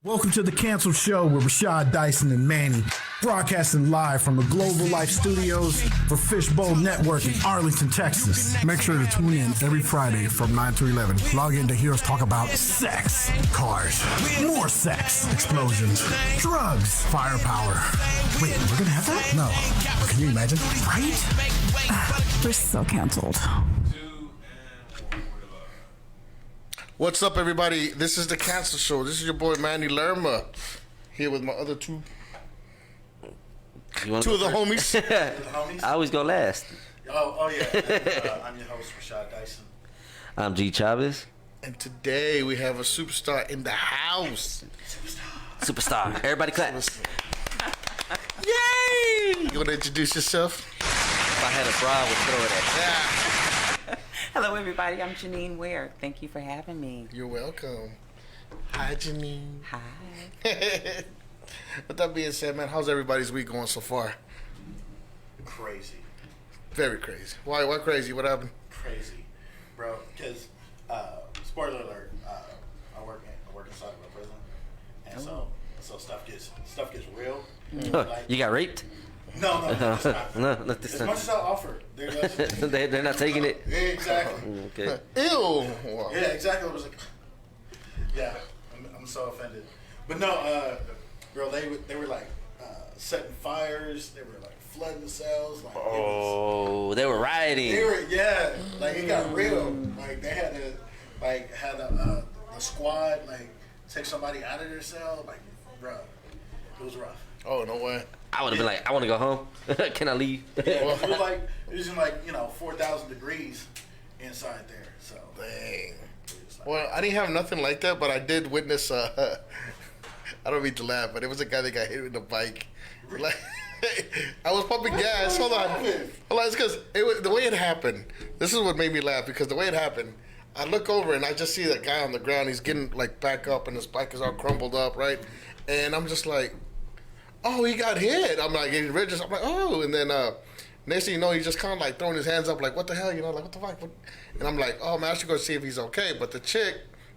Welcome to the Canceled Show with Rashad Dyson and Manny, broadcasting live from the Global Life Studios for Fishbowl Network in Arlington, Texas. Make sure to tune in every Friday from 9 to 11. Log in to hear us talk about Sex, cars, more sex, explosions, drugs. firepower. Wait, we're gonna have that? No, but can you imagine? Right? We're so canceled. What's up, everybody? This is the Cancel Show. This is your boy Manny Lerma here with my other two of the homies. I always go last. Oh yeah. I'm your host, Rashad Dyson. I'm G Chavez. And today we have a superstar in the house. Superstar. Everybody clap. Yay! You want to introduce yourself? If I had a bra, I would throw it at Yeah. Hello, everybody. I'm Gennie Ware. Thank you for having me. You're welcome. Hi, Janine. Hi. With that being said, man, how's everybody's week going so far? Crazy. Very crazy. Why crazy? What happened? Crazy. Bro, because, spoiler alert, I work inside of a prison. And so stuff gets real. you. You got raped? No, it's not. No, not this As time. much as I offer, They're not taking it? Yeah, exactly. Okay. Ew. Yeah, exactly. I was like, yeah, I'm so offended. But no, girl, they were like setting fires. They were like flooding the cells. Like, They were rioting. like it got real. Like they had to have the squad like take somebody out of their cell. Like, bro, it was rough. Oh, no way. I would have been like, I want to go home. Can I leave? Yeah, it was in 4,000 degrees inside there. So Dang. Well, I didn't have nothing like that, but I did witness. I don't mean to laugh, but it was a guy that got hit with a bike. Like, I was pumping gas. Hold on. It's because the way it happened. This is what made me laugh, because the way it happened, I look over and I just see that guy on the ground. He's getting like back up, and his bike is all crumbled up, right? And I'm just like, oh, he got hit. I'm like, getting registered. I'm like, oh, and then next thing you know, he's just kind of like throwing his hands up, like, what the hell, like, what the fuck? And I'm like, oh man, I should go see if he's okay. But the chick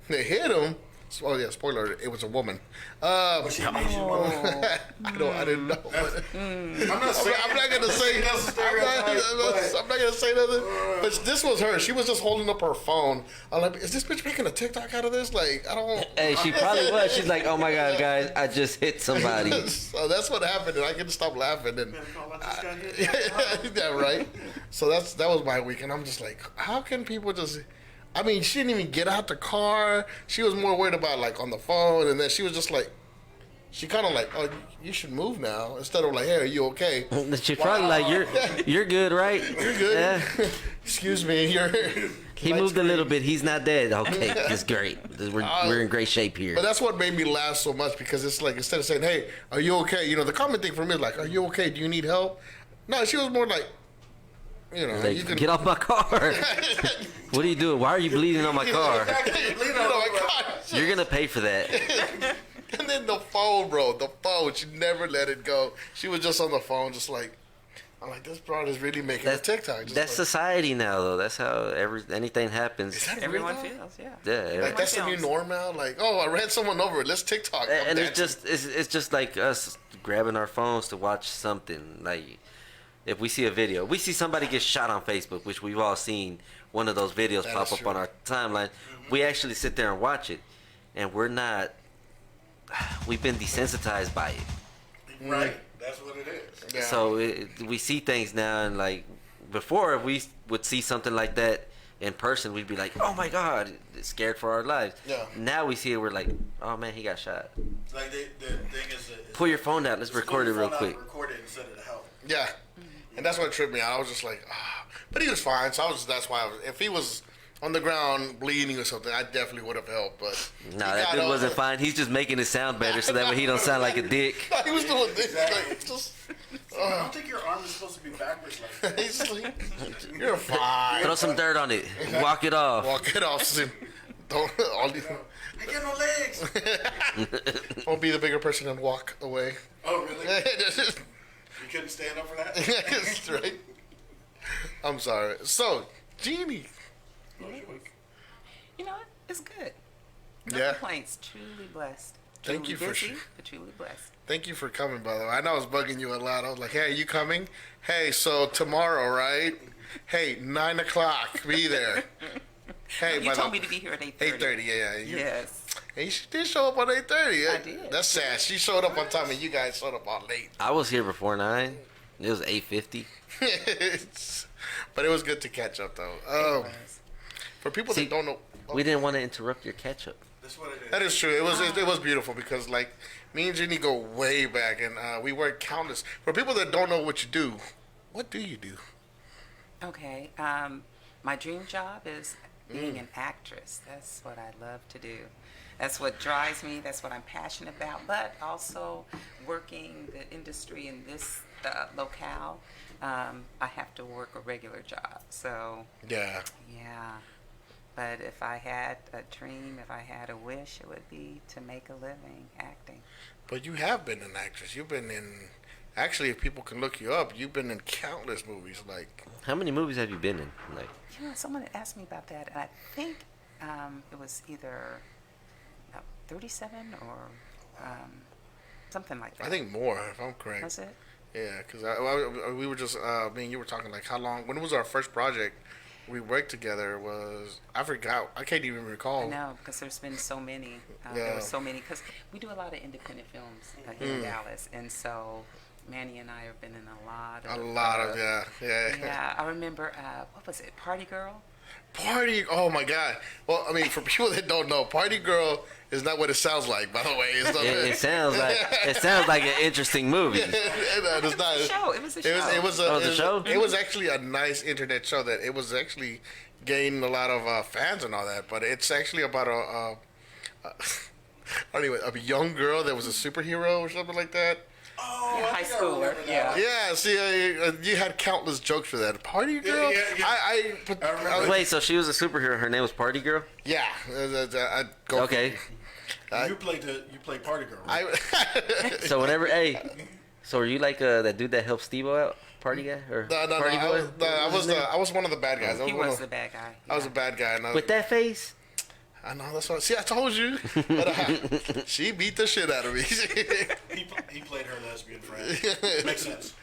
that hit him, oh yeah, spoiler alert, it was a woman. But she made you know. I didn't know. I'm not gonna say. I'm not gonna say nothing. But this was her. She was just holding up her phone. I'm like, is this bitch making a TikTok out of this? Like, I don't. Hey, she probably was. She's like, oh my God, guys, I just hit somebody. So that's what happened, and I couldn't stop laughing. And yeah, right. So that was my week, and I'm just like, how can people just? I mean, she didn't even get out the car. She was more worried about like on the phone, and then she was just like, she kind of like, oh, you should move now, instead of like, hey, are you okay? She's probably like, you're good, right? You're good. Yeah. Excuse me, He moved a little bit. He's not dead. Okay, that's great. We're in great shape here. But that's what made me laugh so much, because it's like, instead of saying, hey, are you okay? The common thing for me is like, are you okay? Do you need help? No, she was more like, like, you can get off my car. What are you doing? Why are you bleeding on my car? bleeding on my car. You're gonna pay for that. And then the phone, bro. The phone. She never let it go. She was just on the phone, just like, I'm like, this broad is really making a TikTok. Just That's like, society now, though. That's how anything happens. Is that Everyone real, feels, yeah. Yeah, like that's the new norm now. Like, oh, I ran someone over. Let's TikTok. and it's just like us grabbing our phones to watch something. Like, if we see a video, we see somebody get shot on Facebook, which we've all seen one of those videos That pop is up true. on our timeline. We actually sit there and watch it, and we've been desensitized by it. Right. That's what it is. Yeah. So we see things now, and like before, if we would see something like that in person, we'd be like, "Oh my God!" scared for our lives. Yeah. Now we see it, we're like, "Oh man, he got shot." Like the thing is, Pull your phone out. Let's record it real quick. Record it and send it to help. Yeah. And that's what tripped me out. I was just like, but he was fine. So that's why if he was on the ground bleeding or something, I definitely would have helped. But No, that dude wasn't fine. He's just making it sound better so that way he don't sound like a dick. No, he was doing this. Exactly. Like, just, I don't think your arm is supposed to be backwards like that. he's like, you're fine. Throw some dirt on it. Walk it off. Walk it off. Sim. Don't. I got no legs. Don't be the bigger person and walk away. Oh, really? You couldn't stand up for that? That's right. I'm sorry. So, Jeannie. You know what? It's good. No Yeah. complaints. Truly blessed. Thank Truly you for busy, sure. but truly blessed. Thank you for coming, by the way. I know I was bugging you a lot. I was like, hey, you coming? Hey, so tomorrow, right? Hey, 9 o'clock, be there. Hey, You told me to be here at 8:30. 8:30, yeah. Yes. And she did show up on 8:30. I did. That's sad. She showed up on time and you guys showed up on late. I was here before 9. It was 8:50. But it was good to catch up, though. For people See, that don't know, We didn't want to interrupt your catch up. That's what it is. that is true. It was beautiful because like me and Jenny go way back and we work countless. For people that don't know what you do, what do you do? Okay. My dream job is being an actress. That's what I love to do. That's what drives me. That's what I'm passionate about. But also working the industry in this locale, I have to work a regular job. So Yeah. yeah. But if I had a dream, if I had a wish, it would be to make a living acting. But you have been an actress. You've been in. Actually, if people can look you up, you've been in countless movies. Like, How many movies have you been in? Like, You know, someone had asked me about that, and I think it was either 37 or something like that. I think more, if I'm correct. Was it? Yeah, because we were just me and you were talking like how long. When was our first project we worked together? Was I forgot? I can't even recall. I know, because there's been so many. Yeah. There were so many, because we do a lot of independent films here in Dallas, and so Manny and I have been in a lot of. Yeah. Yeah, I remember. What was it? Party Girl. Party. Oh my God. Well, I mean, for people that don't know, Party Girl is not what it sounds like. By the way, it's not. it sounds like an interesting movie. It's not. Show. It was a show. It was a show? It was actually a nice internet show that it was actually gaining a lot of fans and all that. But it's actually about a young girl that was a superhero or something like that. Oh, Yeah, I high think I remember schooler. that. Yeah. Yeah, see, you had countless jokes for that. Party Girl? yeah. I remember. Wait, so she was a superhero. Her name was Party Girl? Yeah. Go Okay. You played Party Girl. Right? So so are you like that dude that helped Steve out? Party guy? Or No, Party boy? I was one of the bad guys. He was the bad guy. I was a bad guy. And With that face? I know, that's what. See, I told you. But, she beat the shit out of me. He played her lesbian friend. Makes sense.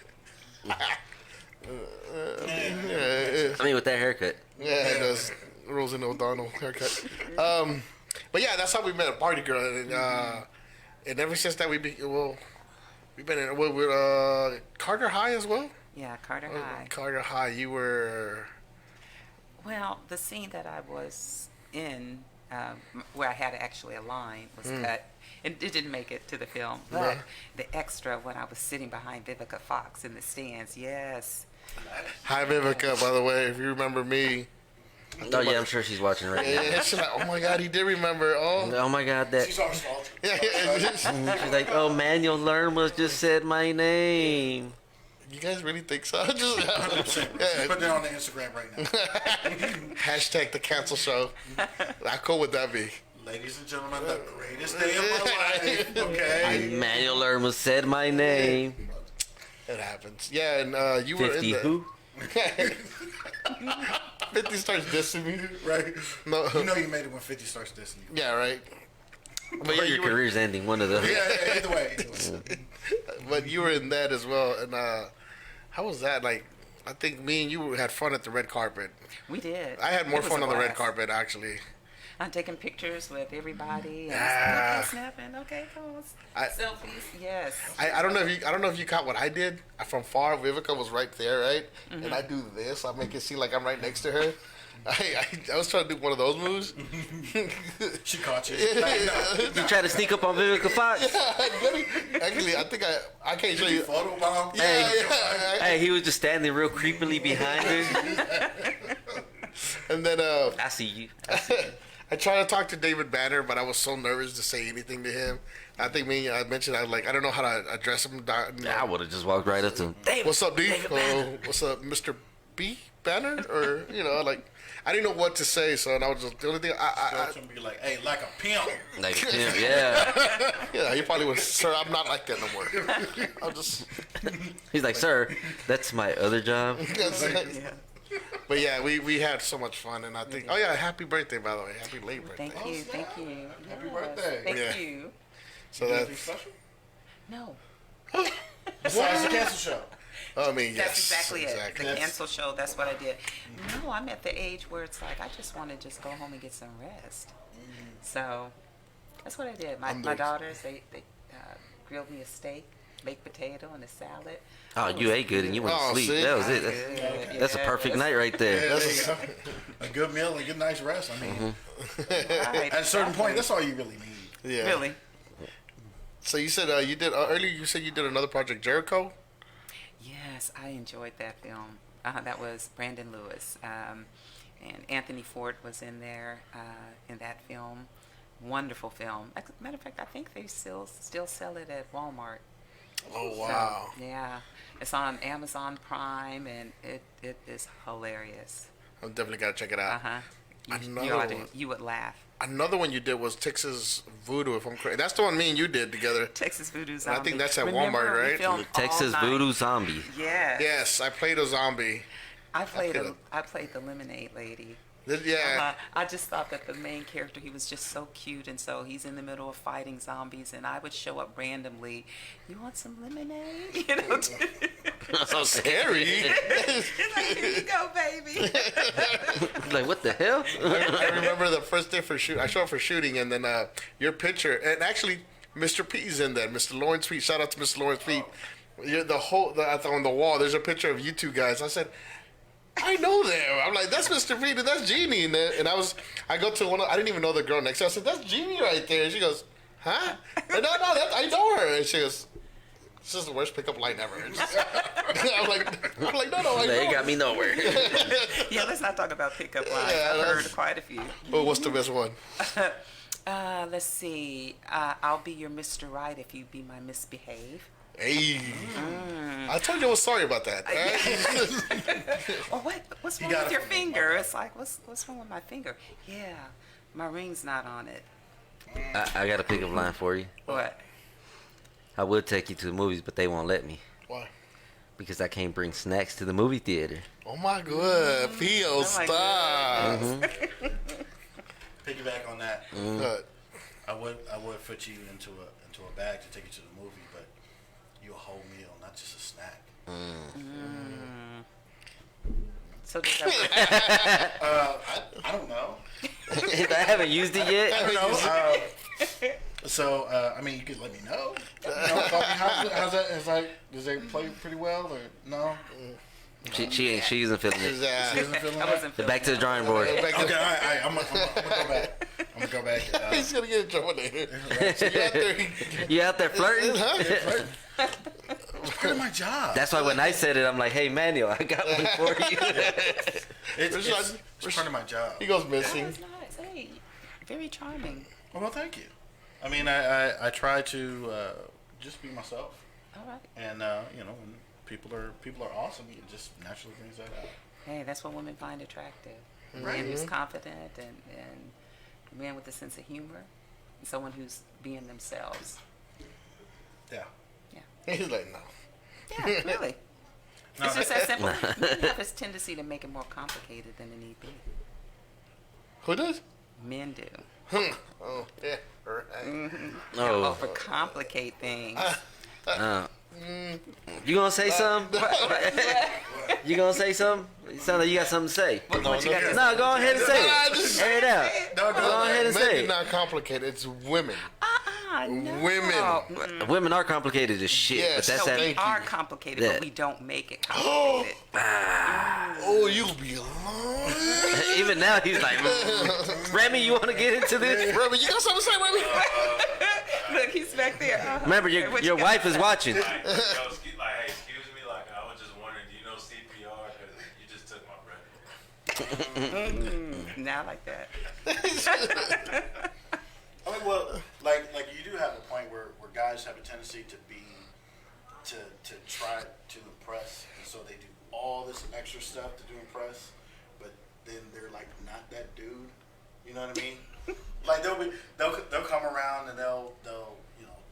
I mean, with that haircut. Yeah, it does. Rosen O'Donnell haircut. But yeah, that's how we met, a Party Girl, and ever since that we've been in with Carter High as well. Yeah, Carter High. Carter High, you were. Well, the scene that I was in, where I had actually a line, was cut. It didn't make it to the film. But the extra, when I was sitting behind Vivica Fox in the stands, yes. Hi Vivica, by the way, if you remember me. Oh, yeah, I'm sure she's watching right now. Yeah, she's like, oh my God, he did remember. Oh my God, that. She's always fault. Yeah. She's like, oh, Manuel Lerma just said my name. You guys really think so? Just, 100%. Put that on the Instagram right now. hashtag the cancel show. How cool would that be? Ladies and gentlemen, the greatest day of my life. Okay. Manuel Lerma said my name. It happens. Yeah, and you were 50 in the. who? 50 starts dissing me. Right. No. You know you made it when 50 starts dissing you. Yeah, right. But Or yeah, your you were, career's ending, one of those. Yeah, either way. but you were in that as well. And how was that? Like, I think me and you had fun at the red carpet. We did. I had more It was fun a on the red blast. carpet, actually. I'm taking pictures with everybody. And Ah. okay, snapping. Okay, come on. I- Selfies. Yes. I don't know if you caught what I did from far. Vivica was right there, right? And I do this. I make it seem like I'm right next to her. I was trying to do one of those moves. She caught you. You try to sneak up on Vivica Fox? Actually, I think I can't show you. Photo bomb. Yeah. Hey, he was just standing real creepily behind her. And then I see you. I tried to talk to David Banner, but I was so nervous to say anything to him. I think I mentioned I don't know how to address him. I would have just walked right up to him. David, What's up, D? David Banner. What's up, Mr. B Banner? Or I didn't know what to say, so I was just the only thing. Go to him and be like, hey, like a pimp. Like him, yeah. Yeah, he probably was. Sir, I'm not like that no more. I'll just. He's like, sir, that's my other job. But yeah, we had so much fun, and I think. Oh yeah, happy birthday, by the way. Happy late birthday. Thank you. Thank you. Happy Yes, birthday. Thank Yeah. you. So You do anything that's. special No. besides the cancel show. I mean, yes. That's exactly it. Exactly. The cancel show, that's what I did. No, I'm at the age where it's like, I just want to just go home and get some rest. So that's what I did. My daughters, they grilled me a steak, baked potato, and a salad. Oh, you ate good and you went to sleep. see? That was it. That's a perfect night right there. Yeah, there you go. A good meal and a good night's rest. I mean, Right, at a certain point, that's all you really need. Yeah. Really? So you said you did earlier. You said you did another project, Jericho. Yes, I enjoyed that film. That was Brandon Lewis. And Anthony Ford was in there in that film. Wonderful film. As a matter of fact, I think they still sell it at Walmart. Oh wow. So, yeah. It's on Amazon Prime, and it is hilarious. I'm definitely gotta check it out. Uh-huh. You would laugh. Another one you did was Texas Voodoo, if I'm correct. That's the one me and you did together. Texas Voodoo And Zombie. I think that's at Remember, Walmart, we right? filmed all Texas night. Voodoo Zombie. Yeah. Yes, I played a zombie. I played the lemonade lady. Yeah. I just thought that the main character, he was just so cute, and so he's in the middle of fighting zombies, and I would show up randomly. You want some lemonade? You know, So scary. he's like, here you go, baby. Like, what the hell? I remember the first day for shoot. I showed up for shooting, and then your picture, and actually, Mr. P's in there. Mr. Lawrence Pete. Shout out to Mr. Lawrence Pete. On the wall, there's a picture of you two guys. I said, I know them. I'm like, that's Mr. Pete and that's Gennie. And I go to I didn't even know the girl next to me. I said, that's Gennie right there. And she goes, huh? And no, I know her. And she goes, this is the worst pickup line ever. I'm like, no, I know They her. got me nowhere. Yeah, let's not talk about pickup lines. Yeah, I've heard that's- quite a few. But what's the best one? Let's see. I'll be your Mr. Right if you be my misbehave. Hey. I told you I was sorry about that. Or what's wrong with your finger? It's like, what's wrong with my finger? Yeah, my ring's not on it. I got a pickup line for you. What? I would take you to the movies, but they won't let me Why? because I can't bring snacks to the movie theater. Oh my god, Pio, my stop. Piggyback on that. But I would fit you into a bag to take you to the movie, but you a whole meal, not just a snack. So does that I don't know. I haven't used it yet. I don't know. So I mean, you could let me know. How's that? Does they play pretty well or no? She isn't feeling his it. ass. She isn't feeling I that? wasn't feeling Back to the drawing board. Okay, all right. I'm gonna go back. I'm gonna go back. He's gonna get in trouble later. So you out there? You out there flirting? Huh? It's part of my job. That's why when I said it, I'm like, hey, Manuel, I got one for you. It's part of my job. He goes That missing. was nice. Hey, very charming. Well, thank you. I mean, I try to just be myself, All right. and when people are awesome, it just naturally brings that out. Hey, that's what women find attractive. A Right. man who's confident and a man with a sense of humor, and someone who's being themselves. Yeah. He's like, no. Yeah, really. No, It's just that simple. Men have this tendency to make it more complicated than it need be. Who does? Men do. Oh, yeah. Right. Oh, Overcomplicate things. you gonna say something? You gonna say something? You sound like you got something to say. What you got to say? No, go ahead and say Nah, it. just- Air it out. No, Go ahead and Men say is it. not complicated. It's women. No. Women. Women are complicated as shit, Yes. but that's No, that. we Thank you. are complicated, Yeah. but we don't make it complicated. Oh, you be lying. Even now, he's like, Remy, you want to get into this? Remy, you got something to say, Remy? Look, he's back there. Remember, What your you wife is watching. Hey, excuse me, like, I was just wondering, do you know CPR? Because you just took my breath. Now like that. I mean, well, like you do have a point where guys have a tendency to try to impress, and so they do all this extra stuff to do impress, but then they're like not that dude. You know what I mean? Like they'll come around and they'll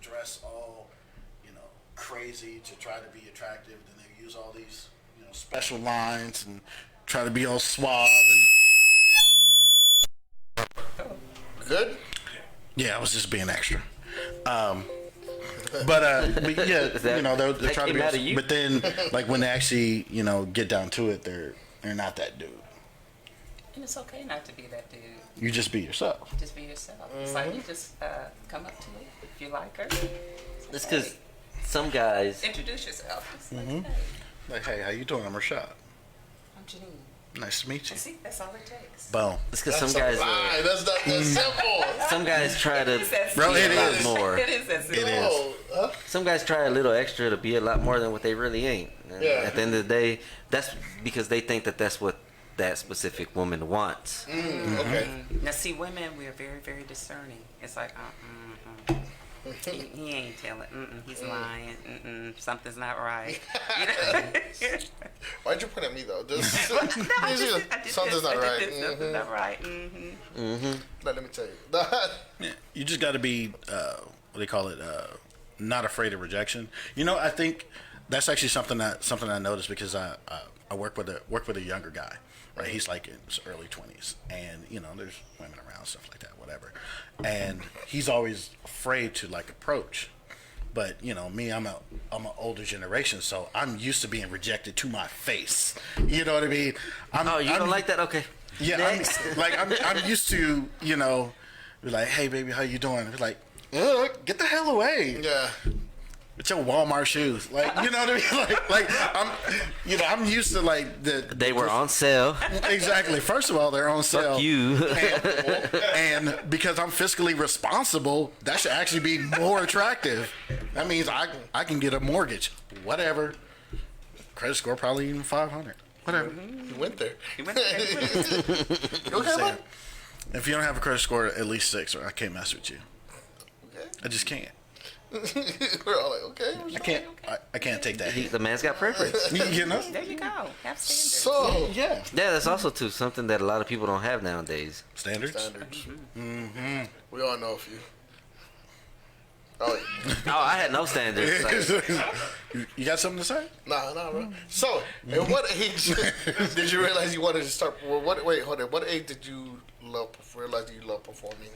dress all crazy to try to be attractive. Then they use all these special lines and try to be all suave and. Good? Yeah, I was just being extra. But yeah, That- you know, they're that trying to came out of be. you? But then, like when they actually, you know, get down to it, they're not that dude. And it's okay not to be that dude. You just be yourself. Just be yourself. It's like you just come up to it if you like her. It's because some guys. Introduce yourself. It's like, hey, Like, hey, how you doing? I'm Rashad. I'm Janine. Nice to meet you. And see, that's all it takes. Boom. It's because That's some guys. a lie. That's not that simple. Some guys try to. It's that Bro, simple. it be a lot is. more. It is that simple. It is. Oh, huh? Some guys try a little extra to be a lot more than what they really ain't. And Yeah. At the end of the day, that's because they think that that's what that specific woman wants. Okay. Now, see, women, we're very, very discerning. It's like, he ain't telling. He's lying. Something's not right. You know? Why'd you point at me though? Just, No, I did something's this, not I did right. this, Something's not right. Let me tell you. Yeah, you just got to be what they call it, not afraid of rejection. You know, I think that's actually something I noticed because I work with a younger guy, right? He's like in his early 20s, and you know, there's women around, stuff like that, whatever. And he's always afraid to like approach. But you know me, I'm an older generation, so I'm used to being rejected to my face. You know what I mean? I'm Don't like that? Okay. Yeah, Next. I'm used to, you know, be like, hey baby, how you doing? Be like, get the hell away. Yeah. With your Walmart shoes, like, you know what I mean? Like I'm used to like They were on sale. Exactly. First of all, they're on sale. Fuck you. And because I'm fiscally responsible, that should actually be more attractive. That means I can get a mortgage, whatever. Credit score probably even 500. Whatever. You went there. You went there. You okay, man? If you don't have a credit score at least 6, I can't mess with you. Okay. I just can't. We're all like, okay. I can't take that heat. The man's got preference. You know? There you go. Have standards. So Yeah. Yeah, that's also too something that a lot of people don't have nowadays. Standards. standards. We all know a few. Oh, Oh, I had no standards. Like, You got something to say? nah, bro. So, at what age did you realize you wanted to start? Wait, hold on. What age did you realize you love performing?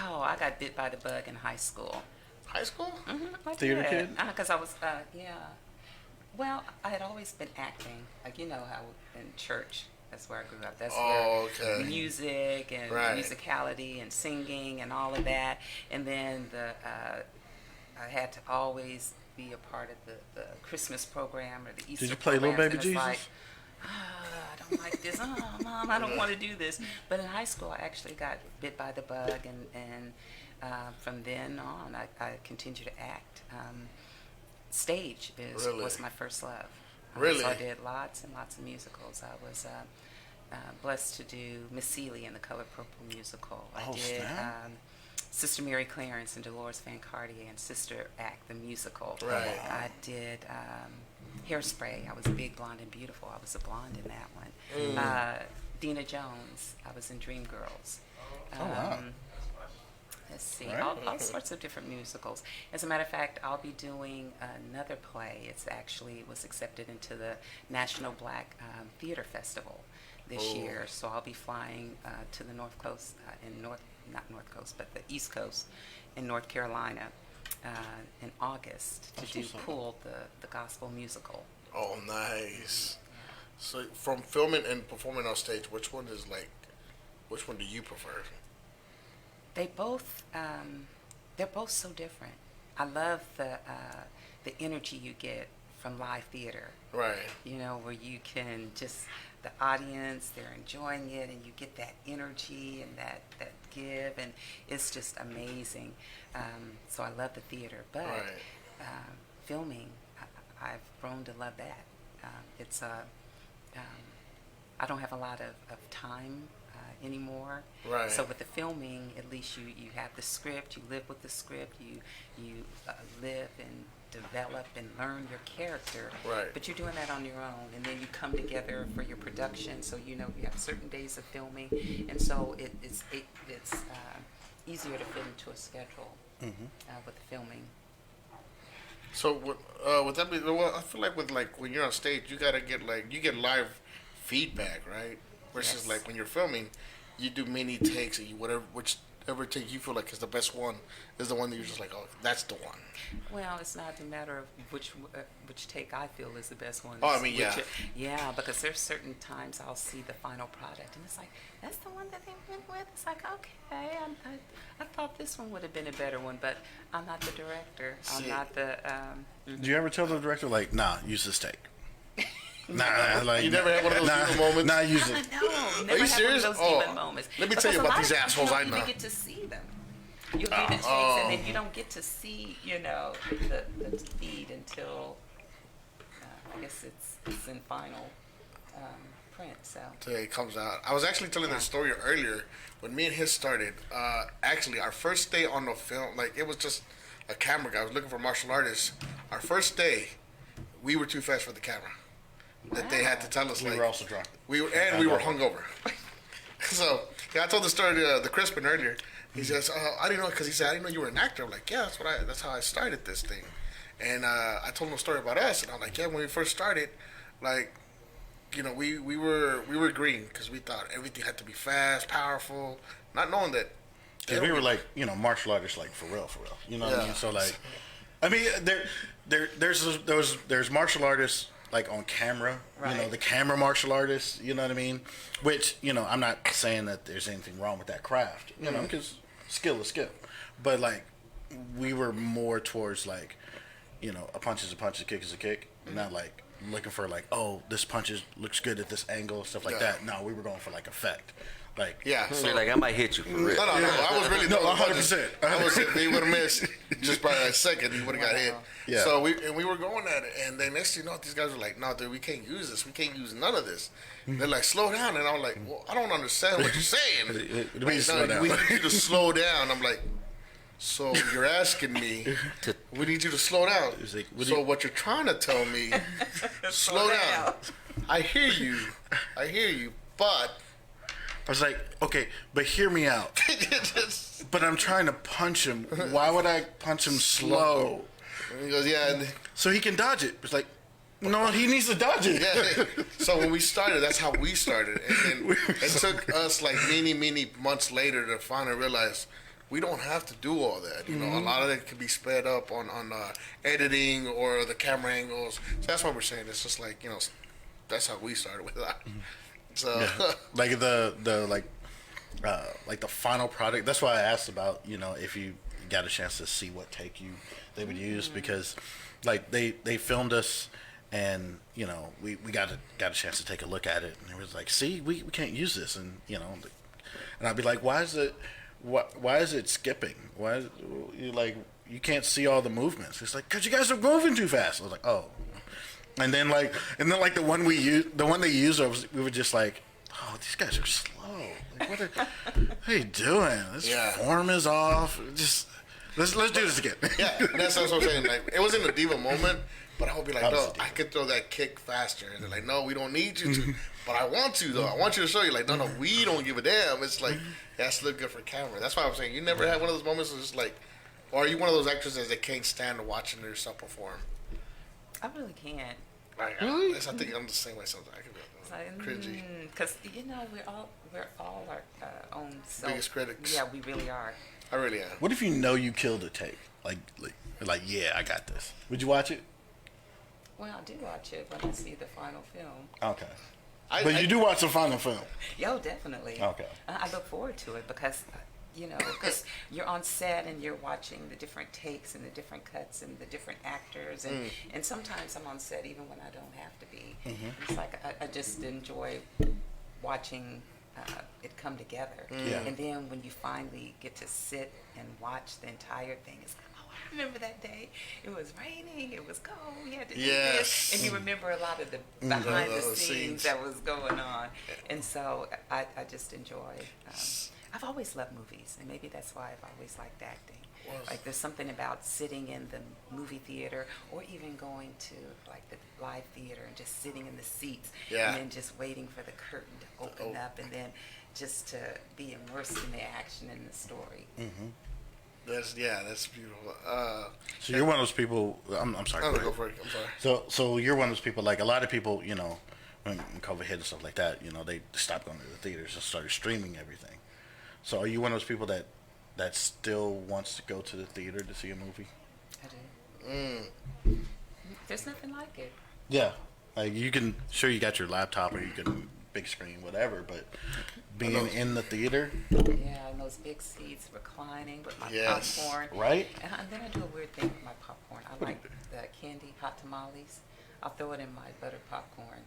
Oh, I got bit by the bug in high school. High school? I Theater did. kid? Because I was, yeah. Well, I had always been acting. Like, you know how in church, that's where I grew up. That's Oh, where okay. music and Right. musicality and singing and all of that. And then I had to always be a part of the Christmas program or the Easter Did you play Little programs, Baby and it's Jesus? like, I don't like this. Oh, Mom, I don't want to do this. But in high school, I actually got bit by the bug, and from then on, I continued to act. Stage Really? was my first love. Really? So I did lots and lots of musicals. I was blessed to do Miss Celie in the Color Purple musical. I Oh, did snap. Sister Mary Clarence and Dolores Van Cartier and Sister Act, the musical. Right. I did Hairspray. I was Big, Blonde, and Beautiful. I was a blonde in that one. Dina Jones. I was in Dreamgirls. wow. Let's see, Right. all sorts of different musicals. As a matter of fact, I'll be doing another play. It was accepted into the National Black Theater Festival this year. So I'll be flying to the North Coast, not North Coast, but the East Coast in North Carolina in August to do Pool, the gospel musical. Oh, nice. So, from filming and performing on stage, which one do you prefer? They both, they're both so different. I love the energy you get from live theater. Right. You know, where you can just, the audience, they're enjoying it, and you get that energy and that give, and it's just amazing. So I love the theater, but Right. filming, I've grown to love that. It's I don't have a lot of time anymore. Right. So with the filming, at least you have the script, you live with the script, you live and develop and learn your character. Right. But you're doing that on your own, and then you come together for your production. So you know you have certain days of filming, and so it's easier to fit into a schedule with the filming. So with that, well, I feel like when you're on stage, you gotta get you get live feedback, right? Versus Yes. like when you're filming, you do many takes and which ever take you feel like is the best one is the one that you're just like, oh, that's the one? Well, it's not a matter of which take I feel is the best one. Oh, I mean, yeah. Yeah, because there's certain times I'll see the final product, and it's like, that's the one that they went with. It's like, okay, I thought this one would have been a better one, but I'm not the director. I'm not the... Do you ever tell the director, like, nah, use this take? Nah, like... You never had one of those diva moments? Nah, use it. No, never you had serious? one of those diva moments. Let me tell you Because about a lot these of assholes I You know. don't even get to see them. You leave the takes, and then you don't get to see, the feed until I guess it's in final print. So Today it comes out. I was actually telling that story earlier when me and his started. Actually, our first day on the film, like it was just a camera guy. I was looking for martial artists. Our first day, we were too fast for the camera. That they had to tell us. We like, were also drunk. We were hungover. So yeah, I told the story to Crispin earlier. He says, I didn't know, because he said, I didn't know you were an actor. I'm like, yeah, that's how I started this thing. And I told him a story about us, and I'm like, yeah, when we first started, like, we were green, because we thought everything had to be fast, powerful, not knowing that. Yeah, we were like, martial artists, like, for real. You know what I mean? So, like, I mean, there's martial artists, like, on camera, Right. the camera martial artists, you know what I mean? Which, I'm not saying that there's anything wrong with that craft, because skill is skill. But, like, we were more towards, like, a punch is a punch, a kick is a kick. Not, like, looking for, like, oh, this punch looks good at this angle, stuff like that. No, we were going for, like, effect. Like, Yeah, So like, I might hit you for real. No, I was really No, throwing 100%. I was if he would have missed just by a second, he would have got hit. Yeah. So we were going at it, and then next thing you know, these guys were like, "No, dude, we can't use this. We can't use none of this." They're like, "Slow down," and I'm like, "Well, I don't understand what you're saying. What do you mean slow down? We need you to slow down." I'm like, "So you're asking me? We need you to slow down. He's like, what do So you- what you're trying to tell me? slow down. I hear you, but." I was like, okay, but hear me out. But I'm trying to punch him. Why would I punch him slow? And he goes, yeah. And, So he can dodge it. It's like, no, he needs to dodge it. yeah. So when we started, that's how we started. And then it took us like many months later to finally realize we don't have to do all that. A lot of it can be sped up on editing or the camera angles. So that's what we're saying. It's just like, that's how we started with that. So Yeah. Like like the final product. That's why I asked about, if you got a chance to see what take they would use, because like they filmed us, and we got a chance to take a look at it, and it was like, see, we can't use this, and and I'd be like, why is it skipping? Why you can't see all the movements? It's like, because you guys are moving too fast. I was like, oh. And then the one they used, we were just like, oh, these guys are slow. Like, what are you doing? This form is off. Just let's do this again. yeah, that's what I'm saying. Like, it wasn't a diva moment, but I would be like, I was no, a diva. I could throw that kick faster. And they're like, no, we don't need you to. But I want to, though. I want you to show you. Like, no, we don't give a damn. It's like, it has to look good for camera. That's why I'm saying, you never had one of those moments where it's like, or are you one of those actresses that can't stand watching yourself perform? I really can't. Like, I think I'm the same way sometimes. I can be Like, cringy. because we're all our own self. Biggest critics. Yeah, we really are. I really am. What if you know you killed a take? Like yeah, I got this. Would you watch it? Well, I do watch it when I see the final film. Okay. But you do watch the final film. Yo, definitely. Okay. I look forward to it because, because you're on set and you're watching the different takes and the different cuts and the different actors. And sometimes I'm on set even when I don't have to be. It's like I just enjoy watching it come together. Yeah. And then when you finally get to sit and watch the entire thing, it's like, oh, I remember that day. It was raining. It was cold. We had to do this. And you remember a lot of the behind the scenes that was going on. And so I just enjoy. I've always loved movies, and maybe that's why I've always liked acting. Like there's something about sitting in the movie theater, or even going to like the live theater and just sitting in the seats, and then just waiting for the curtain to open up, and then just to be immersed in the action and the story. That's beautiful. So you're one of those people. I'm sorry. I'm gonna go for it. I'm sorry. So you're one of those people. Like a lot of people, when COVID hit and stuff like that, they stopped going to the theaters and started streaming everything. So are you one of those people that that still wants to go to the theater to see a movie? I do. There's nothing like it. Yeah, like you can you got your laptop or you can big screen whatever, but being in the theater. Yeah, and those big seats reclining with my popcorn. Right. And then I do a weird thing with my popcorn. I like the candy hot tamales. I'll throw it in my buttered popcorn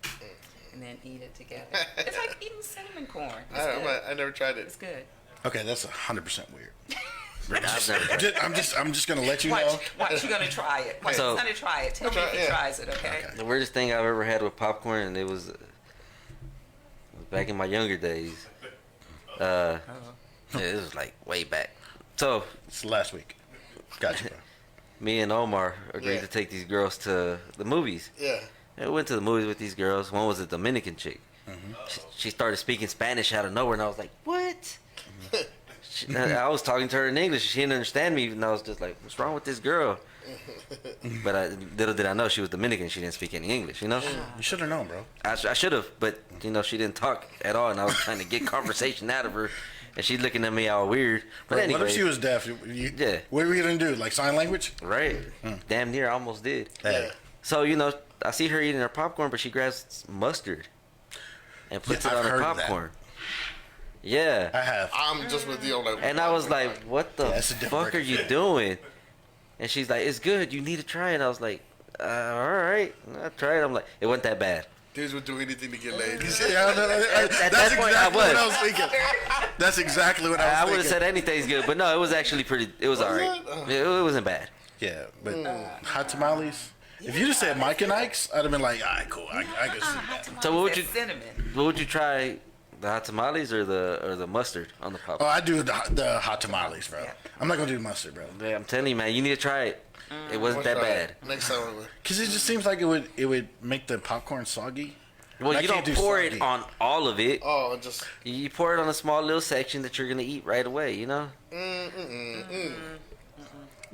and then eat it together. It's like eating cinnamon corn. I never tried it. It's good. Okay, that's 100% weird. I'm just gonna let you know. Watch, you're gonna try it. Watch, So- gonna try it. Tell me if he tries it, okay? The weirdest thing I've ever had with popcorn, and it was back in my younger days. Yeah, it was like way back. So It's last week. Gotcha, bro. me and Omar agreed to take these girls to the movies. Yeah. And we went to the movies with these girls. One was a Dominican chick. She started speaking Spanish out of nowhere, and I was like, "What?" I was talking to her in English. She didn't understand me, and I was just like, "What's wrong with this girl?" But little did I know she was Dominican. She didn't speak any English, you know. You should have known, bro. I should have, but she didn't talk at all, and I was trying to get conversation out of her, and she's looking at me all weird. But Bro, anyway, what if she was deaf? Yeah. What are we gonna do? Like sign language? right? Damn near, I almost did. Hey. So I see her eating her popcorn, but she grabs mustard and puts Yeah, it on I've her heard that. popcorn. Yeah. I have. I'm just with you on that. And I was like, "What the that's a deal fuck breaker. are you doing?" And she's like, "It's good. You need to try it." I was like, "All right, I tried it." I'm like, "It wasn't that bad." dudes would do anything to get laid. Yeah, At that's that point, exactly I what I was. was thinking. That's exactly what I was I would thinking. have said anything's good, but no, it was actually pretty. It was all right. It wasn't bad. Yeah, but hot tamales. If you just said Mike and Ike's, I'd have been like, all right, cool. I can see that. So what would you? Cinnamon. What would you try? The hot tamales or the mustard on the Oh, popcorn? I do the hot tamales, bro. Yeah. I'm not gonna do the mustard, bro. Yeah, I'm telling you, man, you need to try it. It wasn't that bad. Next time. Cause it just seems like it would make the popcorn soggy. Well, I you can't don't do pour soggy. it on all of it. Oh, just. You pour it on a small little section that you're gonna eat right away. You know.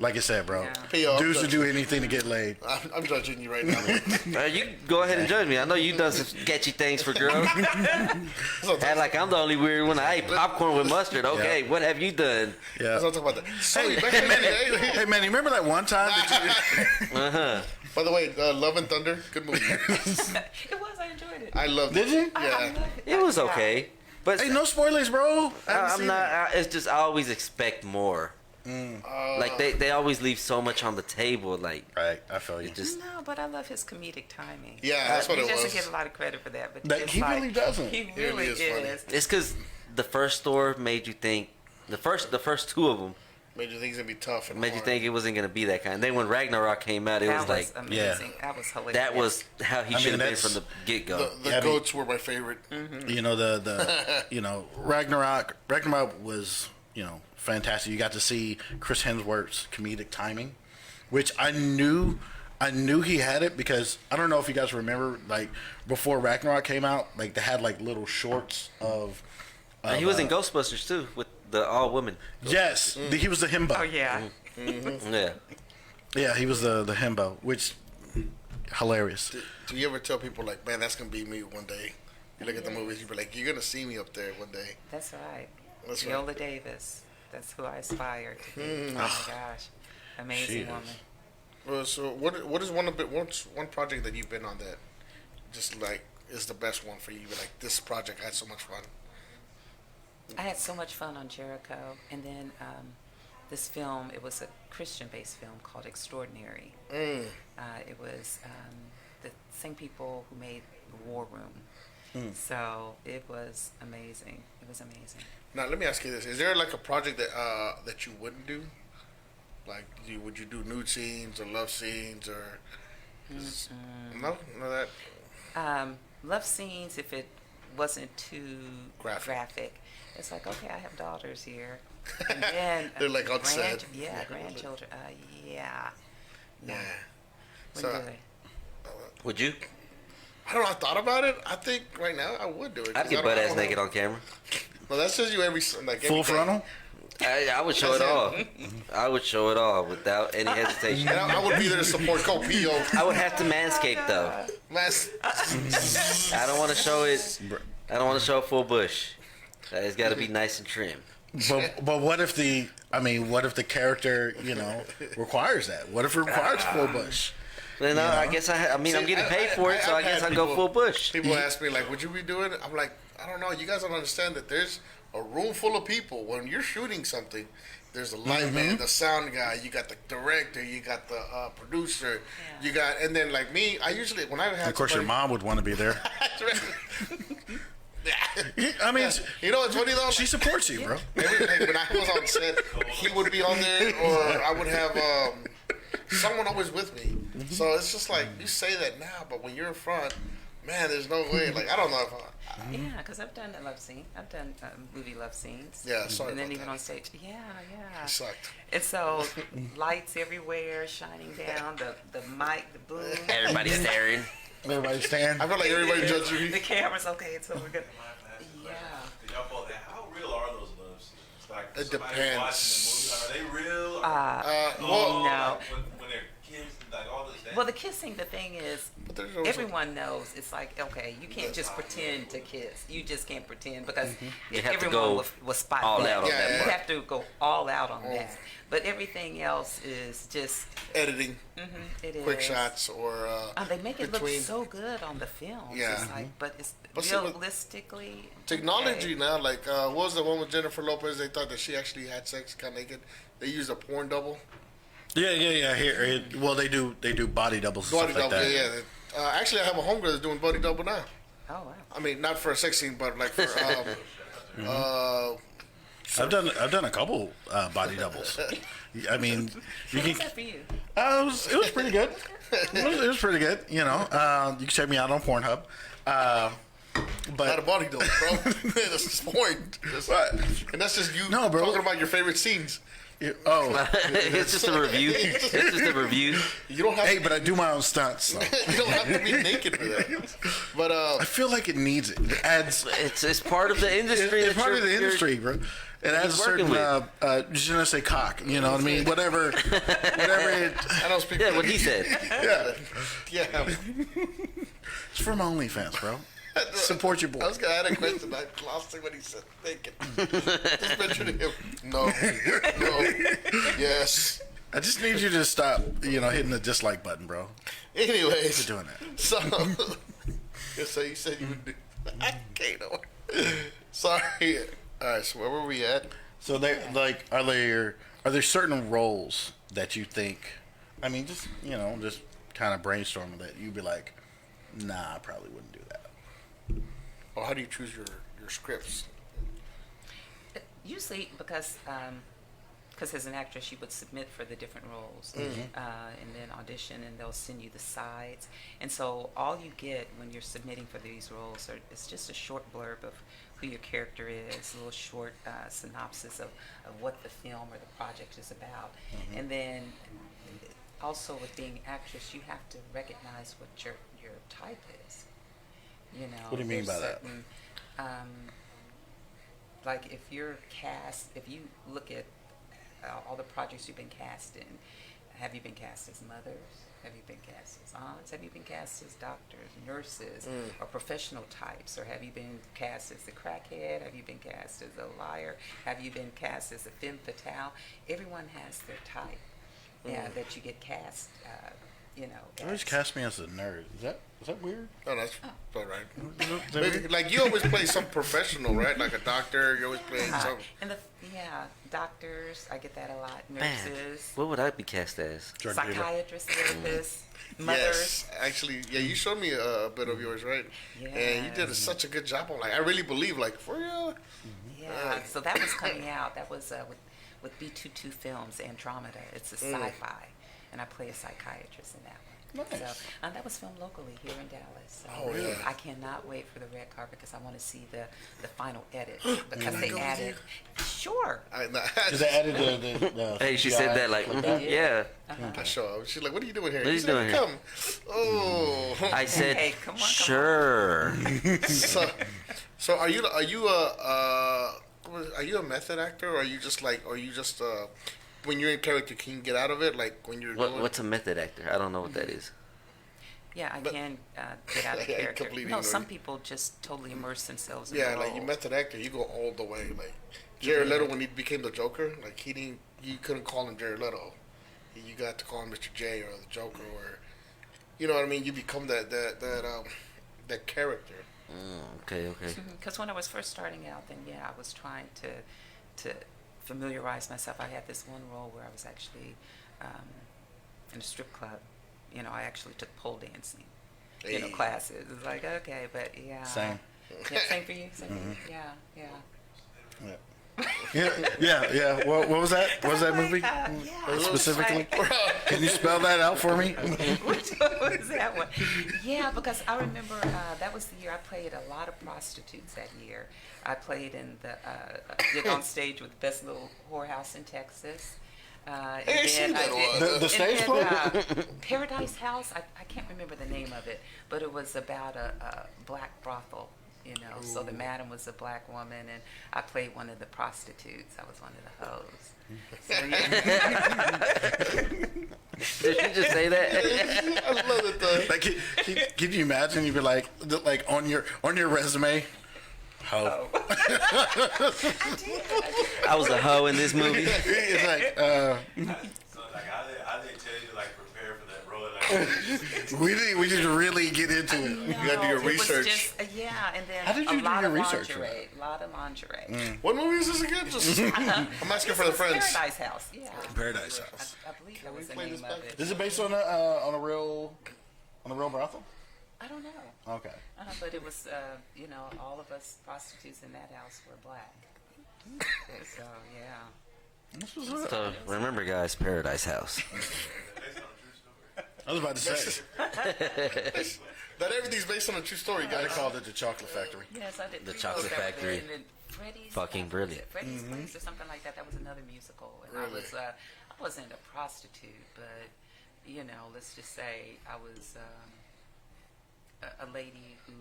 Like I said, bro. Yeah. P.O., Dudes would do anything to get laid. I'm judging you right now. You go ahead and judge me. I know you done some sketchy things for girls. Act like I'm the only weird one. I ate popcorn with mustard. Okay, what have you done? Yeah. Let's not talk about that. So, Hey, hey, Manny, remember that one time that By the way, Love and Thunder, good movie. It was. I enjoyed it. I loved Did it. you? I Yeah. love It was okay, but Hey, no spoilers, bro. I haven't I'm seen not. It's just I always expect more. Like they always leave so much on the table. Like it. Right, I feel you. just No, but I love his comedic timing. Yeah, that's what he it doesn't was. get a lot of credit for that, but That- it's he like, really doesn't. He really really is funny. is. it's because the first store made you think. The first two of them Made you think it's gonna be tough and made you hard. think it wasn't gonna be that kind. Then when Ragnarok came out, it That was like amazing. That was hilarious. that was how he I should mean, have been that's- from the get go. The Yeah, goats were my favorite. You know the Ragnarok was fantastic. You got to see Chris Hemsworth's comedic timing, which I knew he had it because I don't know if you guys remember, like before Ragnarok came out, like they had like little shorts of. And he was in Ghostbusters too with the all women. Yes, he was the himbo. Oh yeah. Yeah. Yeah, he was the himbo, which hilarious. Do you ever tell people like, man, that's gonna be me one day? You look at the movies, you be like, you're gonna see me up there one day. That's right. That's right. Viola Davis. That's who I aspire to be. Oh my gosh. Amazing She woman. Well, so what is what's one project that you've been on that just like is the best one for you? You're like, this project I had so much fun. I had so much fun on Jericho, and then this film. It was a Christian-based film called Extraordinary. It was the same people who made The War Room. So it was amazing. It was amazing. Now let me ask you this: is there like a project that you wouldn't do? Like, would you do nude scenes or love scenes or? No, that. Love scenes, if it wasn't too Graphic. graphic. It's like, okay, I have daughters here. And then They're like on set. Yeah, grandchildren. Yeah. No. Yeah. Wouldn't So do it. Would you? I don't know. I thought about it. I think right now I would do it. 'cause I'd I get don't- butt I ass don't naked know. on camera. No, that says you every like Full every frontal. I would show it all. I would show it all without any hesitation. And I would be there to support Copio. I would have to manscape though. Last, I don't want to show it. I don't want to show a full bush. It's got to be nice and trim. But what if the character, requires that? What if it requires full bush? Then I guess I'm getting paid for it, so I guess I'll go full bush. People ask me like, "Would you be doing it?" I'm like, I don't know. You guys don't understand that there's a room full of people when you're shooting something. There's the light man, the sound guy, you got the director, you got the producer, you got, and then like me, I usually when I have. Of course, your mom would want to be there. I mean, it's funny though. She supports you, bro. When I was on set, he would be on there, or I would have someone always with me. So it's just like you say that now, but when you're in front, man, there's no way. Like I don't know if yeah, because I've done a love scene. I've done movie love scenes. Yeah, sorry. And then about even that. on stage. Yeah. It sucked. And so lights everywhere, shining down, the mic, the boom. Everybody's staring. Everybody stand. I feel like everybody judges me. The camera's okay, so we're good. Yeah. Did y'all follow that? How real are those love scenes? Like, It somebody depends. watching the movie, are they real? Well, No. When they're kids, like all this. Well, the kissing, the thing is, But there's always everyone knows it's like, okay, you can't just pretend to kiss. You just can't pretend because You have to everyone go will spot all that. out on that You part. have to go all out on that. But everything else is just, editing, it is. quick shots, or They make it between look so good on the films. Yeah. It's like, but it's But see, with realistically. technology okay. now. Like, what was the one with Jennifer Lopez? They thought that she actually had sex kind of naked. They used a porn double. Yeah. Here, well, they do body doubles and Body stuff double, like that. yeah. Actually, I have a homegirl that's doing body double now. Oh, wow. I mean, not for a sex scene, but like for I've done a couple body doubles. I mean, you How can. was that for you? It was pretty good. It was pretty good. You can check me out on Pornhub. not a But body double, bro. That's just porn. What? And that's just you No, bro. talking about your favorite scenes. It's just a review. It's just a review. You don't have Hey, but I do my own stunts. So. you don't have to be naked for that. But I feel like it needs it. It adds. It's part of the industry. It's that part of the you're- industry, bro. It adds a certain, working je ne sais cock. You know what I mean? Whatever it. I don't speak. Yeah, what he said. Yeah, Yeah. it's from OnlyFans, bro. Support your boy. I was gonna add a question. I lost it when he said naked. Just mentioned him. No. Yes. I just need you to stop, hitting the dislike button, bro. Anyways, You're doing that. so you said you would do. I can't. Sorry. All right. So where were we at? So are there certain roles that you think? I mean, just kind of brainstorming that you'd be like, nah, I probably wouldn't do that. Or how do you choose your scripts? Usually because as an actress you would submit for the different roles and then audition, and they'll send you the sides, and so all you get when you're submitting for these roles is just a short blurb of who your character is, a little short synopsis of what the film or the project is about. And then also with being actress, you have to recognize what your type is. What do you mean there's by that? certain, like if you're cast, if you look at all the projects you've been cast in, have you been cast as mothers? Have you been cast as aunts? Have you been cast as doctors, nurses, or professional types? Or have you been cast as a crackhead? Have you been cast as a liar? Have you been cast as a femme fatale? Everyone has their type. Yeah, that you get cast. They always cast me as a nerd. Is that weird? Oh, that's all right. Maybe, like you always play some professional, right? Like a doctor. You always play some. And doctors, I get that a lot. Man, Nurses, what would I be cast as? Jordan Peele. psychiatrists, therapists, mothers. Yes, actually, yeah. You showed me a bit of yours, right? And you did such a good job. I'm like, I really believe, like, for real. Yeah, so that was coming out. That was with B22 Films, Andromeda. It's a sci-fi, and I play a psychiatrist in that one. Nice. So that was filmed locally here in Dallas. So Oh, yeah. I cannot wait for the red carpet because I want to see the final edit because they added. Sure. Because they added the Hey, she CGI said that like, yeah. I show up. She's like, "What are you doing here?" What are you He's like, doing here? Come. Oh. I said, Hey, come on. sure. So are you a method actor, or are you just when you're in character, can you get out of it? Like when you're doing. What's a method actor? I don't know what that is. Yeah, I But- can get out of Yeah, you character. completely No, ignore some it. people just totally immerse themselves in Yeah, the like you role. method actor, you go all the way. Like Jared Leto when he became the Joker, like you couldn't call him Jared Leto. You got to call him Mr. J or the Joker, or you know what I mean. You become that character. Okay. Because when I was first starting out, then yeah, I was trying to familiarize myself. I had this one role where I was actually in a strip club. You know, I actually took pole dancing, Hey. classes. It's like, okay, but yeah. Same. Yeah, same for you? Same for you? Yeah. Yeah. What was that? What was that movie? Yeah. Specifically? Can you spell that out for me? Which one was that one? Yeah, because I remember that was the year I played a lot of prostitutes that year. I played in did on stage with Best Little Whorehouse in Texas. Hey, I seen that one. The stage play? Paradise House. I can't remember the name of it, but it was about a black brothel. You know, so the madam was a black woman, and I played one of the prostitutes. I was one of the hoes. So, yeah. Did she just say that? I love it though. Like, can you imagine? You'd be like on your resume. Hoe. I was a hoe in this movie. It's like, So like, how they tell you like prepare for that role? Like, we didn't really get into it. You gotta do your it was research. just, yeah, and then How did you a do lot your of research for lingerie. A lot of lingerie. What movie is this again? Just, I'm asking for the friends. Paradise House, yeah. Paradise House. I believe that was the play name this of back? it. Is it based on a real brothel? I don't know. Okay. But it was, all of us prostitutes in that house were black. So, yeah. So remember, guys, Paradise House. I was about to say. That everything's based on a true story, I guys. called it the Chocolate Factory. Yes, I did. The three Chocolate shows out there, Factory. and then Freddie's, Fucking brilliant. Freddie's Place or something like that. That was another musical. And Really? I wasn't a prostitute, but, let's just say I was a lady who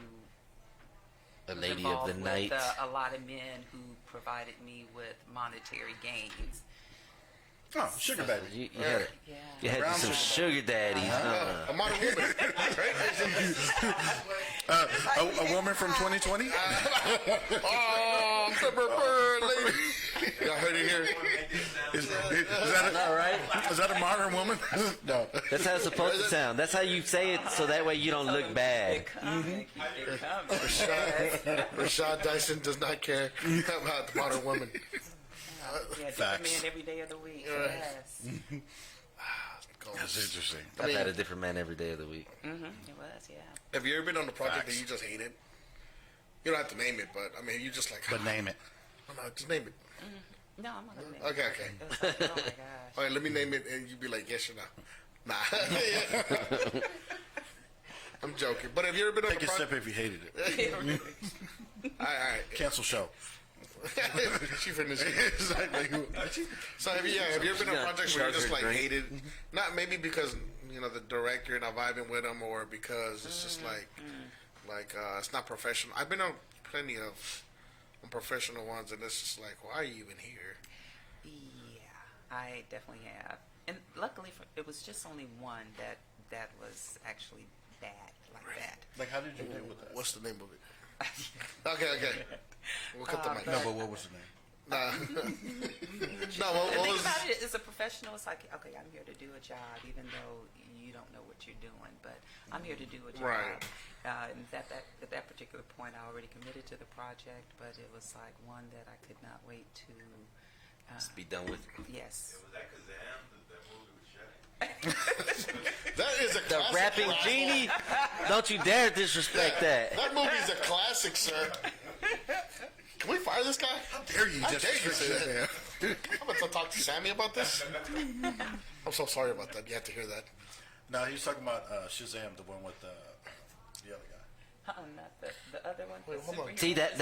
A was lady of involved the with, night. a lot of men who provided me with monetary gains. Oh, sugar baby. You had Brown some sugar. sugar daddies. A modern woman, right? A woman from 2020. Oh, pepper bird, lady. Y'all heard it here. Is that a modern woman? No. That's how it's supposed to sound. That's how you say it, so that way you don't look bad. Rashad Dyson does not care about the modern woman. Yeah, different Facts. man every day of the week. Right. Yes. That's interesting. I've had a different man every day of the week. It was, yeah. Have you ever been on a project Facts. that you just hated? You don't have to name it, but I mean, you just like. But name it. No, just name it. No, I'm not gonna name it. Okay. It was like, oh my gosh. All right, let me name it, and you be like, yes or no. Nah. I'm joking. But have you ever been on Take a a step project? if you hated it. All right. Cancel show. She finished. So have you ever been on a project where you just like hated? Not maybe because the director and not vibing with them, or because it's just like it's not professional. I've been on plenty of unprofessional ones, and it's just like, why are you even here? Yeah, I definitely have. And luckily, it was just only one that was actually bad, like that. Like, how did you deal with that? What's the name of it? Okay. We'll cut the mic. No, but what was the name? No, The what thing was? about it is, a professional, it's like, okay, I'm here to do a job, even though you don't know what you're doing, but I'm here to do a job. Right. And at that particular point, I already committed to the project, but it was like one that I could not wait to. Just be done with. Yes. was that Kazam, that movie with Shaq? That is a The classic. rapping genie. Don't you dare disrespect that. That movie's a classic, sir. Can we fire this guy? How dare you How just dare you say say that? that? I'm about to talk to Sammy about this. I'm so sorry about that. You had to hear that. No, he was talking about Shazam, the one with the other guy. Not the other one. Wait, hold on. See, that-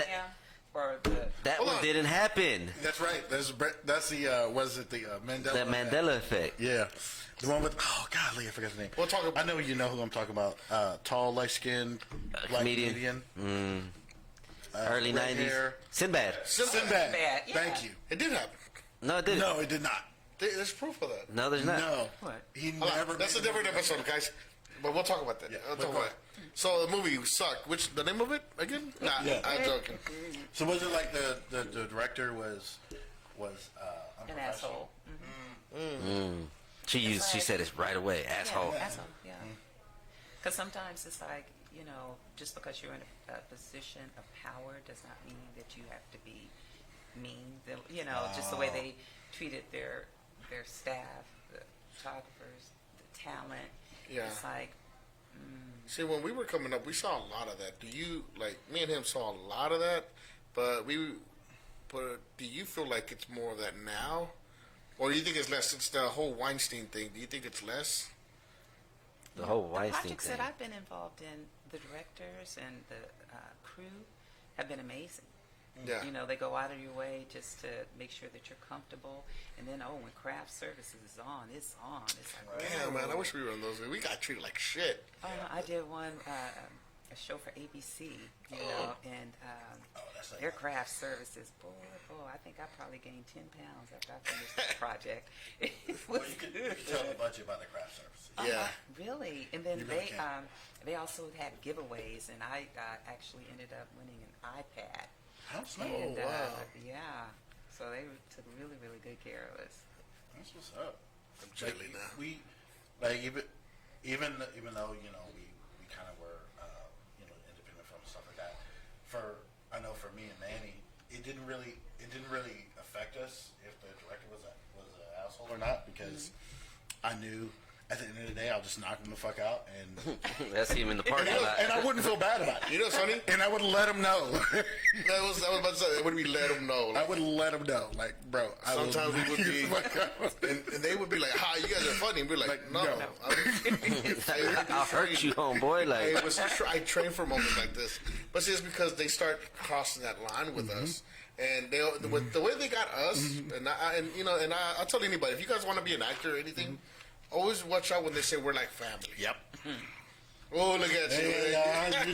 Or the. That Hold one on. didn't happen. That's right. That's the was it the Mandela? The effect? Mandela effect. Yeah, the one with golly, I forgot the name. We'll talk about- I know you know who I'm talking about. Tall, light skinned, black comedian. Early red 90s. hair. Sinbad. Sinbad. yeah. Thank you. It did happen. No, it didn't. No, it did not. There's proof of that. No, there's not. No, What? he Hold on. never. That's a made different episode, guys. But we'll talk about that. Yeah, I'll but talk go about it. So the movie sucked. Which the name of it again? Nah, Yeah. I'm joking. So was it like the director was An unprofessional? asshole. She said it right away, asshole. Yeah, asshole. Yeah. Because sometimes it's like, just because you're in a position of power does not mean that you have to be mean. Just the way they treated their staff, the photographers, the talent. Yeah. It's like, See, when we were coming up, we saw a lot of that. Do you me and him saw a lot of that? But do you feel like it's more of that now, or do you think it's less? It's the whole Weinstein thing. Do you think it's less? The whole the Weinstein projects thing. that I've been involved in, the directors and the crew have been amazing. Yeah. They go out of your way just to make sure that you're comfortable. And then, when craft services is on, it's on. It's like, Damn, man, I wish we were in those. We got treated like shit. Oh, no, I did one, a show for ABC, and that's like their craft services, boy, I think I probably gained 10 pounds after I finished that project. It was Well, you could good. tell the budget by the craft services. Yeah. Really? And then You really can. they also had giveaways, and I actually ended up winning an iPad. That's nice. And, wow. yeah. So they took really, really good care of us. That's what's up. I'm jelly now. We even though we kind of were independent film and stuff like that. I know for me and Manny, it didn't really affect us if the director was an asshole or not, because I knew at the end of the day I'll just knock him the fuck out and That's him in the parking lot. and I wouldn't feel bad about it. You know, Sonny? And I would let him know. I was about to say, when we let them know. I would let him know, like, bro. Sometimes we would be, and they would be like, "Hi, you guys are funny." And we'd be like, "No, no. I'll hurt you, homeboy. Like, I train for moments like this, but see, it's because they start crossing that line with us, and with the way they got us, and I tell anybody, if you guys want to be an actor or anything, always watch out when they say we're like family. Yep. Oh, look at you! Hey,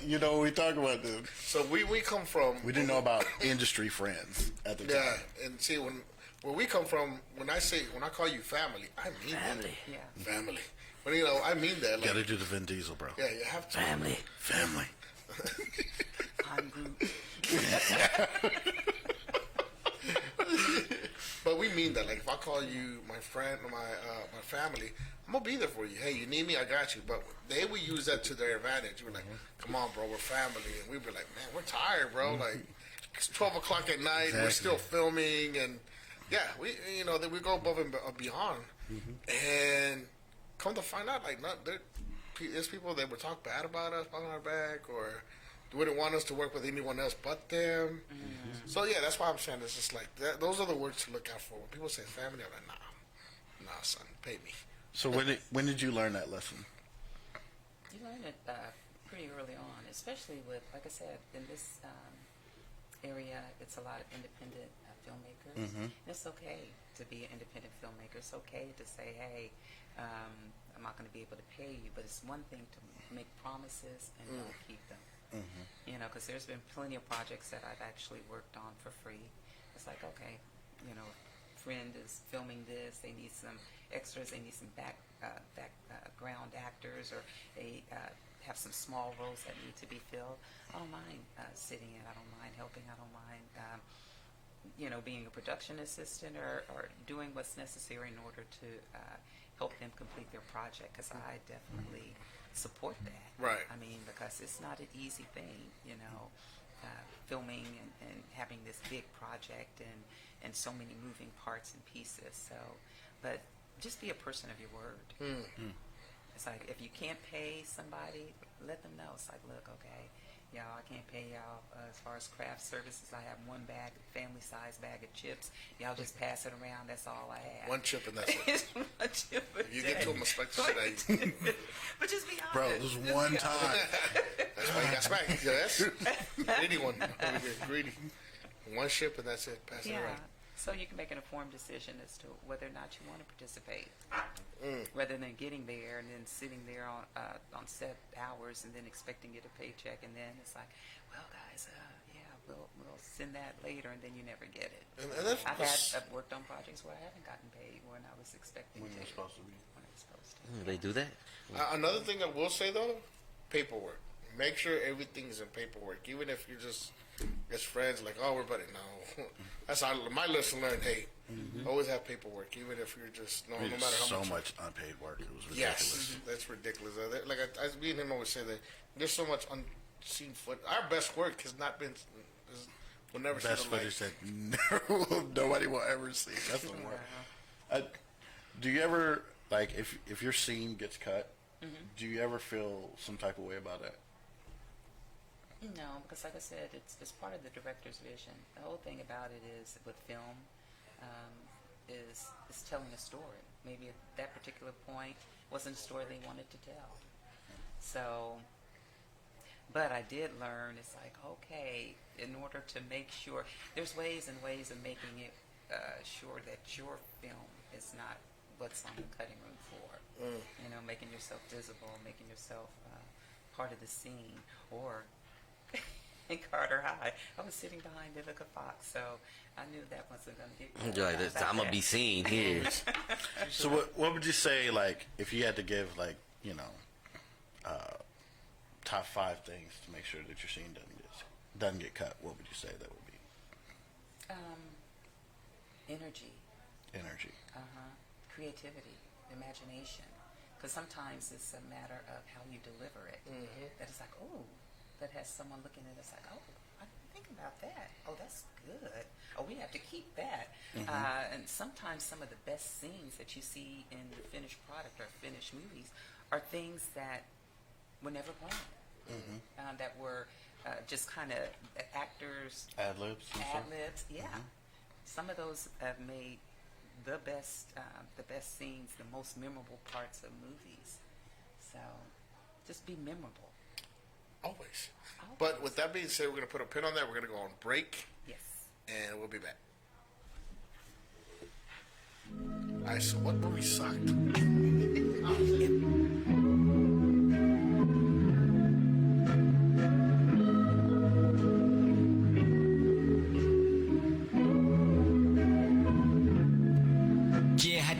you know what we talk about, dude. So we come from. We didn't know about industry friends at the Yeah, time. and see where we come from. When I call you family, I mean family. Yeah. that. Family. But I mean that. Like, Gotta do the Vin Diesel, bro. yeah, you have to. Family. Family. I'm Groot. But we mean that. Like, if I call you my friend or my family, I'm gonna be there for you. Hey, you need me, I got you. But they would use that to their advantage. We're like, come on, bro, we're family, and we'd be like, man, we're tired, bro. Like, it's 12 o'clock at night. We're still filming, and yeah, then we go above and beyond. And come to find out, like, there's people that would talk bad about us, behind our back, or wouldn't want us to work with anyone else but them. So yeah, that's why I'm saying it's just like that. Those are the words to look out for. When people say family, I'm like, nah, son, pay me. So when did you learn that lesson? You learn it pretty early on, especially with, like I said, in this area, it's a lot of independent filmmakers. And it's okay to be an independent filmmaker. It's okay to say, hey, I'm not going to be able to pay you, but it's one thing to make promises and don't keep them. Because there's been plenty of projects that I've actually worked on for free. It's like, okay, friend is filming this. They need some extras. They need some background actors, or they have some small roles that need to be filled. I don't mind sitting in. I don't mind helping. I don't mind, being a production assistant or doing what's necessary in order to help them complete their project, because I definitely support that. Right. I mean, because it's not an easy thing, filming and having this big project and so many moving parts and pieces. So, but just be a person of your word. It's like, if you can't pay somebody, let them know. It's like, look, okay, y'all, I can't pay y'all as far as craft services. I have one bag, family size bag of chips. Y'all just pass it around. That's all I have. One chip and that's it. One chip a If you day. get to them, expect to shit. But just be honest. Bro, it was Just one be honest. time. That's why you got smacked. Yes, greedy one. Over here, greedy. One ship and that's it. Pass it Yeah. around. So you can make an informed decision as to whether or not you want to participate, rather than getting there and then sitting there on set hours and then expecting to get a paycheck, and then it's like, well, guys, yeah, we'll sit in that later, and then you never get it. And that's, I've worked on projects where I haven't gotten paid when I was expecting When to. you're supposed to be. When I was supposed to. They do that. another thing I will say though, paperwork. Make sure everything's in paperwork, even if you're just as friends. Like, oh, we're buddy. No, that's my lesson learned. Hey, always have paperwork, even if you're just no matter how so much. much unpaid work. It was ridiculous. Yes, that's ridiculous. Like me and him always say that there's so much unseen foot. Our best work has not been. We'll never Best see the light. footage that nobody will ever see. That's the word. Do you ever, like, if your scene gets cut, do you ever feel some type of way about that? No, because like I said, it's part of the director's vision. The whole thing about it is with film, is telling a story. Maybe at that particular point wasn't a story they wanted to tell. So, but I did learn, it's like, okay, in order to make sure, there's ways and ways of making it sure that your film is not what's on the cutting room floor. You know, making yourself visible, making yourself part of the scene. Or in Carter High, I was sitting behind Vivica Fox, so I knew that wasn't going to get. You're like, I'm gonna be seen here. So what would you say, like, if you had to give, like, you know, top 5 things to make sure that your scene doesn't get cut? What would you say that would be? Energy. Energy. Creativity, imagination. Because sometimes it's a matter of how you deliver it. That it's like, oh, that has someone looking at us like, oh, I didn't think about that. Oh, that's good. Oh, we have to keep that. And sometimes some of the best scenes that you see in the finished product or finished movies are things that were never planned. That were just kind of actors. Ad-libs. Ad-libs, yeah. Some of those have made the best scenes, the most memorable parts of movies. So, just be memorable. Always. But with that being said, we're going to put a pin on that. We're going to go on break. Yes. And we'll be back. All right, so what were we sucked?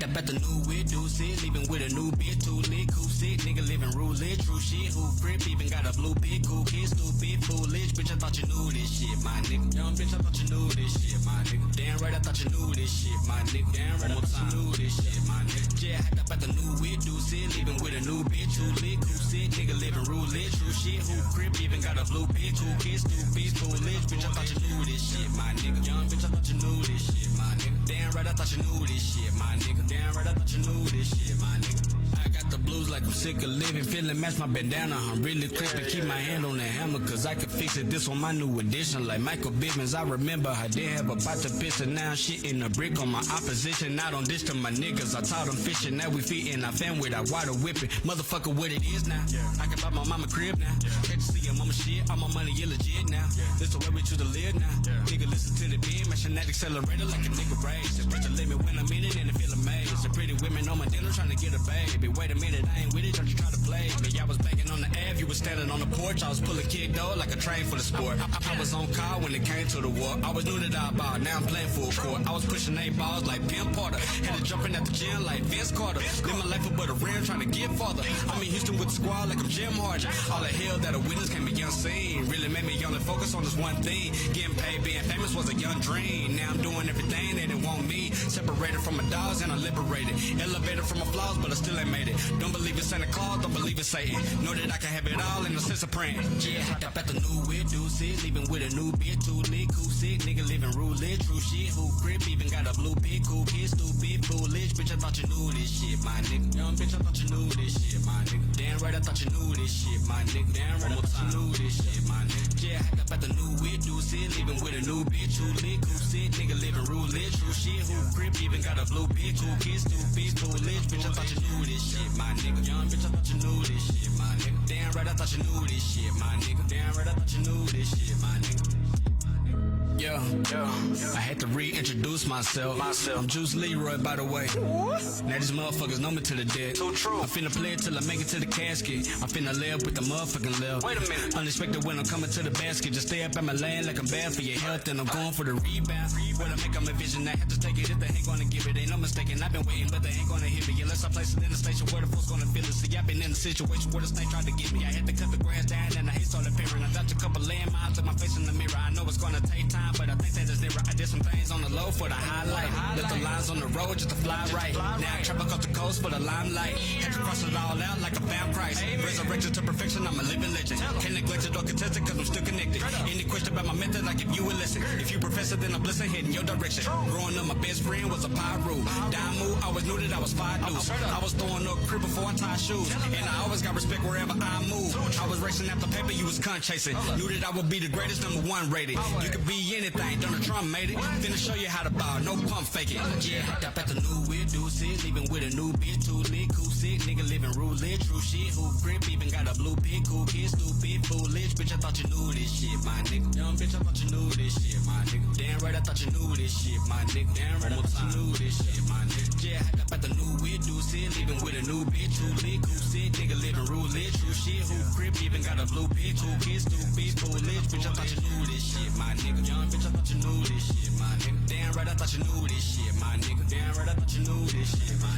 About the new weird dude sit, leaving with a new beer, too lit, cool sick, nigga living roulette, true shit, who grip, even got a blue pig, cool kid, stupid, foolish, bitch, I thought you knew this shit, my nigga, young bitch, I thought you knew this shit, my nigga, damn right, I thought you knew this shit, my nigga, damn right, I thought you knew this shit, my nigga, yeah, had about the new weird dude sit, leaving with a new bitch, too lit, cool sick, nigga living roulette, true shit, who grip, even got a blue pig, cool kid, stupid, foolish, bitch, I thought you knew this shit, my nigga, young bitch, I thought you knew this shit, my nigga, damn right, I thought you knew this shit, my nigga, damn right, I thought you knew this shit, my nigga. I got the blues like I'm sick of living, feeling match my bandana. I'm really crispy, keep my hand on the hammer, cause I can fix it. This on my new edition, like Michael Bivins. I remember I did have a pot to piss, and now I'm shitting a brick on my opposition. I don't dish to my niggas, I taught them fishing. Now we feeding our fan with our water whipping. Motherfucker, what it is now? I can buy my mama crib now. Can't you see your mama shit? All my money, you legit now. This the way we choose to live now. Nigga, listen to the beat, my genetic accelerator like a nigga raised. Just push the limit when I'm in it and I feel amazed. The pretty women on my dinner trying to get a baby. Wait a minute, I ain't with it, don't you try to play me. I was banging on the Ave, you was standing on the porch. I was pulling kid door like a train for the sport. I was on call when it came to the war. I was new to the ball, now I'm playing full court. I was pushing 8 balls like Pim Porter. Had to jumping at the gym like Vince Carter. Live my life above the rim, trying to get farther. I'm in Houston with the squad like I'm Jim Harden. All the hell that a witness can be unseen. Really made me only focus on this one thing. Getting paid, being famous was a young dream. Now I'm doing everything they didn't want me. Separated from my dogs and I'm liberated. Elevated from my flaws, but I still ain't made it. Don't believe in Santa Claus, don't believe in Satan. Know that I can have it all in the sense of praying. Yeah, hopped up at the new weird dude sit, leaving with a new bitch, too lit, cool sick, nigga living roulette, true shit, who grip, even got a blue pig, cool kid, stupid, foolish, bitch, I thought you knew this shit, my nigga. Young bitch, I thought you knew this shit, my nigga. Damn right, I thought you knew this shit, my nigga. Damn right, I thought you knew this shit, my nigga. Yeah, hopped up at the new weird dude sit, leaving with a new bitch, too lit, cool sick, nigga living roulette, true shit, who grip, even got a blue pig, cool kid, stupid, foolish, bitch, I thought you knew this shit, my nigga. Young bitch, I thought you knew this shit, my nigga. Damn right, I thought you knew this shit, my nigga. Damn right, I thought you knew this shit, my nigga. Yeah, I had to reintroduce myself. I'm Juice Leroy, by the way. Now these motherfuckers know me to the dead. Too true. I finna play it till I make it to the casket. I finna live with the motherfucking live. Wait a minute. Unexpected when I'm coming to the basket. Just stay up at my lane like I'm bad for your health, and I'm going for the rebound. When I make up my vision, I have to take it. If they ain't gonna give it, ain't no mistaking. I've been waiting, but they ain't gonna hit me unless I place it in the station where the folks gonna feel it. See, I've been in a situation where the snake tried to get me. I had to cut the grass down and I hate started appearing. I dropped a couple landmines to my face in the mirror. I know it's gonna take time, but I think that it's nearer. I did some things on the low for the highlight. Left the lines on the road just to fly right. Now I trap across the coast for the limelight. Had to cross it all out like a found Christ. Resurrected to perfection, I'm a living legend. Can't neglect it or contest it cause I'm still connected. Any question about my method, I give you a lesson. If you profess it, then I'm blessed heading your direction. Growing up, my best friend was a pyro. Damu, I always knew that I was 5 deuce. I was throwing up crib before I tied shoes. And I always got respect wherever I move. I was racing after paper, you was cunt chasing. Knew that I would be the greatest, #1 rated. You could be anything, Donald Trump made it. Finna show you how to ball, no pump fake it. Yeah, up at the new weird dude shit. Leaving with a new bitch, too lit, cool sick. Nigga living roulette, true shit. Who grip, even got a blue pig, cool kid, stupid, foolish. Bitch, I thought you knew this shit, my nigga. Young bitch, I thought you knew this shit, my nigga. Damn right, I thought you knew this shit, my nigga. Damn right, I thought you knew this shit, my nigga. Yeah, up at the new weird dude shit. Leaving with a new bitch, too lit, cool sick. Nigga living roulette, true shit. Who grip, even got a blue pig, cool kid, stupid, foolish. Bitch, I thought you knew this shit, my nigga. Young bitch, I thought you knew this shit, my nigga. Damn right, I thought you knew this shit, my nigga. Damn right, I thought you knew this shit, my nigga.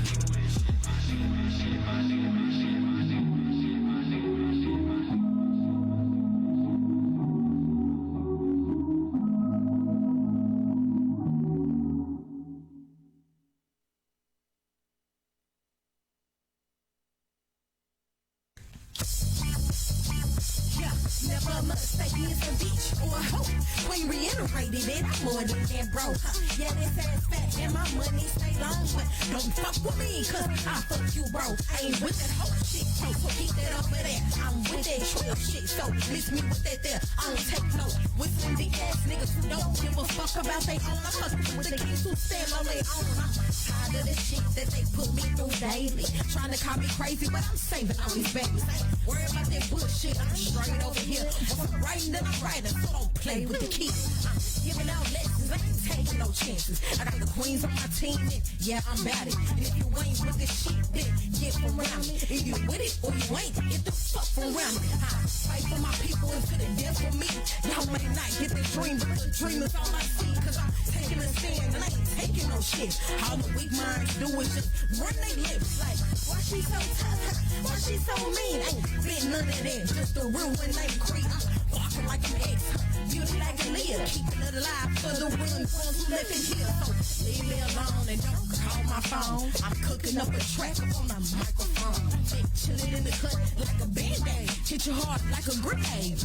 Never a mistake is a bitch or a hoe. Queen reiterated it, I'm more than that, bro. Yeah, this ass fat and my money stay long, but don't fuck with me, cause I fuck you, bro. I ain't with that hoe shit, so keep that over there. I'm with that trill shit, so miss me with that there. I don't take no with some big ass niggas who don't give a fuck about they own. I fuck with the kids who stand on their own. I'm tired of the shit that they put me through daily. Trying to call me crazy, but I'm saving all these babies. I ain't worried about that bullshit, I'm straight over here. If I'm writing, then I'm writing, so don't play with the kids. I'm giving out lessons, I ain't taking no chances. I got the queens on my team, and yeah, I'm about it. And if you ain't with this shit, then get from around me. If you with it or you ain't, get the fuck from around me. I fight for my people and to the death for me. Y'all may not get the dream, but the dream is all I see. Cause I'm taking a stand and I ain't taking no shit. All the weak minds do is just run their lips like, why she so tough? Why she so mean? Ain't been none of that, just a real one named Creed. I'm walking like an ex, beauty like a Leah, keeping it alive for the real ones who live in here. So leave me alone and don't call my phone. I'm cooking up a track up on the microphone. Chilling in the cut like a band-aid, hit you hard like a grenade.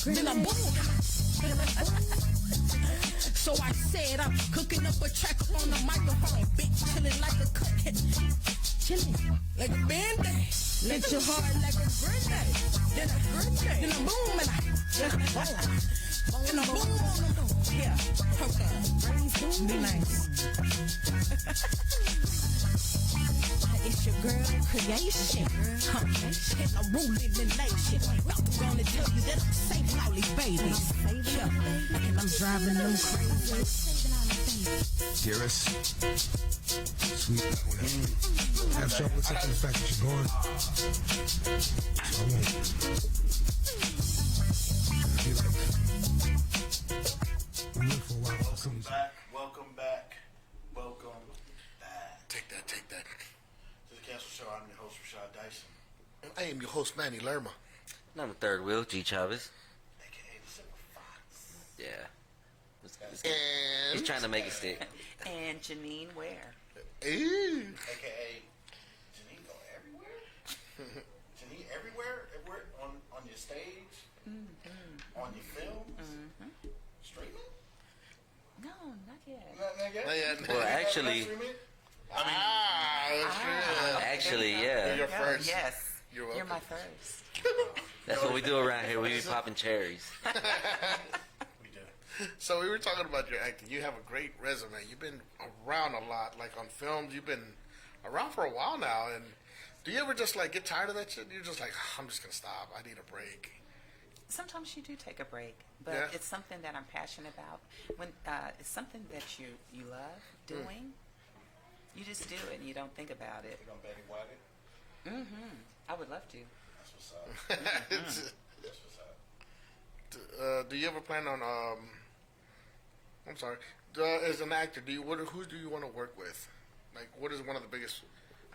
Then I boom. So I said I'm cooking up a track up on the microphone. Bitch chilling like a cut. Chilling like a band-aid. Let your heart like a grenade. Then I boom and I boom. Yeah, okay. Be nice. It's your girl creation. And I'm ruling the nation. I'm gonna tell you that I'm saving all these babies. Yeah. And I'm driving them crazy. Dearest, sweet, have trouble accepting the fact that you're gone. So I won't. Be like, we live for a while. Welcome back. Take that. To the Castle Show. I'm your host, Rashad Dyson. I am your host, Manny Lerma. And I'm the third wheel, G Chavez. AKA the Silver Fox. Yeah. And He's trying to make it stick. And Gennie Ware. Ooh. AKA Janine go everywhere? Janine everywhere? Everywhere? On your stage? Mm-hmm. On your films? Mm-hmm. Streaming? No, not yet. Not yet? Not yet. Well, actually, actually, yeah. You're first. Yes. You're welcome. You're my first. That's what we do around here. We be popping cherries. We do. So we were talking about your acting. You have a great resume. You've been around a lot, like on films. You've been around for a while now. And do you ever just like get tired of that shit? You're just like, I'm just gonna stop. I need a break. Sometimes you do take a break, but Yeah. it's something that I'm passionate about. When it's something that you love doing, you just do it and you don't think about it. You gonna Betty White it? I would love to. That's what's up. That's what's up. Do you ever plan on? I'm sorry. As an actor, who do you want to work with? Like, what is one of the biggest?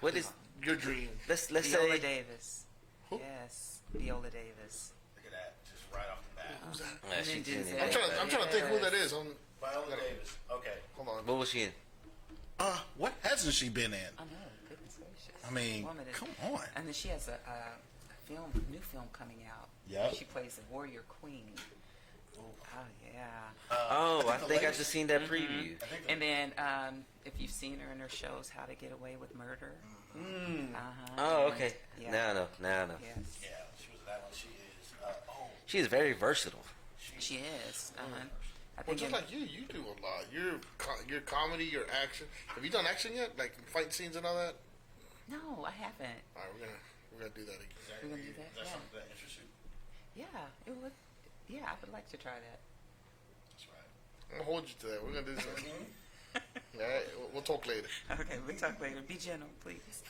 What is Your dream? let's Viola say Davis. Who? Yes, Viola Davis. Look at that, just right off the bat. Who's that? Yeah, she And then did. Denzel. I'm trying to think who that is. Viola Davis. Okay. Hold on. What was she in? What hasn't she been in? I know, goodness gracious. I mean, Woman is- come on. And then she has a new film coming out. Yep. She plays the warrior queen. Oh yeah. Oh, I think I latest- just seen that preview. I think And then if you've seen her in her shows, How to Get Away with Murder. Oh, okay. Yeah. Now I know. Now I know. Yes, yeah, she was in that one. She is. She is very versatile. she is. I Well, think just in- like you do a lot. Your comedy, your action. Have you done action yet? Like fight scenes and all that? no, I haven't. All right, we're gonna do that again. We're gonna do that. Is that Yeah. something that interests you? Yeah, it would. Yeah, I would like to try that. That's right. I'm gonna hold you to that. We're gonna do something. All right, we'll talk later. Okay, we'll talk later. Be gentle, please.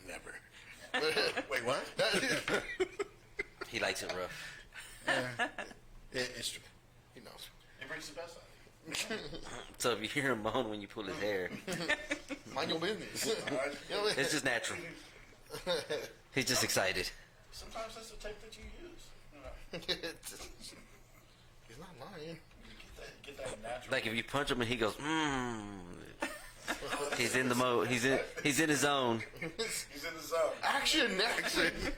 Never. Wait, what? He likes it rough. It's true. He knows. It brings the best out of you. So if you hear him moan when you pull his hair, Mind your business. You know, it's just natural. He's just excited. Sometimes that's the tape that you use. You know, He's not lying. get that natural. Like if you punch him and he goes, he's in the mode. He's in his zone. He's in the zone. Action.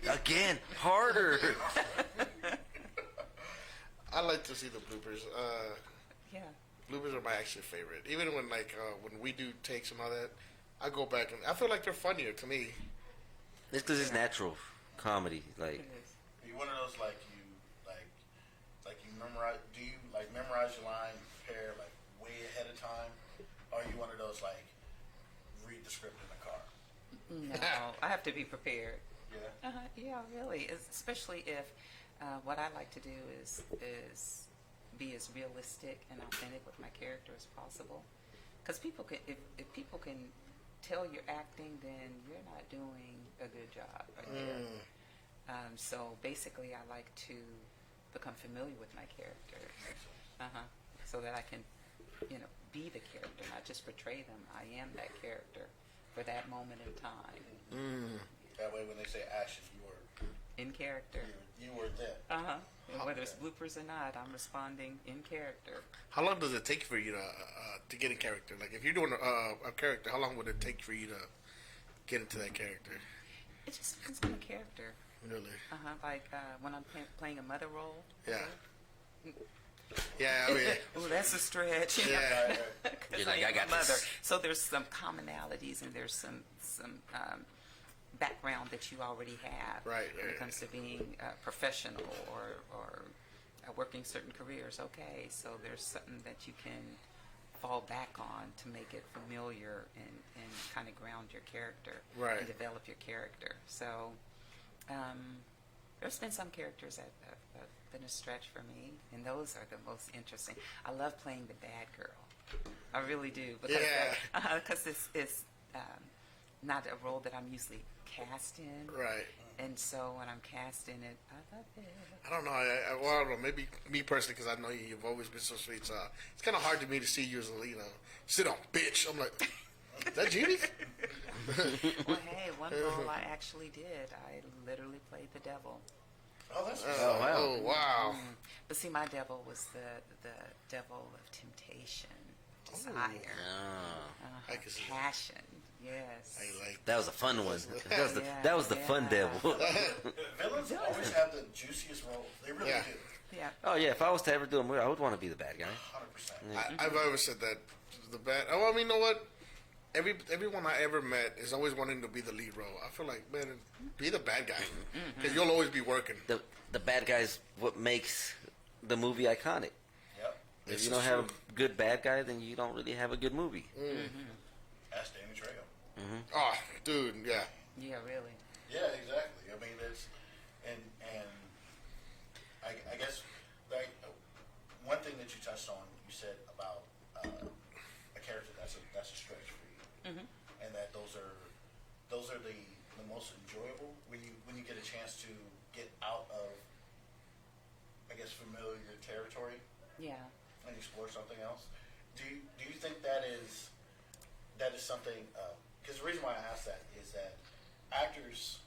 Again, harder. I like to see the bloopers. Yeah. Bloopers are my actual favorite. Even when when we do takes and all that, I go back and I feel like they're funnier to me. It's because it's natural comedy. Like It is. Are you one of those like you memorize? Do you like memorize your line, prepare like way ahead of time? Or are you one of those like read the script in the car? No, I have to be prepared. Yeah. Yeah, really. Especially if what I like to do is be as realistic and authentic with my character as possible. Because people can, if people can tell you're acting, then you're not doing a good job. Right there. So basically, I like to become familiar with my character, so that I can, be the character, not just portray them. I am that character for that moment in time. That way, when they say action, In character. you were there. And whether it's bloopers or not, I'm responding in character. How long does it take for you to get in character? Like if you're doing a character, how long would it take for you to get into that character? It just depends on the character. Really? Like when I'm playing a mother role. Yeah. Yeah, I mean, Oh, that's a stretch. yeah. You're like, I got mother. this. So there's some commonalities and there's some background that you already have Right, when right, it comes to being professional or working certain careers. Okay, so there's something that you can fall back on to make it familiar and kind of ground your character Right. and develop your character. So there's been some characters that have been a stretch for me, and those are the most interesting. I love playing the bad girl. I really do. Because because it's not a role that I'm usually cast in. Right. And so when I'm cast in it, I love it. I don't know. I don't know. Maybe me personally, because I know you've always been so sweet. So it's kind of hard to me to see you as a, sit on, bitch. I'm like, is that Judy? Well, hey, one role I actually did. I literally played the devil. Oh, that's Oh, wow. But see, my devil was the devil of temptation, desire, Oh, I can see that. passion. Yes. I like that was a fun one. Yeah, That was the fun yeah. devil. Villains always have the juiciest roles. They really Yeah. do. Yeah. Oh yeah, if I was to ever do a movie, I would want to be the bad guy. 100%. I've always said that the bad. Oh, I mean, you know what? Everyone I ever met is always wanting to be the lead role. I feel like, man, be the bad guy because you'll always be working. The bad guy's what makes the movie iconic. Yep. If This you is don't have true. a good bad guy, then you don't really have a good movie. Ask Danny Trejo. Oh, dude, yeah. Yeah, really. Yeah, exactly. I mean, it's and I guess like one thing that you touched on, you said about a character that's a stretch for you, and that those are the most enjoyable when you get a chance to get out of, I guess, familiar territory. Yeah. And explore something else. Do you think that is something? Because the reason why I ask that is that actors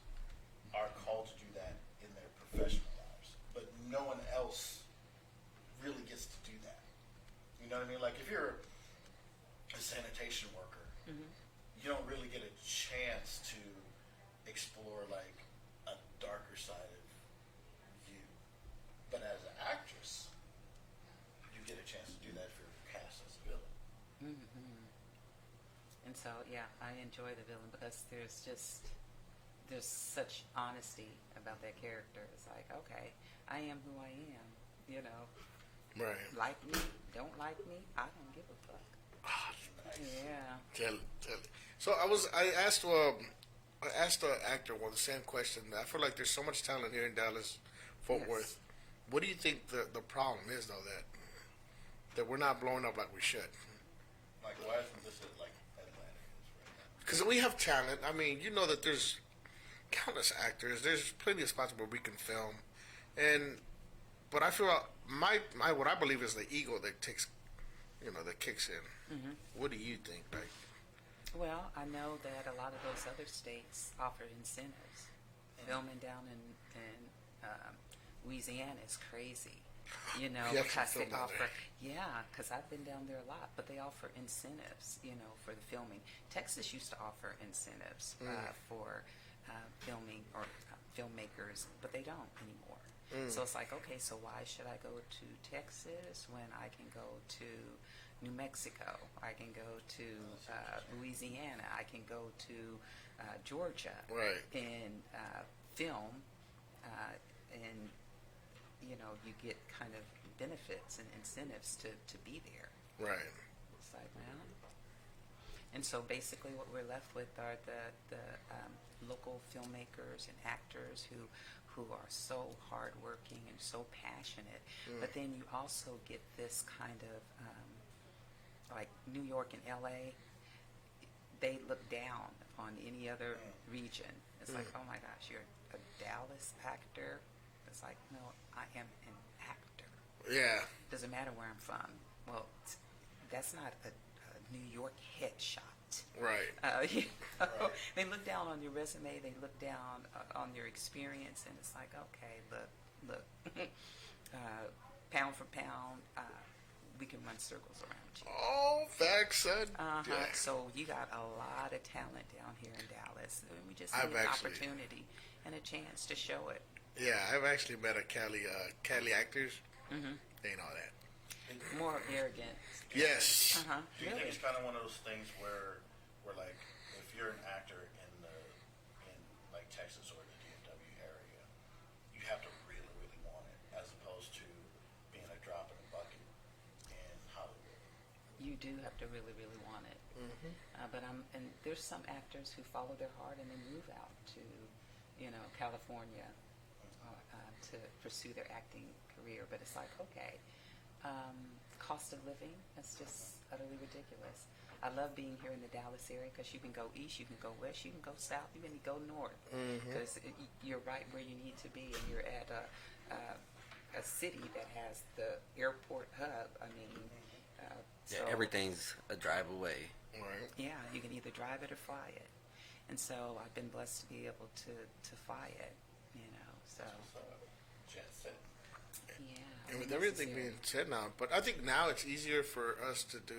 are called to do that in their professional lives, but no one else really gets to do that. You know what I mean? Like if you're a sanitation worker, you don't really get a chance to explore like a darker side of you. But as an actress, you get a chance to do that if you're cast as a villain. And so, yeah, I enjoy the villain because there's such honesty about that character. It's like, okay, I am who I am, you know. Right. Like me, don't like me, I don't give a fuck. Yeah. Tell it. So I asked the actor the same question. I feel like there's so much talent here in Dallas, Fort Yes. Worth. What do you think the problem is though that we're not blowing up like we should? Like why isn't this like Atlanta is right now? Because we have talent. I mean, you know that there's countless actors. There's plenty of spots where we can film, but I feel my what I believe is the ego that takes, that kicks in. What do you think? Like, Well, I know that a lot of those other states offer incentives. Filming down in Louisiana is crazy, You have to because they film down offer. there. Yeah, because I've been down there a lot, but they offer incentives, for the filming. Texas used to offer incentives for filming or filmmakers, but they don't anymore. So it's like, okay, so why should I go to Texas when I can go to New Mexico? I can go to Louisiana. I can go to Georgia Right. and film, and you get kind of benefits and incentives to be there. right. It's like, well, and so basically what we're left with are the local filmmakers and actors who are so hardworking and so passionate. But then you also get this kind of, like New York and LA, they look down upon any other region. It's like, oh my gosh, you're a Dallas actor? It's like, no, I am an actor. Yeah. Doesn't matter where I'm from. Well, that's not a New York headshot. Right. They look down on your resume. They look down on your experience, and it's like, okay, look, pound for pound, we can run circles around you. Oh, facts, son. Yeah. So you got a lot of talent down here in Dallas. And we just I've need an actually- opportunity and a chance to show it. Yeah, I've actually met a Cali actors. They know that. More arrogant. Yes. Do you Really? think it's kind of one of those things where like if you're an actor in like Texas or the DFW area, you have to really want it as opposed to being a drop in a bucket in Hollywood. You do have to really want it. But and there's some actors who follow their heart and then move out to, California to pursue their acting career. But it's like, okay, cost of living, that's just utterly ridiculous. I love being here in the Dallas area because you can go east, you can go west, you can go south, you can go north because you're right where you need to be, and you're at a city that has the airport hub. I mean, so Everything's a drive away. Right. yeah, you can either drive it or fly it, and so I've been blessed to be able to fly it. So Jet set. yeah. And with everything necessary. being said now, but I think now it's easier for us to do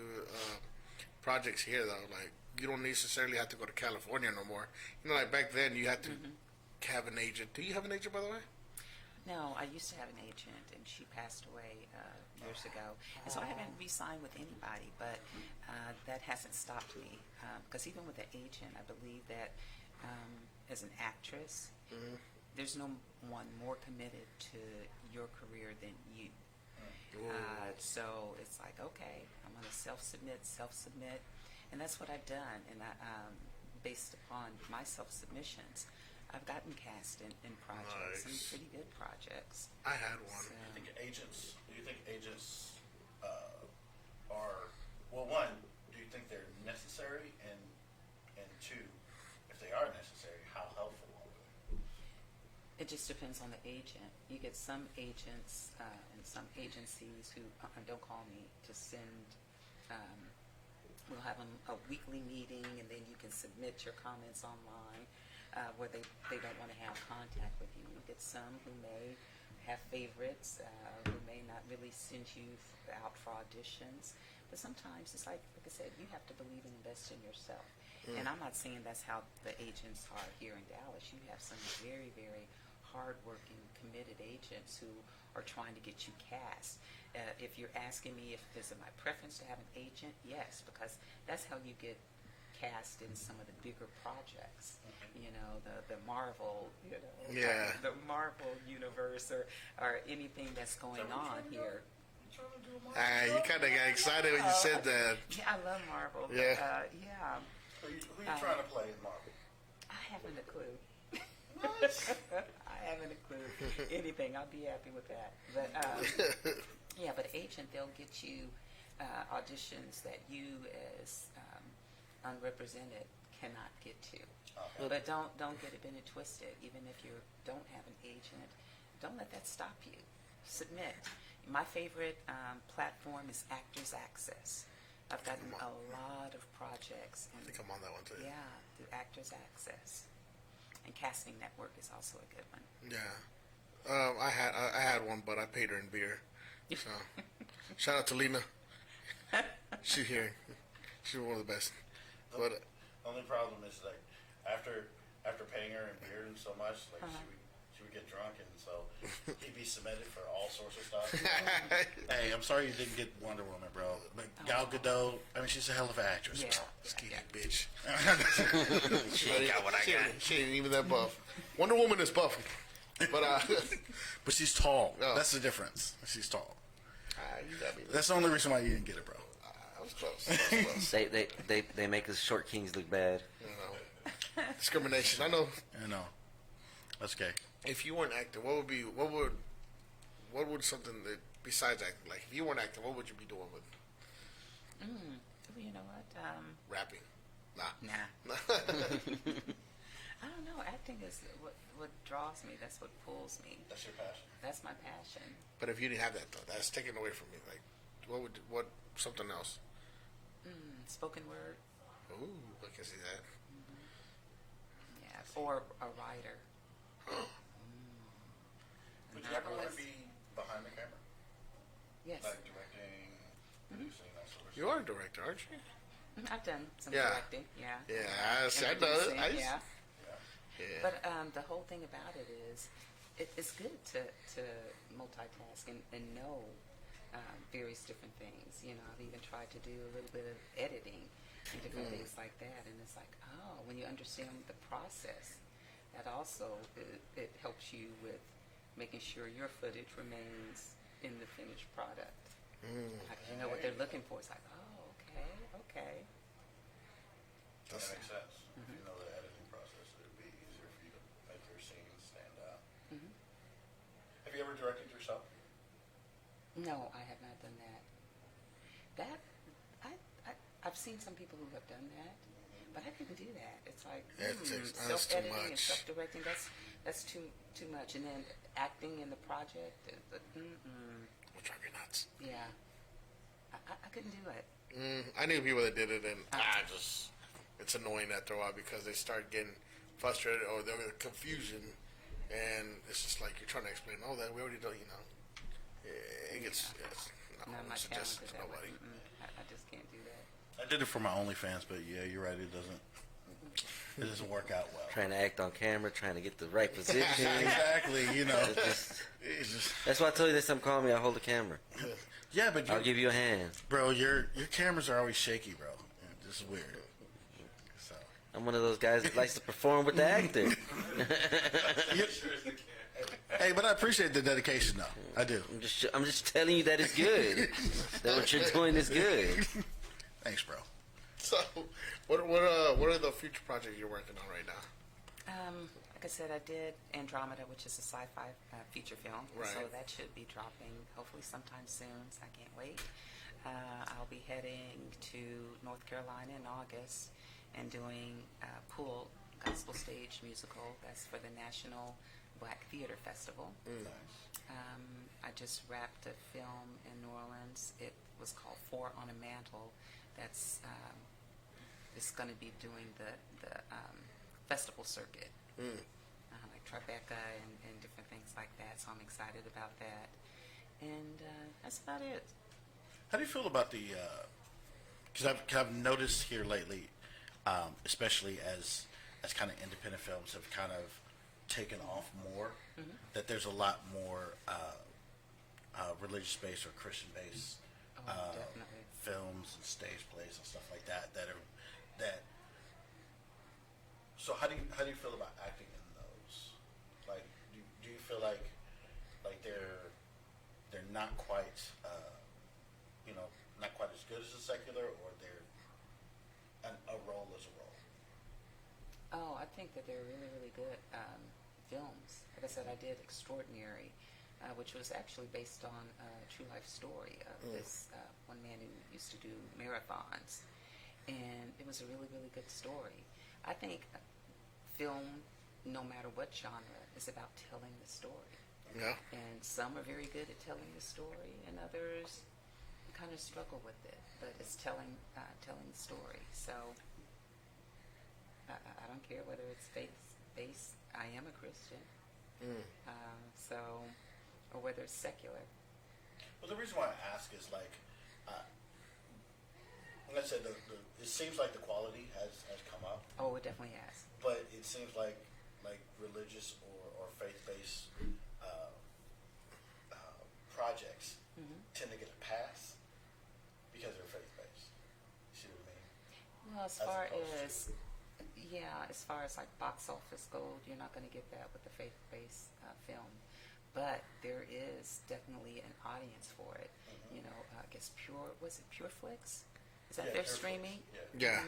projects here, though. Like, you don't necessarily have to go to California no more. Like back then, you had to have an agent. Do you have an agent, by the way? No, I used to have an agent, and she passed away years ago. And so I haven't re-signed with anybody, but that hasn't stopped me. Because even with an agent, I believe that as an actress, there's no one more committed to your career than you. So it's like, okay, I'm going to self-submit, and that's what I've done. And based upon my self-submissions, I've gotten cast in projects, Nice. some pretty good projects. I had one. So, Do you think agents are, well, one, do you think they're necessary, and two, if they are necessary, how helpful are they? it just depends on the agent. You get some agents and some agencies who don't call me to send. We'll have a weekly meeting, and then you can submit your comments online where they don't want to have contact with you. You get some who may have favorites, who may not really send you out for auditions. But sometimes it's like I said, you have to believe and invest in yourself. And I'm not saying that's how the agents are here in Dallas. You have some very, very hardworking, committed agents who are trying to get you cast. If you're asking me if is it my preference to have an agent, yes, because that's how you get cast in some of the bigger projects. You know, the Marvel, Yeah. the Marvel universe or anything that's going on here. You kind of got excited when you said that. Yeah, I love Marvel. but, Yeah. yeah. Who you trying to play in Marvel? I haven't a clue. I haven't a clue. Anything, I'll be happy with that. But yeah, but agent, they'll get you auditions that you as unrepresented cannot get to. Okay. But don't get it bent and twisted. Even if you don't have an agent, don't let that stop you. Submit. My favorite platform is Actors Access. I've gotten a lot of projects. I think I'm on that one too. Yeah, through Actors Access. And Casting Network is also a good one. Yeah. I had one, but I paid her in beer. So, shout out to Lena. She's here. She's one of the best. But Only problem is like after paying her in beer and so much, like she would get drunk, and so he'd be submitted for all sorts of stuff. Hey, I'm sorry you didn't get Wonder Woman, bro. But Gal Gadot, I mean, she's a hell of an actress. Yeah. Bro. skinny bitch. She ain't got what I got. She ain't even that buff. Wonder Woman is buff, but But she's tall. Oh. That's the difference. She's tall. you got me. That's the only reason why you didn't get it, bro. I was close. I was close. They make us short kings look bad. You know. Discrimination. I know. I know. That's okay. If you weren't acting, what would something that besides acting, like if you weren't acting, what would you be doing with You know what? rapping? Nah. Nah. I don't know. Acting is what draws me. That's what pulls me. That's your passion. That's my passion. But if you didn't have that though, that's taken away from me. Like, what something else? Spoken word. Ooh, I can see that. Yeah. Or a writer. Would you ever want to be behind the camera? Yes. Like directing, producing, that sort of You are a director, aren't you? I've done some Yeah. directing. Yeah. Yeah, I And know. producing, I yeah. yeah. But the whole thing about it is, it's good to multitask and know various different things. You know, I've even tried to do a little bit of editing and different things like that. And it's like, oh, when you understand the process, that also it helps you with making sure your footage remains in the finished product. Like, you know what they're looking for. It's like, oh, okay. That makes sense. If you know the editing process, it would be easier for you to make your scenes stand out. Have you ever directed yourself? No, I have not done that. I've seen some people who have done that, but I couldn't do that. It's like That's too self-editing and much. self-directing. That's too much. And then acting in the project. Will drive you nuts. Yeah, I couldn't do it. I knew people that did it, and it's annoying after a while because they start getting frustrated or they're the confusion, and it's just like you're trying to explain all that we already know, you know. It gets No, I'm not suggest talented to that way. nobody. I just can't do that. I did it for my OnlyFans, but yeah, you're right. It doesn't work out well. Trying to act on camera, trying to get the right position. Exactly. You know, It's just, that's why I told you this time call me, I'll hold the camera. yeah, but I'll give you a hand. bro, your cameras are always shaky, bro. This is weird. So I'm one of those guys that likes to perform with the actor. hey, but I appreciate the dedication, though. I do. I'm just telling you that it's good. That what you're doing is good. Thanks, bro. So, what are the future projects you're working on right now? Like I said, I did Andromeda, which is a sci-fi feature film. Right. So that should be dropping hopefully sometime soon. So I can't wait. I'll be heading to North Carolina in August and doing Pool Gospel Stage Musical. That's for the National Black Theater Festival. I just wrapped a film in New Orleans. It was called Four on a Mantle. That's it's going to be doing the festival circuit, like Tribeca and different things like that. So I'm excited about that, and that's about it. How do you feel about the? Because I've noticed here lately, especially as kind of independent films have kind of taken off more, that there's a lot more religious-based or Christian-based Definitely. films and stage plays and stuff like that that. So how do you feel about acting in those? Like, do you feel like they're not quite not quite as good as a secular, or they're a role as a role? Oh, I think that they're really, really good films. Like I said, I did Extraordinary, which was actually based on a true life story of this one man who used to do marathons. And it was a really, really good story. I think film, no matter what genre, is about telling the story. Yeah. And some are very good at telling the story, and others kind of struggle with it. But it's telling the story. So I don't care whether it's faith-based. I am a Christian. Or whether it's secular. Well, the reason why I ask is like I said, it seems like the quality has come up. Oh, it definitely has. But it seems like religious or faith-based projects tend to get a pass because they're faith-based. You see what I mean? Well, as far as like box office gold, you're not going to get that with the faith-based film. But there is definitely an audience for it. You know, I guess Pureflix? Is that their streaming? Yeah.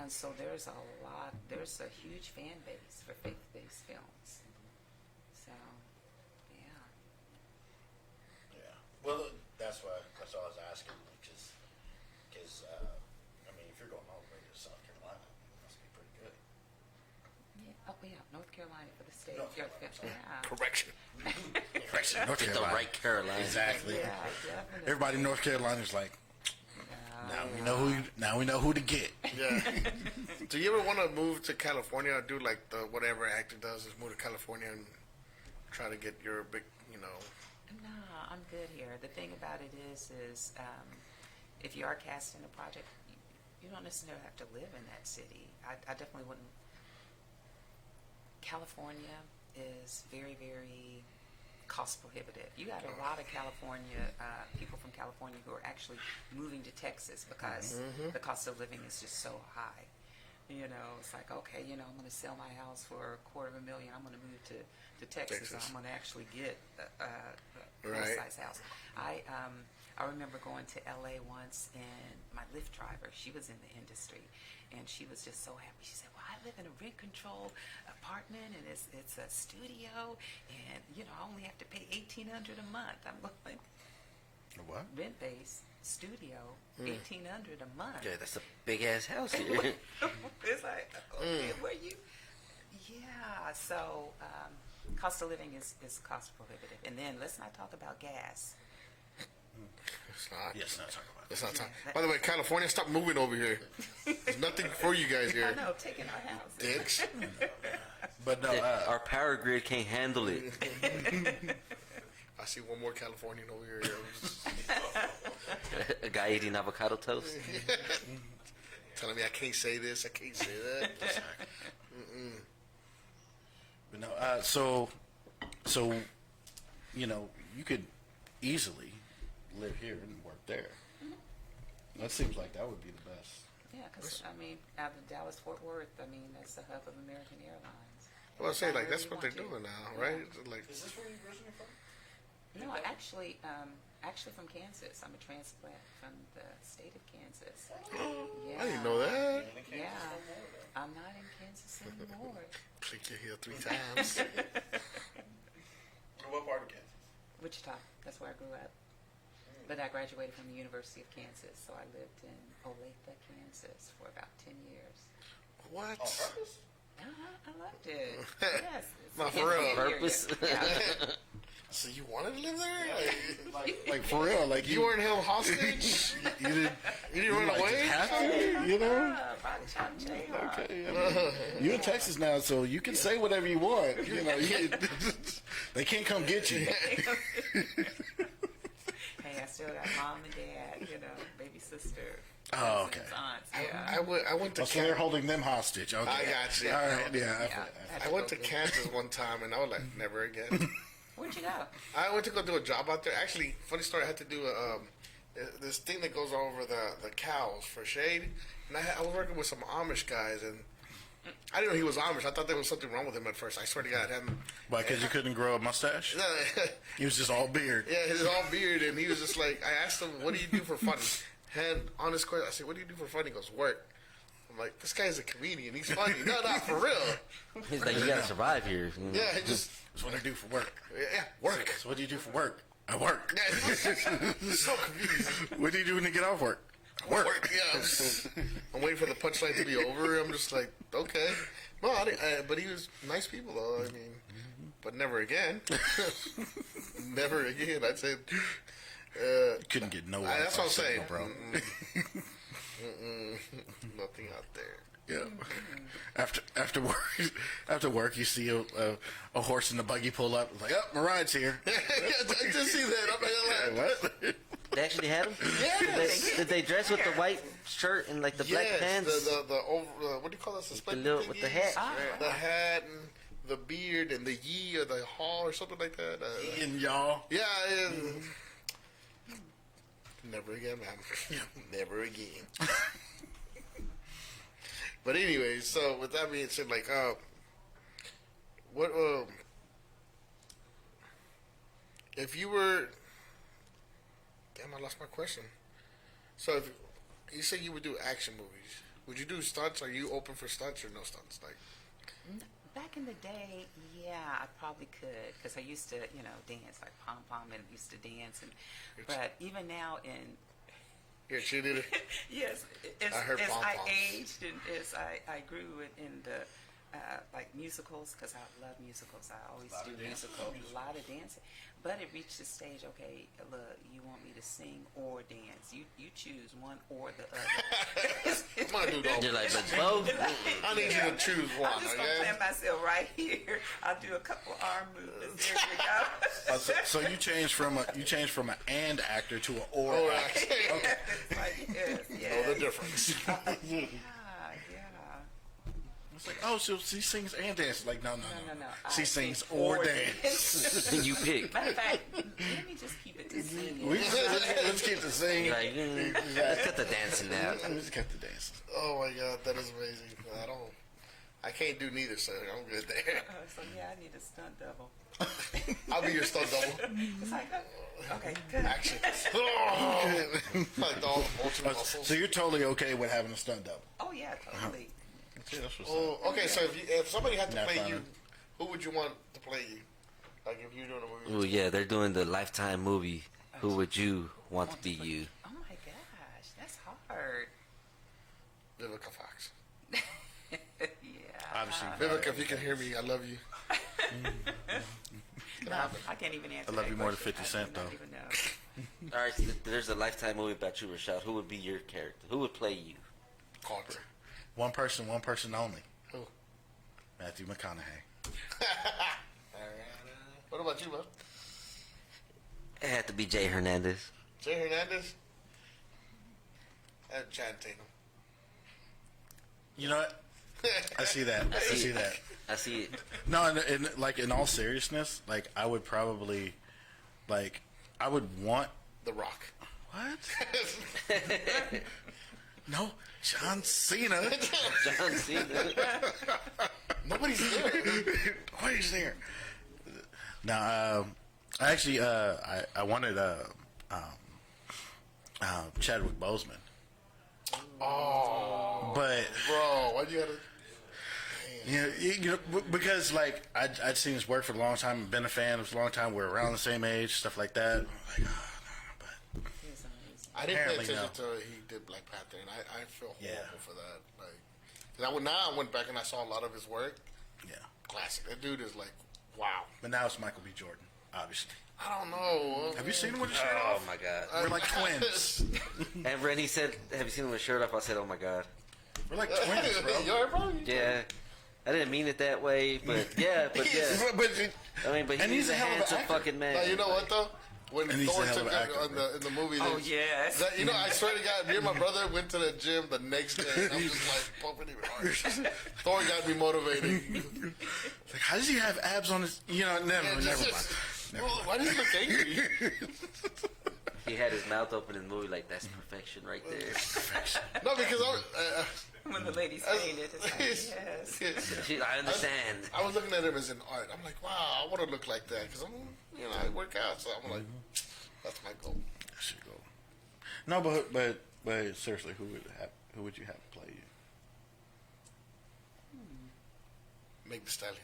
So there's a huge fan base for faith-based films. So, yeah. Yeah. Well, that's why I was asking, because I mean, if you're going all the way to South Carolina, it must be pretty good. Yeah. Oh, yeah. North Carolina for the stage. North Carolina, sorry. Yeah. Correction. North Get the right Carolina. Exactly. Yeah, definitely. Everybody in North Carolina is like, now we know who to get. Yeah. Do you ever want to move to California or do like the whatever actor does is move to California and try to get your big, No, I'm good here. The thing about it is if you are cast in a project, you don't necessarily have to live in that city. I definitely wouldn't. California is very, very cost prohibitive. You got a lot of California people from California who are actually moving to Texas because the cost of living is just so high. You know, it's like, okay, I'm going to sell my house for $250,000. I'm going to move to Texas. I'm going to actually get a full-size house. I remember going to LA once, and my Lyft driver, she was in the industry, and she was just so happy. She said, well, I live in a rent-controlled apartment, and it's a studio, and, I only have to pay $1,800 a month. I'm going, What? rent-based studio, $1,800 a month. Yeah, that's a big ass house here. It's like, okay, where you? Yeah, so cost of living is cost prohibitive. And then let's not talk about gas. It's not. Yes, not talk about It's it. not time. By the way, California, stop moving over here. There's nothing for you guys I here. know, taking our house. Dicks. But no, Our power grid can't handle it. I see one more Californian over here. A guy eating avocado toast. Telling me I can't say this, I can't say that. But no, so you could easily live here and work there. That seems like that would be the best. Yeah, because, out of Dallas-Fort Worth, that's the hub of American Airlines. Well, I say, like, that's Wherever what they're you want doing to. now, right? Like, Is this where you're originally from? No, actually from Kansas. I'm a transplant from the state of Kansas. Yeah. I didn't know that. Yeah. I'm not in Kansas anymore. Plead your heel 3 times. What part of Kansas? Wichita. That's where I grew up. But I graduated from the University of Kansas, so I lived in Olathe, Kansas for about 10 years. What? On purpose? I loved it. Yes. It's Not a for real. area. Purpose? Yeah. So you wanted to live there? Like for real? Like You weren't held hostage? you didn't run like, away? just have to, you know? Body shop Jayhawk. Okay, I mean, you're in Texas now, so you can say whatever you want. You know, they can't come get you. Hey, I still got mom and dad, baby sister. Oh, cousins, okay. Aunts, yeah. I went to Oh, so they're holding them hostage. Okay. I got you. All right, yeah. I went to Kansas one time and I was like, never again. Where'd you go? I went to go do a job out there. Actually, funny story, I had to do this thing that goes over the cows for shade. And I was working with some Amish guys and I didn't know he was Amish. I thought there was something wrong with him at first. I swear to God. Why, because you couldn't grow a mustache? He was just all beard. Yeah, he was all beard, and he was just like, I asked him, what do you do for fun? And honest question, I said, what do you do for fun? He goes, work. I'm like, this guy's a comedian. He's funny. No, not for real. He's like, you gotta survive here. You know? Yeah, he just, That's what I do for work. yeah, work. So what do you do for work? I work. Yeah, it's so confusing. What do you do when you get off work? I work. Yeah, I'm waiting for the punchline to be over. I'm just like, okay. No, but he was nice people, though. I mean, but never again. Never again. I said, Couldn't get no. that's what I'm Wi-Fi saying, signal, bro. Nothing out there. Yeah. After work, you see a horse in the buggy pull up. It's like, oh, my ride's here. I just see that. I'm like, What? They actually had him? Yes. Did they dress with the white shirt and like the black pants? The over, what do you call this? With the hat. The hat and the beard and the ye or the haw or something like that. And y'all. Yeah. Never again, man. Never again. But anyway, so with that being said, like, what, if you were, damn, I lost my question. So if you say you would do action movies, would you do stunts? Are you open for stunts or no stunts? Like, Back in the day, yeah, I probably could because I used to, dance like pom pom and used to dance, but even now you're a cheerleader? yes, I heard as I pom-poms. aged and as I grew in the like musicals because I love musicals. I always do musicals, a lot of dancing. But it reached the stage. Okay, look, you want me to sing or dance? You choose one or the other. Come on, dude. You're like, but both? I need you to choose one. I'm just gonna Okay? plan myself right here. I'll do a couple arm movements. There we go. So you changed from an and actor to an or Or actor. okay. Like, yes, Know yes. the difference. Yeah. It's like, oh, so she sings and dances. Like, no. No. She I sings sing or dance. You pick. Matter of fact, let me just keep it to singing. Let's keep the singing. Like, let's cut the dancing now. Let's cut the dancing. Oh my God, that is amazing. I can't do neither, so I'm good there. So yeah, I need a stunt double. I'll be your stunt double. It's like, okay, good. Action. Like all the multiple muscles. So you're totally okay with having a stunt double? Oh yeah, totally. Yeah, that's what's up. Oh, okay. So if somebody had to Not play funny. you, who would you want to play you? Like if you're doing a movie. Oh yeah, they're doing the Lifetime movie. Who would you want to be you? Oh my gosh, that's hard. Vivica Fox. Yeah. Obviously, Vivica, if you can hear me, I love you. No, I can't even answer. I love that you more than question. 50 Cent, I do not though. even know. All right, there's a Lifetime movie about you, Rashad. Who would be your character? Who would play you? Carter. one person only. Who? Matthew McConaughey. What about you, man? It had to be Jay Hernandez. Jay Hernandez? And Chad Tatum. You know what? I see that. I see that. I see it. No, in all seriousness, like I would probably, like I would want The Rock. what? No, John Cena. John Cena. Nobody's there. Why is there? Now, I actually, I wanted Chadwick Boseman. Oh, But bro, why'd you have to? Because like I'd seen his work for a long time, been a fan. It was a long time. We're around the same age, stuff like that. I'm like, but I didn't pay apparently attention no. to he did Black Panther, and I feel horrible Yeah. for that. Like, 'cause I went back and I saw a lot of his work. Yeah, Classic. That dude is like, wow. but now it's Michael B. Jordan, obviously. I don't know. Have you seen him with his shirt Oh off? my god. We're like twins. And Rennie said, "Have you seen him with shirt off?" I said, "Oh my god." We're like twins, bro. You alright, bro? Yeah. I didn't mean it that way, but yeah. but I mean, but and he's a hell of an handsome actor. fucking man. Now, you know what though? When And he's Thor a hell took of an actor, it in the movie, Oh, yes. that, I swear to God, me and my brother went to the gym the next day. And I'm just like pumping even harder. Thor got me motivated. Like, how does he have abs on his? Never mind. Well, why does he look angry? He had his mouth open in the movie, like that's perfection right there. No, because When the lady's saying it, it's like, yes. I understand. I was looking at him as an art. I'm like, wow, I want to look like that because I work out, so I'm like, that's my goal. That's your goal. No, but seriously, who would you have play you? Make the stallion.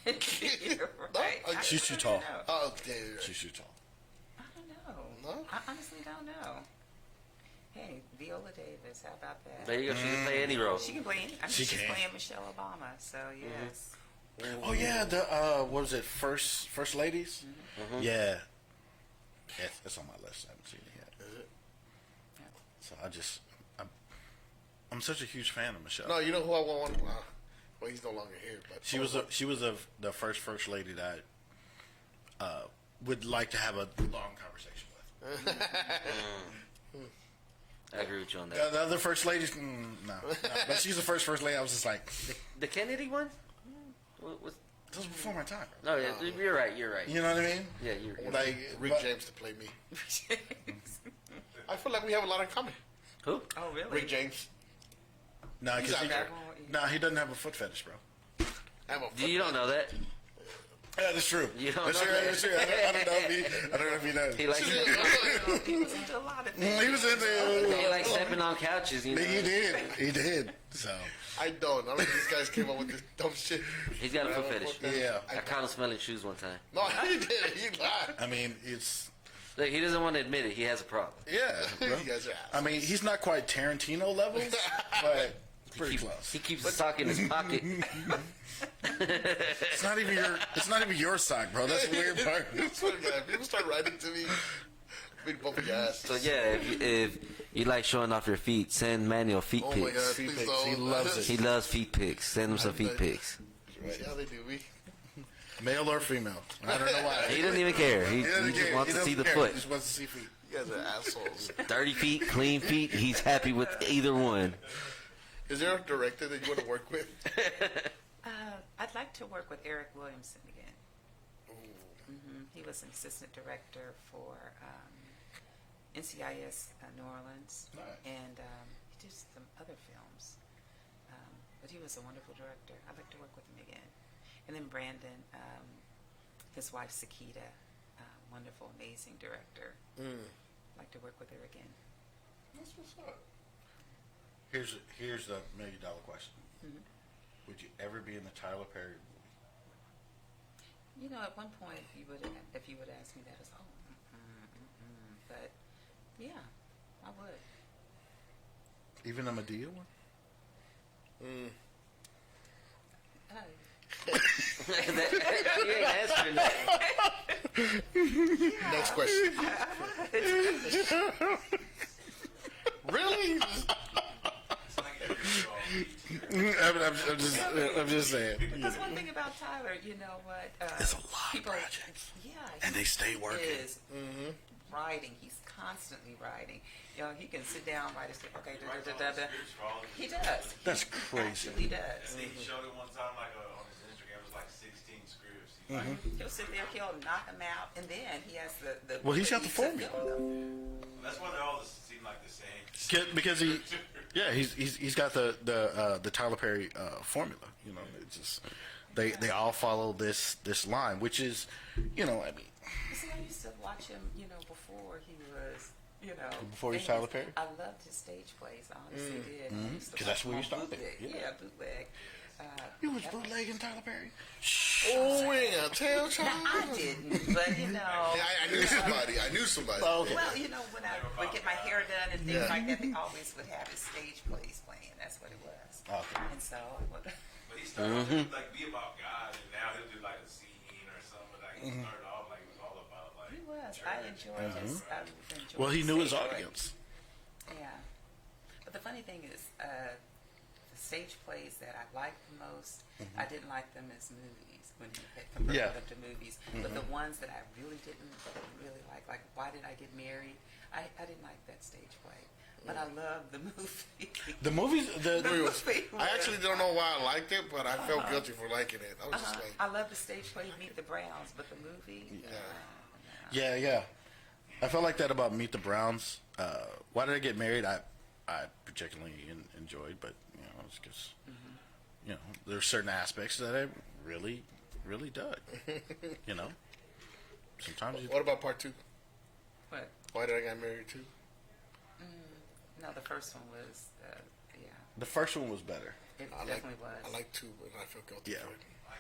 You're right. No? She's too tall. Oh, yeah. She's too tall. I don't know. No? I honestly don't know. Hey, Viola Davis, how about that? There you go. She can play any role. She can play any. She's playing Michelle Obama, so yes. Oh yeah, the what was it? First ladies. Mm-hmm. Yeah, that's on my list. I haven't seen it yet. Is it? So I'm such a huge fan of Michelle. No, you know who I want? Well, he's no longer here, but She was the first lady that I would like to have a long conversation with. I agree with you on that. The other first ladies, no. But she's the first lady. I was just like, The Kennedy one? What was? this was before my time. Bro. No, yeah, you're right. You're right. You know what I mean? Yeah, you're Like Rick James to play me. I feel like we have a lot in common. Who? Oh, really? Rick James. Nah, He's out there. he doesn't have a foot fetish, bro. You don't know that. Yeah, that's true. You don't That's know true. that. That's true. I don't know if he knows. He likes He was into a lot of things. He was into. he likes stepping on couches. You know. He did. So I don't know if these guys came up with this dumb shit. He's got a foot fetish. yeah, I caught him smelling shoes one time. No, he did. He lied. I mean it's Look, he doesn't want to admit it. He has a problem. yeah. Bro. You guys are I mean he's not quite Tarantino levels, but it's pretty close. He keeps a sock in his pocket. It's not even your sock, bro. That's the weird part. I swear to God, people start writing to me. Big bump your ass. So yeah, if you like showing off your feet, send Manuel feet Oh pics. my God, Feet please pics. don't. He loves it. He loves feet pics. Send him some feet pics. Right, how they do me. Male or female. I don't know why. He doesn't even care. He doesn't just care. wants He to see the doesn't care. foot. He just wants to see feet. You guys are assholes. Dirty feet, clean feet. He's happy with either one. Is there a director that you want to work with? I'd like to work with Eric Williamson again. He was an assistant director for NCIS New Orleans, Nice. and he did some other films. But he was a wonderful director. I'd like to work with him again. And then Brandon, his wife Sakita, wonderful, amazing director. I'd like to work with her again. That's what's up. Here's the $1 million question. Would you ever be in the Tyler Perry movie? You know, at one point, if you would ask me that, it's but yeah, I would. Even a Medea one? You ain't answering that. Next question. Really? I'm just saying. Because one thing about Tyler, you know what? There's a lot of projects. Yeah. And they stay working. He is writing. He's constantly writing. You know, he can sit down, write a script. Okay, he does. That's He crazy. actually does. He showed it one time, like on his Instagram, it was like 16 scripts. He's like, He'll sit there, he'll knock them out, and then he has the Well, he's got the to formula. film them. that's why they all seem like the same. Because he's got the Tyler Perry formula. You know, it's just they all follow this line, which is, you know, I mean, See, I used to watch him, you know, before he was, you know. Before he was famous. Tyler Perry? I loved his stage plays. I honestly did. I used to 'Cause that's watch where you him on started. bootleg. Yeah. Bootleg. You was bootlegging Tyler Perry. Oh, we ain't gonna tell Charlie. I didn't, but you know. I knew somebody. I knew somebody. Oh, okay. Well, you know, when I would get my hair done and things like that, they always would have his stage plays playing. That's what it was. Okay. And so, But he started to like be about God, and now he'll do like a scene or something. Like he started off like it was all about like. he was. church. I enjoyed his. I enjoyed Well, he his knew his stage play. audience. Yeah. But the funny thing is, the stage plays that I liked the most, I didn't like them as movies when he had converted Yeah. them to movies. But the ones that I really didn't really like Why Did I Get Married? I didn't like that stage play. But I love the movie. The movies, the movie I actually don't know why I liked it, but I felt guilty for liking it. I was just like, I love the stage play Meet the Browns, but the movie, yeah. I felt like that about Meet the Browns. Why Did I Get Married? I particularly enjoyed, but you know, it's because you know there's certain aspects that I really dug. You know, sometimes you, what about part 2? What? Why Did I Get Married Too? No, the first one was, the first one was better. it I definitely was. I like 2, but I feel guilty Yeah. for it. Like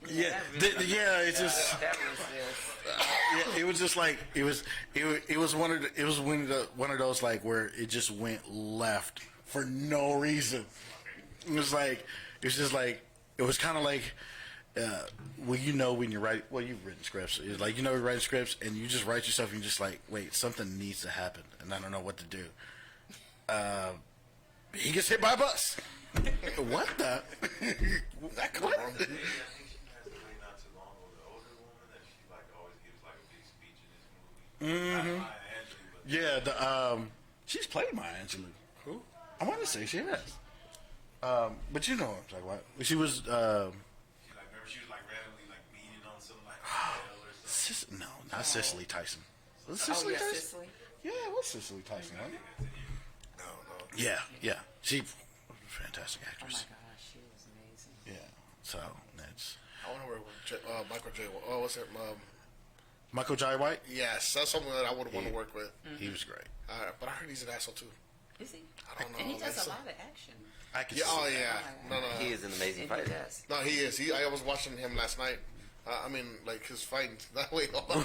to Yeah, that really- it's just. That was just. Yeah, it was just like it was one of those like where it just went left for no reason. It was just like it was kind of like well, you know, when you write, well, you've written scripts. It's like, you know, you're writing scripts and you just write yourself and you're just like, wait, something needs to happen and I don't know what to do. He gets hit by a bus. What the? That come What? on. I think she passed away not too long ago. The older woman that she like always gives like a big speech in this movie. Not Maya Angelou, but Yeah, she's played Maya Angelou. Who? I want to say she has. But you know what I'm talking about. She was, she like remember she was like randomly like beating on some like hotel or something. No, not Cicely Tyson. Was it Oh, Cicely yeah, Tyson? Cicely. Yeah, it was Cicely Tyson, wasn't it? No. Yeah. She was a fantastic Oh my actress. gosh, she was amazing. Yeah. So that's I want to work with Michael J. Oh, what's it? Michael Jai White. Yes, that's something that I would want to work with. He was great. But I heard he's an asshole too. Is he? I don't know. And he does That's a lot of action. I can Yeah. see Oh that. yeah. No. He is an amazing And he fighter. does. No, he is. I was watching him last night. I mean, like his fighting. Wait, hold on.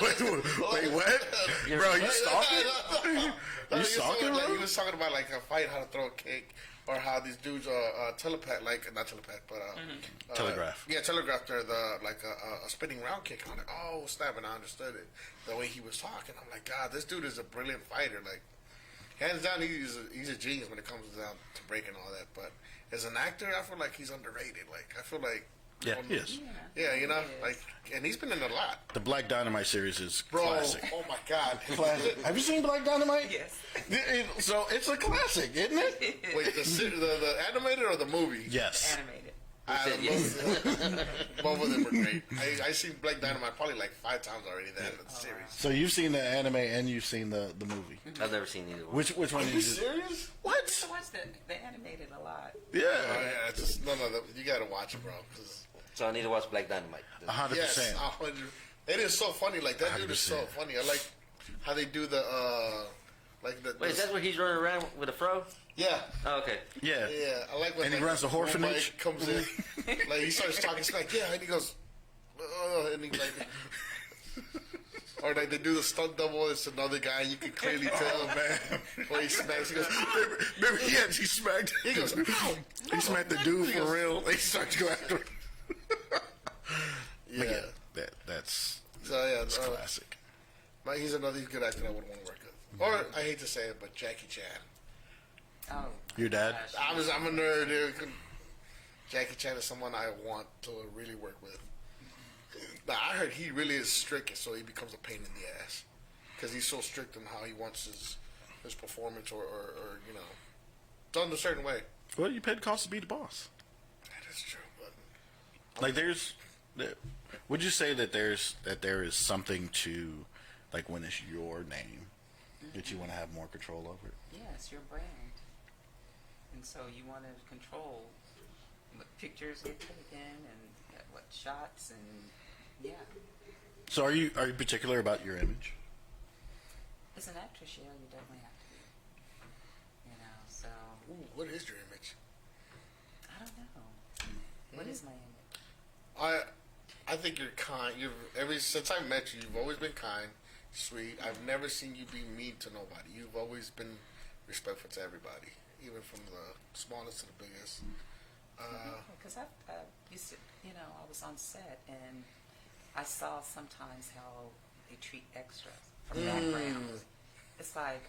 Wait, what? Bro, you stalking? You stalking, He bro? was talking about like a fight, how to throw a kick, or how these dudes telepath, like not telepath, but Telegraph. Yeah, telegraph. They're a spinning round kick on it. Oh snap! And I understood it the way he was talking. I'm like, God, this dude is a brilliant fighter. Like, hands down, he's a genius when it comes down to breaking all that. But as an actor, I feel like he's underrated. Like, I feel like. Yeah, he is. Yeah, you know, like, and he's been in a lot. The Black Dynamite series is Bro, classic. oh my God. Classic. Have you seen Black Dynamite? Yes. So it's a classic, isn't it? Wait, the animated or the movie? Yes. Animated. Both of them were great. I seen Black Dynamite probably like 5 times already. The end of the series. So you've seen the anime and you've seen the movie. I've never seen either one. Which one Are did you you? serious? I What? watched the animated a lot. Oh Yeah. yeah, it's just no. You gotta watch it, bro. 'Cause- So I need to watch Black Dynamite. 100%. yes, 100. It is so funny. Like that dude is so 100%. funny. I like how they do the like the. Wait, is that where he's running around with a fro? Yeah. Oh, okay. Yeah. Yeah, I like when And he like, runs the one orphanage. bike comes in, like he starts talking smack. Yeah, and he goes, and he like, or like they do the stunt double. It's another guy. You can clearly tell, man. When he smacks, he goes, Remember, he smacked. he goes, ow. He smacked the dude for real. He started to go after him. Yeah. That's So yeah, classic. he's another good actor I would want to work with. Or I hate to say it, but Jackie Chan. Oh. Your dad? gosh. I'm a nerd, dude. Jackie Chan is someone I want to really work with. Now, I heard he really is strict, so he becomes a pain in the ass. Because he's so strict in how he wants his performance or you know, done a certain way. Well, you paid cost to be the boss. That is true, but Like, would you say that there is something to, like, when it's your name, that you want to have more control over it? Yes, your brand. And so you want to control what pictures get taken and what shots and yeah. So are you particular about your image? As an actress, yeah, you definitely have to be. You know, so ooh, what is your image? don't know. What is my image? I think you're kind. Since I met you, you've always been kind, sweet. I've never seen you be mean to nobody. You've always been respectful to everybody, even from the smallest to the biggest. Because I used to, I was on set and I saw sometimes how they treat extras from backgrounds. It's like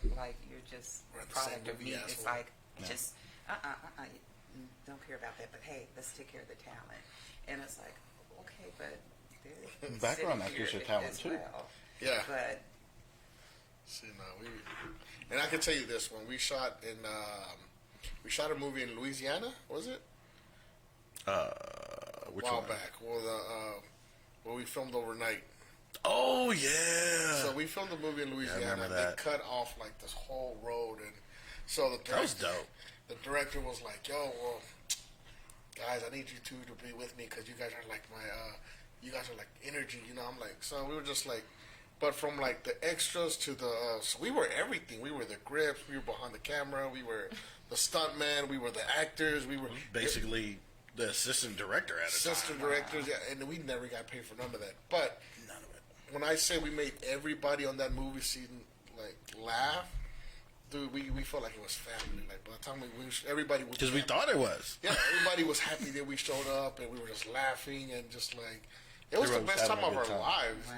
you're just a product of me. It's like just don't care about that. But hey, let's take care of the talent. And it's like, okay, but they're background sitting actors here are talent as too. well. Yeah. But See, and I can tell you this: when we shot a movie in Louisiana, was it? Which a while one? back. Well, where we filmed overnight. Oh yeah. So we filmed the movie in Louisiana. remember And that. they cut off like this whole road, and so the director, That was dope. The director was like, "Yo, well, guys, I need you two to be with me because you guys are like you guys are like energy." I'm like, so we were just like, but from like the extras to the, so we were everything. We were the grips. We were behind the camera. We were the stuntman. We were the actors. We were Basically, the assistant director at a assistant time. directors, yeah, and we never got paid for none of that. But None of it. when I say we made everybody on that movie scene like laugh, dude, we felt like it was family. Like by the time everybody was, Because we thought it was. yeah, everybody was happy that we showed up, and we were just laughing and just like it was the Everyone was best time having of a our good time. lives. wow,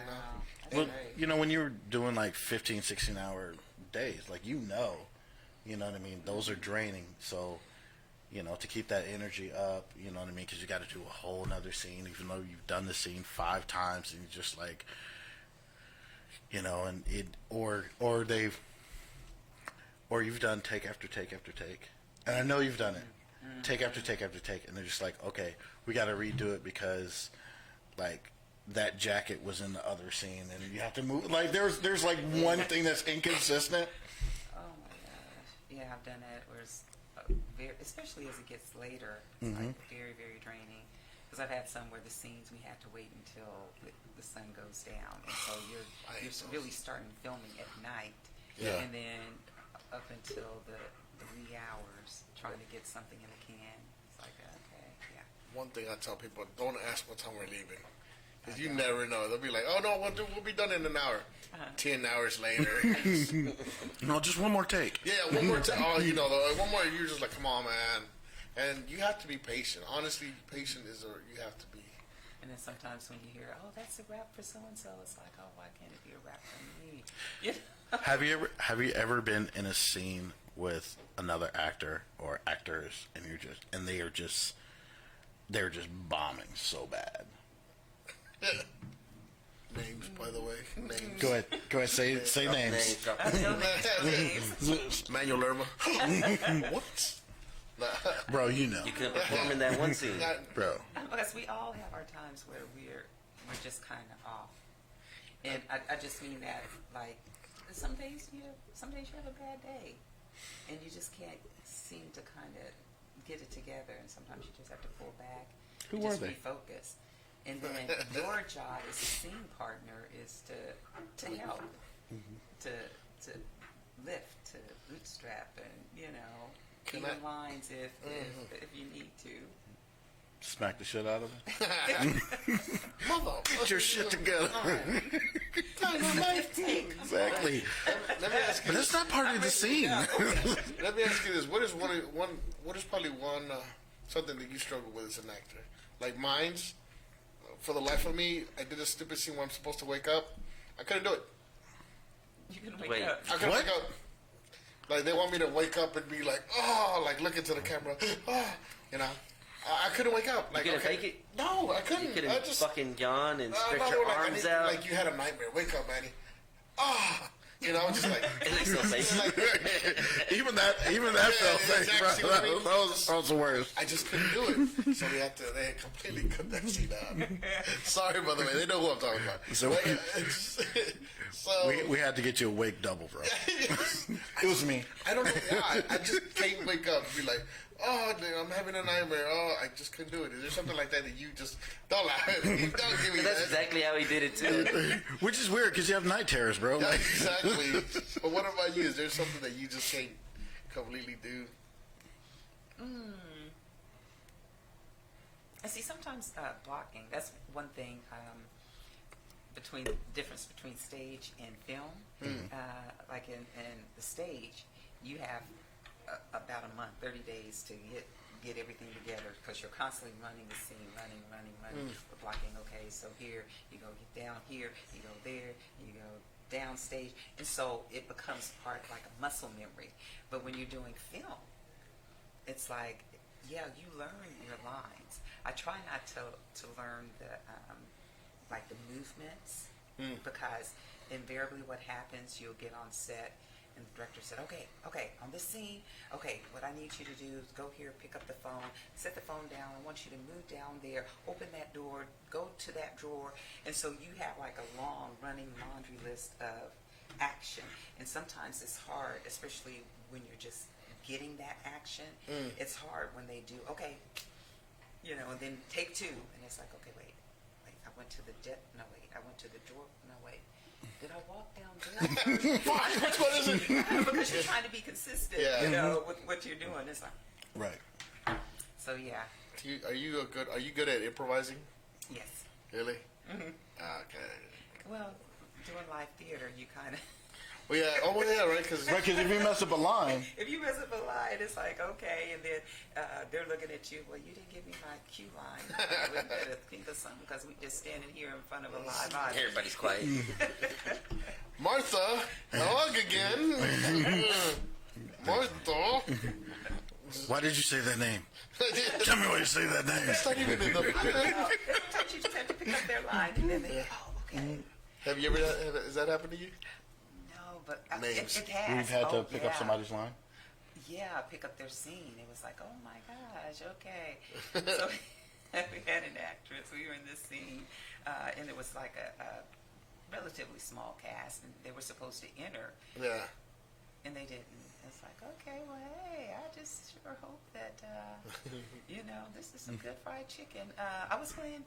that's Well, great. when you were doing like 15, 16-hour days, like you know what I mean? Those are draining. So, to keep that energy up, you know what I mean? Because you got to do a whole nother scene, even though you've done the scene 5 times, and you're just like, and or you've done take after take after take, and I know you've done it, take after take after take, and they're just like, okay, we got to redo it because, like, that jacket was in the other scene, and you have to move. Like, there's like one thing that's inconsistent. Oh my gosh. Yeah, I've done that where it's very, especially as it gets later, it's like very, very draining. Because I've had some where the scenes we had to wait until the sun goes down. And so you're really starting filming at night. Yeah. And then up until the wee hours trying to get something in the can. It's like, okay, yeah. One thing I tell people: don't ask what time we're leaving, because you never know. They'll be like, "Oh no, we'll be done in an hour." 10 hours later. No, just one more take. Yeah, one more time. Oh, one more. You're just like, come on, man. And you have to be patient. Honestly, patient you have to be. And then sometimes when you hear, oh, that's a rap for so and so, it's like, oh, why can't it be a rap for me? You know? Have you ever been in a scene with another actor or actors, and they're just bombing so bad? Names, by the way. Names. Go ahead. Say names. Drop Names. Manuel Lerma. What? Bro, you know. You couldn't perform in that one scene. Bro. Because we all have our times where we're just kind of off, and I just mean that like some days you have a bad day, and you just can't seem to kind of get it together, and sometimes you just have to pull back, Who just were they? refocus, and then your job as a scene partner is to help, to lift, to bootstrap, and Can even I- lines if you need to. Smack the shit out of him. Mother. Get your shit together. Exactly. Let me ask you But that's not part of the scene. Let me ask you this: what is what is probably one something that you struggle with as an actor? Like mine's, for the life of me, I did a stupid scene where I'm supposed to wake up. I couldn't do it. You can wake Wait. up. I couldn't What? wake up. Like they want me to wake up and be like, oh, like look into the camera, oh, I couldn't wake up. Like, couldn't okay. fake it? No, I couldn't. You couldn't I just fucking yawn and no, stretch no, your like, arms out. Like you had a nightmare. Wake up, Manny. Ah, just like. It makes no face. even that felt fake, exactly bro. what I mean. That was the worst. I just couldn't do it. So they had completely cut that scene out. Sorry, by the way. They know who I'm talking about. So So we had to get you a wake double, bro. It was me. I don't know why. I just can't wake up and be like, oh, dude, I'm having a nightmare. Oh, I just couldn't do it. Is there something like that you just don't lie? Don't give me That's that. exactly how he did it too. Which is weird because you have night terrors, bro. Yeah, exactly. But what about you? Is there something that you just can't completely do? And see, sometimes blocking, that's one thing between difference between stage and film. Like in the stage, you have about a month, 30 days to get everything together because you're constantly running the scene, running. We're blocking, okay, so here, you go down here, you go there, you go down stage. And so it becomes part like a muscle memory. But when you're doing film, it's like, yeah, you learn your lines. I try not to learn the like the movements because invariably what happens, you'll get on set and the director said, okay, on this scene, okay, what I need you to do is go here, pick up the phone, set the phone down. I want you to move down there, open that door, go to that drawer. And so you have like a long running laundry list of action. And sometimes it's hard, especially when you're just getting that action. It's hard when they do, okay, you know, and then take two. And it's like, okay, wait, I went to the I went to the drawer, no, wait. Did I walk down there? Which one is it? Because you're trying to be consistent, you know, with what you're doing. It's like, Right. so yeah. Are you good at improvising? Yes. Really? Okay. Well, doing live theater, you kind of. Well, yeah. Oh, well, yeah, right. Because Right, because if you mess up a line, If you mess up a line, it's like, okay, and then they're looking at you, well, you didn't give me my cue line. We better think of something because we just standing here in front of a live audience. Everybody's quiet. Martha, dog again. Martha. why did you say that name? Tell me why you say that name. It's not even in the. Sometimes you just have to pick up their line, and then they, oh, okay. Have you ever? Has that happened to you? No, but Names. it has. You've had to Oh, pick up yeah. somebody's line? Yeah, pick up their scene. It was like, oh my gosh, okay. So we had an actress. We were in this scene, and it was like a relatively small cast, and they were supposed to enter, Yeah. and they didn't. It's like, okay, well, hey, I just sure hope that, you know, this is some good fried chicken. I was playing.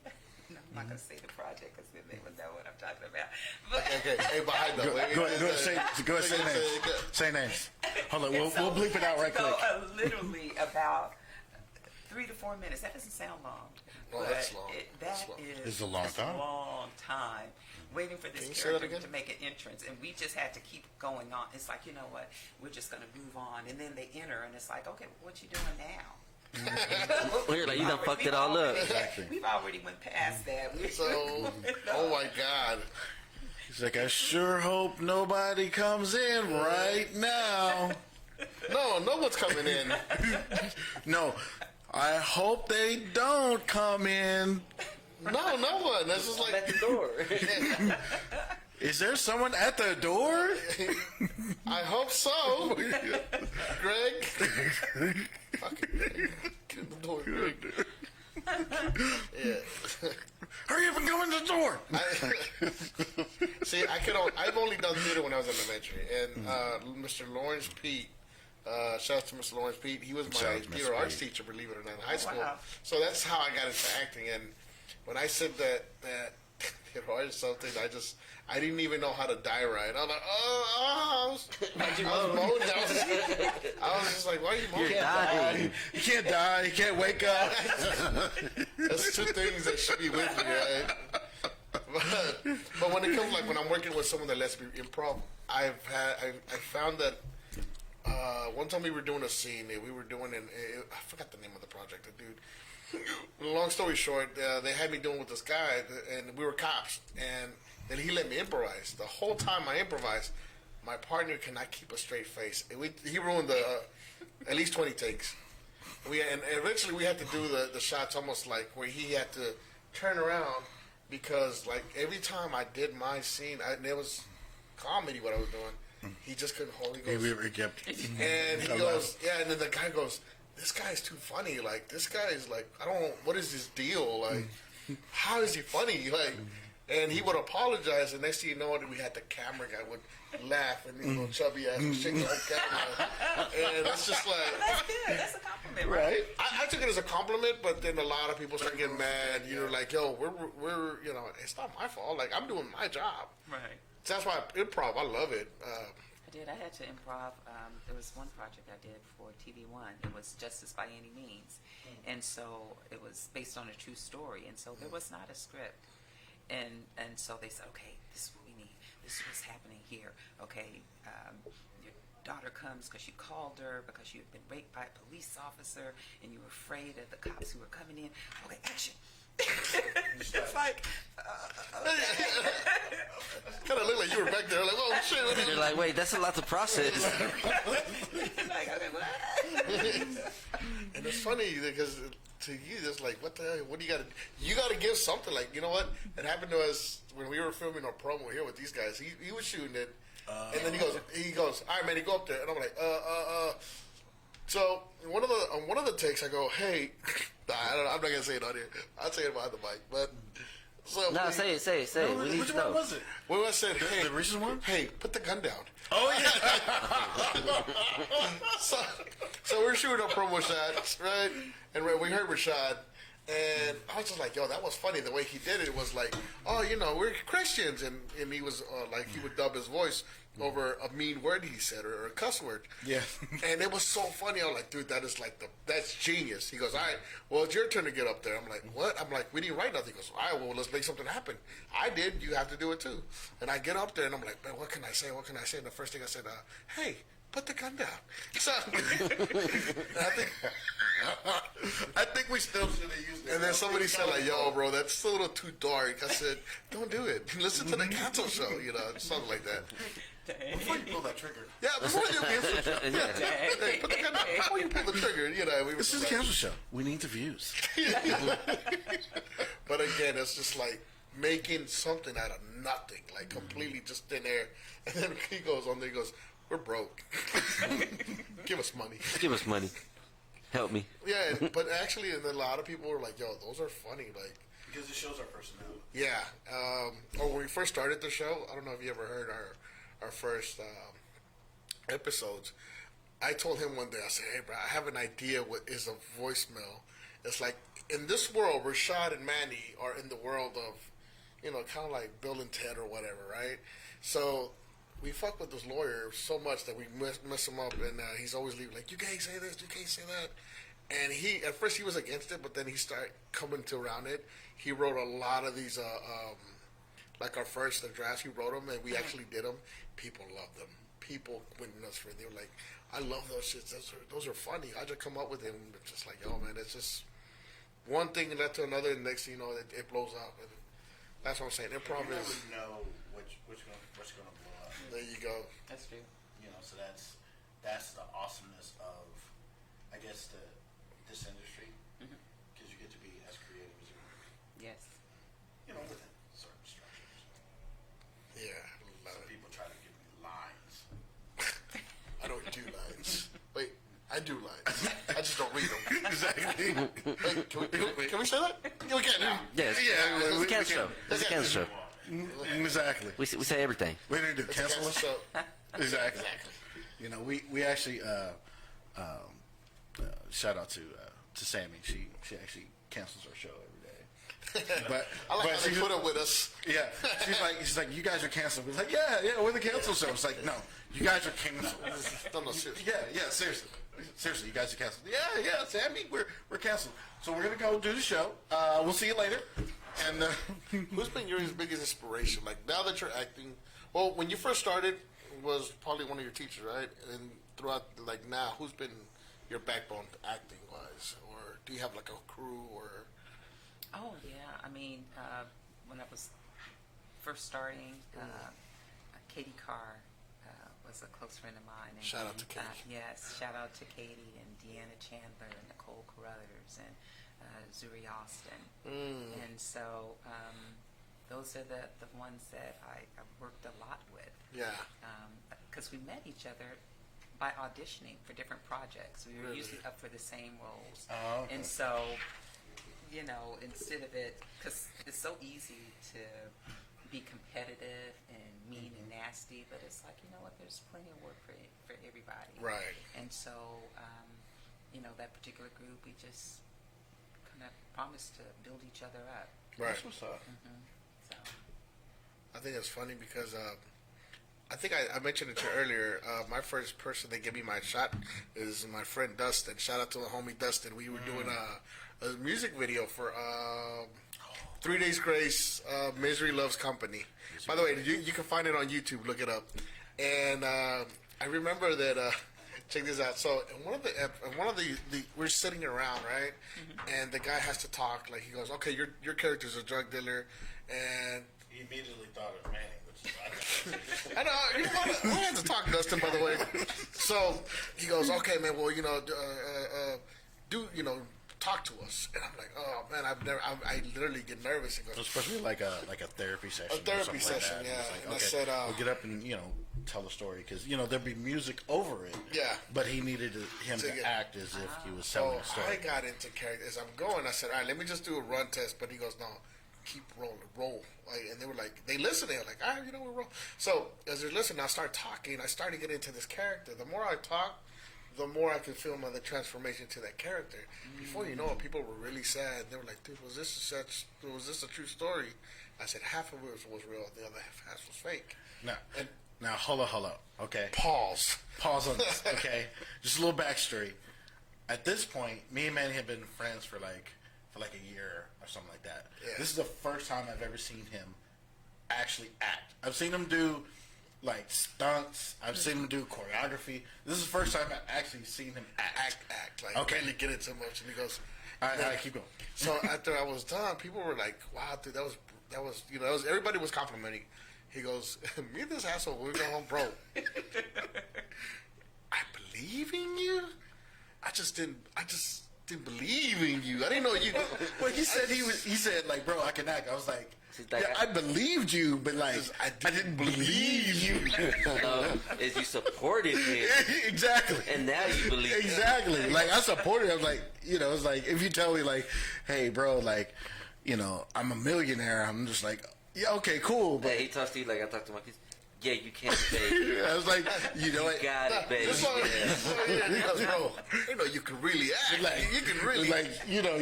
No, I'm not going to say the project because then they would know what I'm talking about. But, Okay. Hey, behind them. Go ahead, say names. Say names. Hold on, we'll bleep it out right quick. So literally about 3 to 4 minutes. That doesn't sound long. Oh, but that's long. That's long. It's a long time. long time waiting for this Can you say that character again? to make an entrance, and we just had to keep going on. It's like, you know what? We're just going to move on, and then they enter, and it's like, okay, what you doing now? We're like, you done fucked it all up. We've already went past that. So, oh my God. He's like, I sure hope nobody comes in right now. No one's coming in. No, I hope they don't come in. No one. This is I'm like. at the door. Is there someone at the door? I hope so. Greg. Fucking Greg. Get in the door, Greg. Yeah. Hurry up and go in the door. See, I've only done theater when I was elementary, and Mr. Lawrence Pete. Shout out to Mr. Lawrence Pete. He was Shout my out to Mr. theater arts Pete. teacher, believe it or not, in high school. Wow. So that's how I got into acting. And when I said that theater art is something, I didn't even know how to die right. I was like, I was moaning. I was just like, why are you moaning? You're dying. You can't die. You can't wake up. That's two things that should be with me, right? But when it comes, like when I'm working with someone that lets me improv, I found that one time we were doing a scene. We were doing I forgot the name of the project. Dude. Long story short, they had me doing with this guy, and we were cops, and then he let me improvise. The whole time I improvised, my partner cannot keep a straight face. He ruined at least 20 takes. And eventually we had to do the shots almost like where he had to turn around because like every time I did my scene, it was comedy what I was doing. He just couldn't hold. He goes, and he goes, yeah. And then the guy goes, "This guy's too funny. Like this guy is like, I don't. What is his deal? Like, how is he funny? Like." And he would apologize, and next thing you know, we had the camera guy would laugh, and little chubby ass would shake the whole camera. And it's just like... That's good. That's a compliment, right? I took it as a compliment, but then a lot of people start getting mad. You know, like, yo, we're it's not my fault. Like, I'm doing my job. Right. So that's why improv, I love it. I did. I had to improv. There was one project I did for TV1. It was Justice by Any Means. And so it was based on a true story. And so there was not a script. And so they said, okay, this is what we need. This is what's happening here. Okay, your daughter comes because you called her because you had been raped by a police officer and you were afraid of the cops who were coming in. Okay, action. It's like, Kind of looked like you were back there, like, oh shit. You're like, wait, that's a lot to process. like, okay, what? And it's funny because to you, it's like, what the hell? What do you got to? You got to give something. Like, you know what? It happened to us when we were filming our promo here with these guys. He was shooting it, and then he goes, all right, man, you go up there, and I'm like, So one of the takes, I go, hey, I'm not gonna say it on here. I'll say it behind the mic, but. So No, say it. No, We need which to one know. was it? when I said, hey, The recent one? hey, put the gun down. Oh yeah. So we're shooting our promo shots, right? And we heard Rashad, and I was just like, yo, that was funny. The way he did it was like, oh, you know, we're Christians, and he was like, he would dub his voice over a mean word he said or a cuss word. Yeah. And it was so funny. I was like, dude, that is like that's genius. He goes, all right, well, it's your turn to get up there. I'm like, what? I'm like, we didn't write nothing. He goes, all right, well, let's make something happen. I did. You have to do it too. And I get up there and I'm like, man, what can I say? What can I say? And the first thing I said, hey, put the gun down. So I think we still should have used it. and then somebody said like, yo, bro, that's a little too dark. I said, don't do it. Listen to the Cancel Show, you know, something like that. Before you pull that trigger. Yeah, before you do the Cancel Show. Yeah. Hey, put the gun down. Before you pull the trigger, you know. We were This is a like, cancel show. We need the views. But again, it's just like making something out of nothing, like completely just thin air. And then he goes on there, he goes, we're broke. Give us money. Give us money. Help me. Yeah, but actually, and a lot of people were like, yo, those are funny. Like, Because it shows our personality. yeah. Or when we first started the show, I don't know if you ever heard our first episodes. I told him one day, I said, hey, bro, I have an idea what is a voicemail. It's like, in this world, Rashad and Manny are in the world of, you know, kind of like Bill and Ted or whatever, right? So we fuck with this lawyer so much that we mess him up, and he's always leaving like, you can't say this, you can't say that. And at first he was against it, but then he started coming to around it. He wrote a lot of these, like our first drafts, he wrote them, and we actually did them. People loved them. People went nuts for it. They were like, I love those shits. Those are funny. I just come up with them. It's just like, yo, man, it's just one thing led to another, and next thing you know, it blows up. And that's what I'm saying. Improv You is, never know what's going to blow up. there you go. That's true. You know, so that's the awesomeness of, I guess, this industry, because you get to be as creative as you want. Yes. You know, within certain structures. Yeah. Some people try to give me lines. I don't do lines. Wait, I do lines. I just don't read them. Exactly. Wait, can we say that? Yeah, we can now. Yes. Yeah, It's a we cancel show. It's a cancel show. Exactly. We say everything. What do you do? Cancel Cancel us? show. Exactly. You know, we actually shout out to Sammy. She actually cancels our show every day. But I like how they she's- put up with us. Yeah, she's like, you guys are canceled. We're like, yeah, we're the cancel show. It's like, no, you guys are canceled. No, seriously. Yeah, seriously, you guys are canceled. Yeah, Sammy, we're canceled. So we're gonna go do the show. We'll see you later. And Who's been your biggest inspiration? Like, now that you're acting, well, when you first started, was probably one of your teachers, right? And throughout, like, now, who's been your backbone acting-wise? Or do you have, like, a crew or... Oh yeah, I mean, when I was first starting, Katie Carr was a close friend of mine. And, Shout out to Katie. Yes, shout out to Katie and Deanna Chandler and Nicole Carruthers and Zuri Austin. And so those are the ones that I worked a lot with. Yeah. Because we met each other by auditioning for different projects. We were Really? usually up for the same roles. Oh, okay. And so, you know, instead of it, because it's so easy to be competitive and mean and nasty, but it's like, you know what, there's plenty of work for everybody. Right. And so, you know, that particular group, we just kind of promised to build each other up. Right. what's up. So, I think it's funny because I think I mentioned it to you earlier. My first person that gave me my shot is my friend Dustin. Shout out to the homie Dustin. We were doing a music video for 3 Days Grace, Misery Loves Company. By the way, you can find it on YouTube. Look it up. And I remember that. Check this out. So in one of the we're sitting around, right? And the guy has to talk. Like he goes, "Okay, your character's a drug dealer," and He immediately thought of Manning, which is I know. I had to talk, Dustin, by the way. So he goes, "Okay, man. Well, talk to us." And I'm like, "Oh man, I literally get nervous." He goes, especially like a therapy session. A therapy or something session, like that. yeah. It's like, And I okay, said, we'll get up and tell a story because there'd be music over it. Yeah. But he needed him to act as if he was telling a so story. I got into character as I'm going. I said, "All right, let me just do a run test." But he goes, "No, keep rolling, roll." And they were like, they listened. They were like, "All right, we'll roll." So as they're listening, I start talking. I started getting into this character. The more I talk, the more I could feel the transformation to that character. Before you know it, people were really sad. They were like, "Dude, was this a true story?" I said, half of it was real, the other half was fake. Now, hold up. Okay. Pause on this. Okay. Just a little backstory. At this point, me and Manny have been friends for like a year or something like that. Yeah. This is the first time I've ever seen him actually act. I've seen him do like stunts. I've seen him do choreography. This is the first time I've actually seen him act. Like okay. really get into emotion. He goes, All right, keep going. So after I was done, people were like, "Wow, dude, that was everybody was complimenting." He goes, "Me and this asshole, we're going home, bro. I believe in you. I just didn't believe in you. I didn't know you." Well, he said like, "Bro, I can act." I was like, yeah, I believed you, but like, I didn't believe you. Is you supported him. Exactly. And now you believe him. Exactly. Like, I supported him. I was like, it's like, if you tell me like, "Hey, bro, like, I'm a millionaire," I'm just like, "Yeah, okay, cool." But Hey, he talks to you like I talk to my kids. Yeah, you can, babe. I was like, you know what? Got it, babe. He goes, "Bro, you can really act. Like, you can really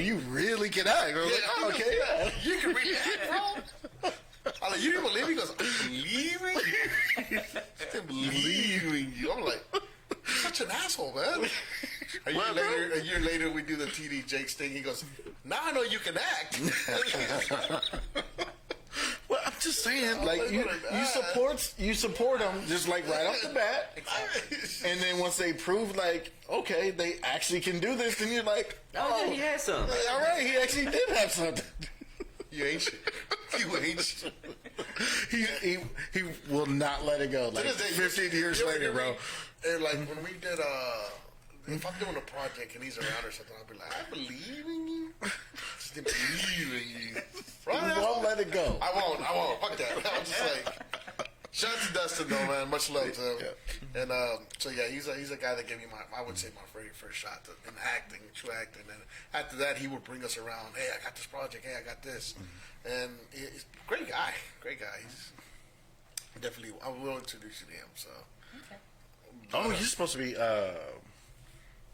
you really can act." I was like, "Oh, okay, yeah. You can really act, bro." I'm like, "You didn't believe me?" He goes, "I believe in you. I didn't believe in you." I'm like, "You're such an asshole, man." A year later, we do the TD Jakes thing. He goes, "Now I know you can act." Well, I'm just saying, like, you support them just like right off the bat, and then once they prove like, okay, they actually can do this, then you're like, oh, yeah, he has some. All right, he actually did have something. You ain't shit. You ain't shit. He will not let it go. Like 15 years later, bro. And like when we did if I'm doing a project and he's around or something, I'll be like, "I believe in you. Just didn't believe in you." Right? You won't let it go. I won't. Fuck that. I'm just like, shout out to Dustin though, man. Much love to him. Yeah. And so yeah, he's a guy that gave me I would say my very first shot in acting, true acting. And after that, he would bring us around. "Hey, I got this project. Hey, I got this." And he's a great guy. He's definitely. I will introduce you to him. So. Okay. Oh, he's supposed to be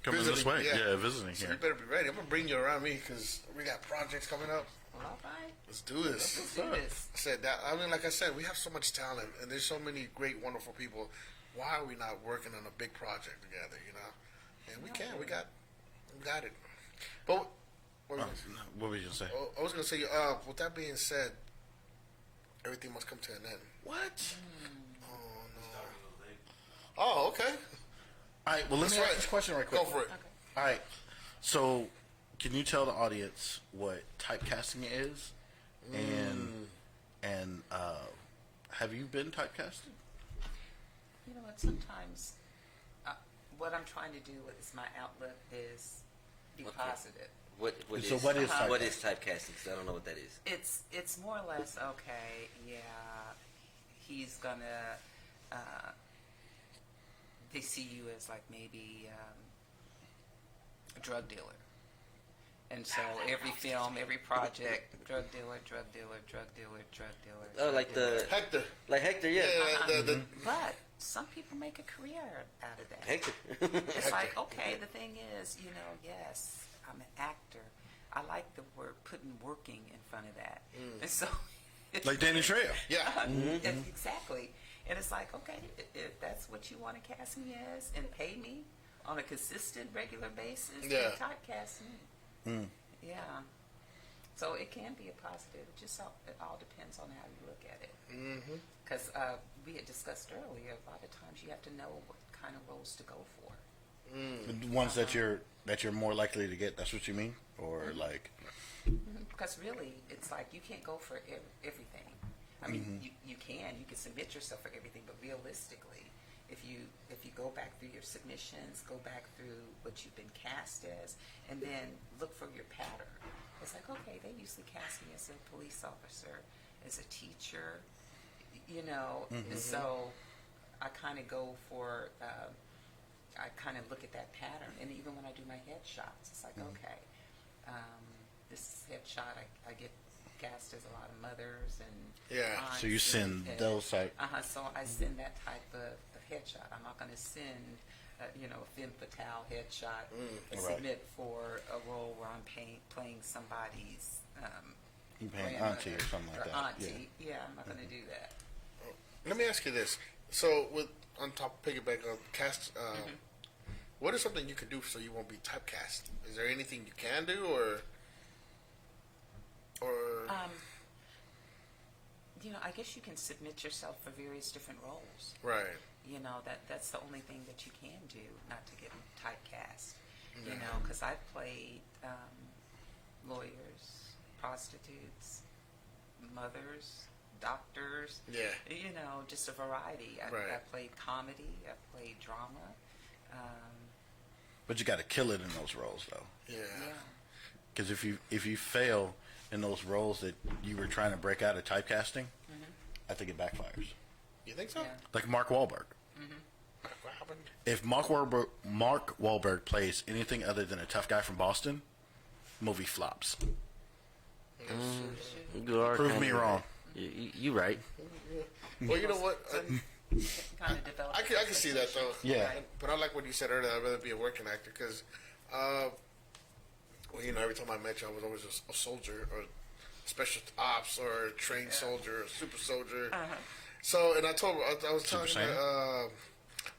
coming this way. Yeah, visiting so here. You better be ready. I'm gonna bring you around me because we got projects coming up. All right. Let's do this. Let's do this. I said that. I mean, like I said, we have so much talent, and there's so many great, wonderful people. Why are we not working on a big project together? And we can. We got it. But what were you gonna say? I was gonna say. With that being said, everything must come to an end. What? Oh no. Oh, okay. All right. Well, let me ask this question right quick. Go for it. Okay. All right. So, can you tell the audience what typecasting is, and have you been typecasted? You know what? Sometimes what I'm trying to do is my outlook is be positive. What is typecasting? Because I don't know what that is. It's more or less okay. Yeah, he's gonna. They see you as like maybe a drug dealer, and so every film, every project, drug dealer. Oh, like the Hector. Like Hector, yeah. But some people make a career out of that. Hector. It's like, okay, the thing is, yes, I'm an actor. I like the word putting working in front of that. And so Like Danny Trejo. Yeah. exactly. And it's like, okay, if that's what you want to cast me as and pay me on a consistent, regular basis, then typecast me. Yeah. So it can be a positive. It all depends on how you look at it. Because we had discussed earlier, a lot of times you have to know what kind of roles to go for. The ones that you're more likely to get. That's what you mean, or like. Because really, it's like you can't go for everything. I mean, you can submit yourself for everything, but realistically, if you go back through your submissions, go back through what you've been cast as, and then look for your pattern. It's like, okay, they usually cast me as a police officer, as a teacher, you know. So I kind of go for. I kind of look at that pattern, and even when I do my headshots, it's like, okay, this headshot, I get cast as a lot of mothers and aunts. So you send those type. So I send that type of headshot. I'm not going to send, a femme fatale headshot. Submit for a role where I'm playing somebody's. You paying auntie or something like that. Auntie, yeah, I'm not going to do that. Let me ask you this. So, on top of piggyback on cast, what is something you can do so you won't be typecast? Is there anything you can do, or? I guess you can submit yourself for various different roles. Right. That's the only thing that you can do, not to get typecast. Because I've played lawyers, prostitutes, mothers, doctors. Yeah. Just a variety. I played comedy. I played drama. But you got to kill it in those roles, though. Yeah. Because if you fail in those roles that you were trying to break out of typecasting, I think it backfires. You think so? Yeah. Like Mark Wahlberg. What happened? If Mark Wahlberg plays anything other than a tough guy from Boston, movie flops. You are Prove me wrong. You right. Well, you know what? Kind of develop. I can see that though. Yeah. But I like what you said earlier. I'd rather be a working actor because, every time I met you, I was always a soldier or special ops or a trained soldier or super soldier. So, and I was telling you,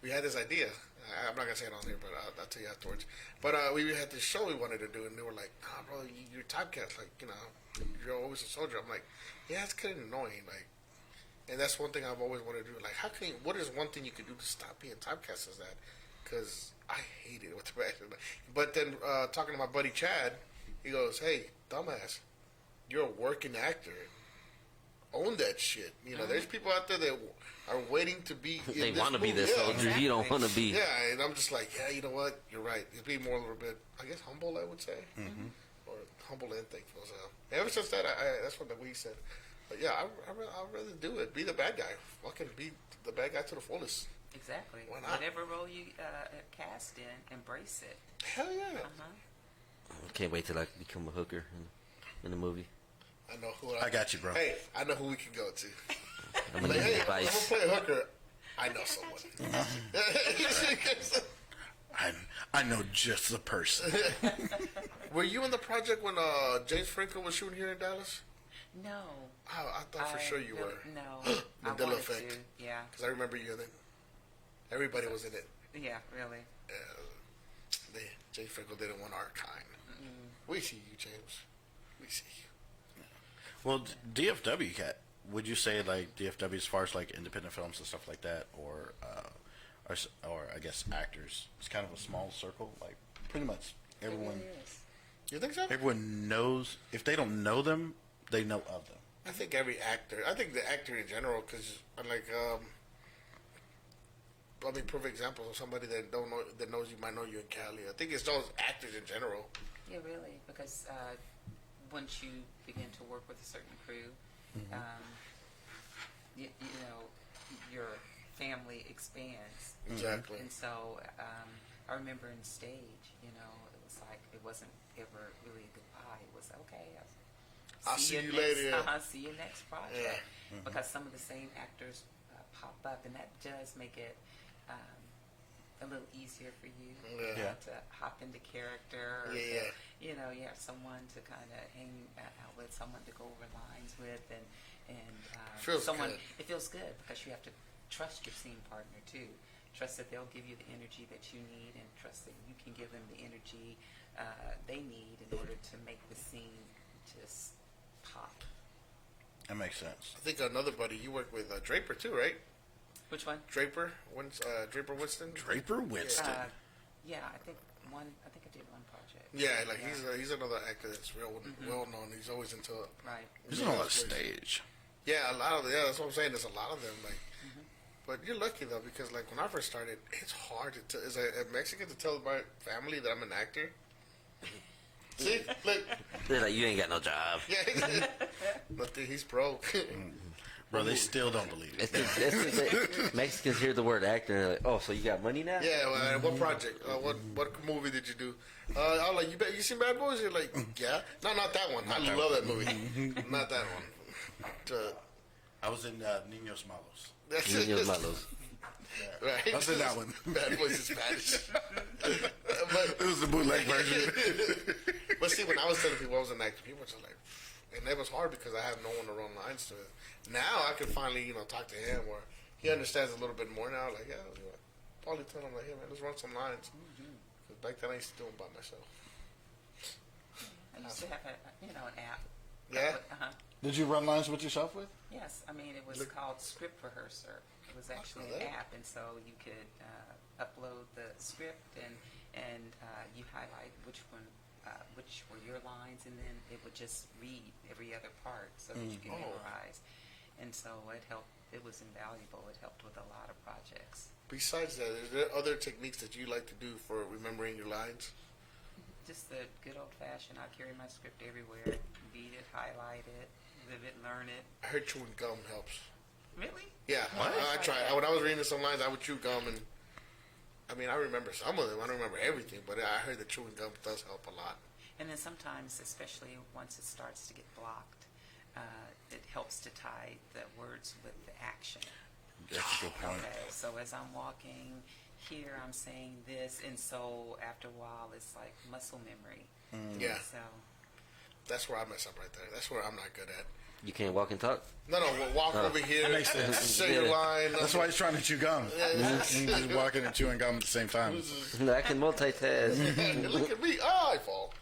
we had this idea. I'm not gonna say it on here, but I'll tell you afterwards. But we had this show we wanted to do, and they were like, "Nah, bro, you're typecast. Like, you're always a soldier." I'm like, "Yeah, it's kind of annoying." Like, and that's one thing I've always wanted to do. Like, what is one thing you could do to stop being typecast as that? Because I hate it with the passion. But then talking to my buddy Chad, he goes, "Hey, dumbass, you're a working actor. Own that shit. There's people out there that are waiting to be. They want to be the soldier. You don't want to be. Yeah, and I'm just like, yeah, you know what? You're right. It'd be more a little bit, I guess, humble. I would say, or humble and thankful. So ever since that, that's what we said. But yeah, I'd rather do it. Be the bad guy. Fucking be the bad guy to the fullest. Exactly. Why not? Whatever role you cast in, embrace it. Hell yeah. Can't wait till I become a hooker in the movie. I know who I got you, bro. Hey, I know who we can go to. I'm gonna need I'm advice. gonna play a hooker. I know someone. I know just the person. Were you in the project when James Franco was shooting here in Dallas? No. Oh, I thought for sure you were. No. Mandela I wanted effect. to, yeah. Because I remember you in it. Everybody was in it. Yeah, really. James Franco did it one our kind. We see you, James. We see you. Well, DFW, Cat, would you say like DFW as far as like independent films and stuff like that, or I guess actors? It's kind of a small circle. Like pretty much everyone. You think so? Everyone knows. If they don't know them, they know of them. I think every actor. I think the actor in general, because perfect example of somebody that don't know that knows you might know you in Cali. I think it's those actors in general. Yeah, really, because once you begin to work with a certain crew, your family expands. Exactly. And so I remember in stage, it was like it wasn't ever really a goodbye. It was okay. I'll see you later. See you next project. Because some of the same actors pop up, and that does make it a little easier for you to hop into character. Or you have someone to kind of hang out with, someone to go over lines with, and feels someone. good. It feels good because you have to trust your scene partner too. Trust that they'll give you the energy that you need, and trust that you can give them the energy they need in order to make the scene just pop. That makes sense. I think another buddy you work with Draper too, right? Which one? Draper Winston. Draper Winston. Yeah, I think I did one project. Yeah, like he's another actor that's real well known. He's always into Right. He's on a stage. Yeah, a lot of that's what I'm saying. There's a lot of them. Like, but you're lucky though because like when I first started, it's hard to as a Mexican to tell my family that I'm an actor. See, look, They're like, you ain't got no job. yeah, but he's broke. Bro, they still don't believe it. Mexicans hear the word actor and they're like, oh, so you got money now? Yeah, well, what project? What movie did you do? I'm like, you seen Bad Boys? You're like, yeah. No, not that one. I love that movie. Not that one. I was in Niños Malos. That's Niños Malos. Right. I was in that one. Bad Boys in Spanish. It was the bootleg version. But see, when I was telling people I was an actor, people were just like, and it was hard because I have no one to run lines to. Now I can finally, talk to him, or he understands a little bit more now. Like, yeah, probably tell him like, hey man, let's run some lines. Because back then I used to do them by myself. I used to have an app. Yeah. Did you run lines with yourself with? Yes, I mean it was called Script Rehearser. It was actually an app, and so you could upload the script and you highlight which were your lines, and then it would just read every other part so that you could memorize. And so it helped. It was invaluable. It helped with a lot of projects. Besides that, is there other techniques that you like to do for remembering your lines? Just the good old fashioned. I carry my script everywhere. Read it, highlight it, live it, learn it. I heard chewing gum helps. Really? Yeah, I tried. When I was reading some lines, I would chew gum, and I mean, I remember some of them. I don't remember everything, but I heard that chewing gum does help a lot. And then sometimes, especially once it starts to get blocked, it helps to tie the words with the action. That's a good point. Okay, so as I'm walking here, I'm saying this, and so after a while, it's like muscle memory. Yeah. So That's where I mess up right there. That's where I'm not good at. You can't walk and talk? No, we'll walk over here. That makes sense. Say your line. That's why he's trying to chew gum. He's just walking and chewing gum at the same time. I can multitask. Look at me. Oh, I fall.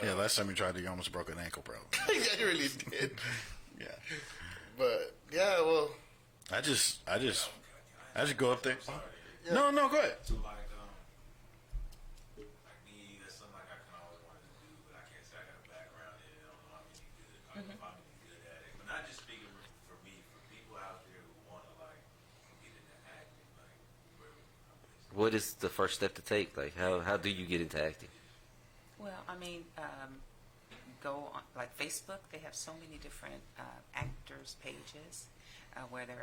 Yeah, last time you tried to, you almost broke an ankle, bro. Yeah, you really did. Yeah. But yeah, well, I just go up there. No, go ahead. So like me, that's something like I can always wanted to do, but I can't say I got a background in it. I don't know if I'm any good at it. But not just speaking for me, for people out there who want to like get into acting, like What is the first step to take? Like, how do you get into acting? well, I mean, go on like Facebook. They have so many different actors pages where they're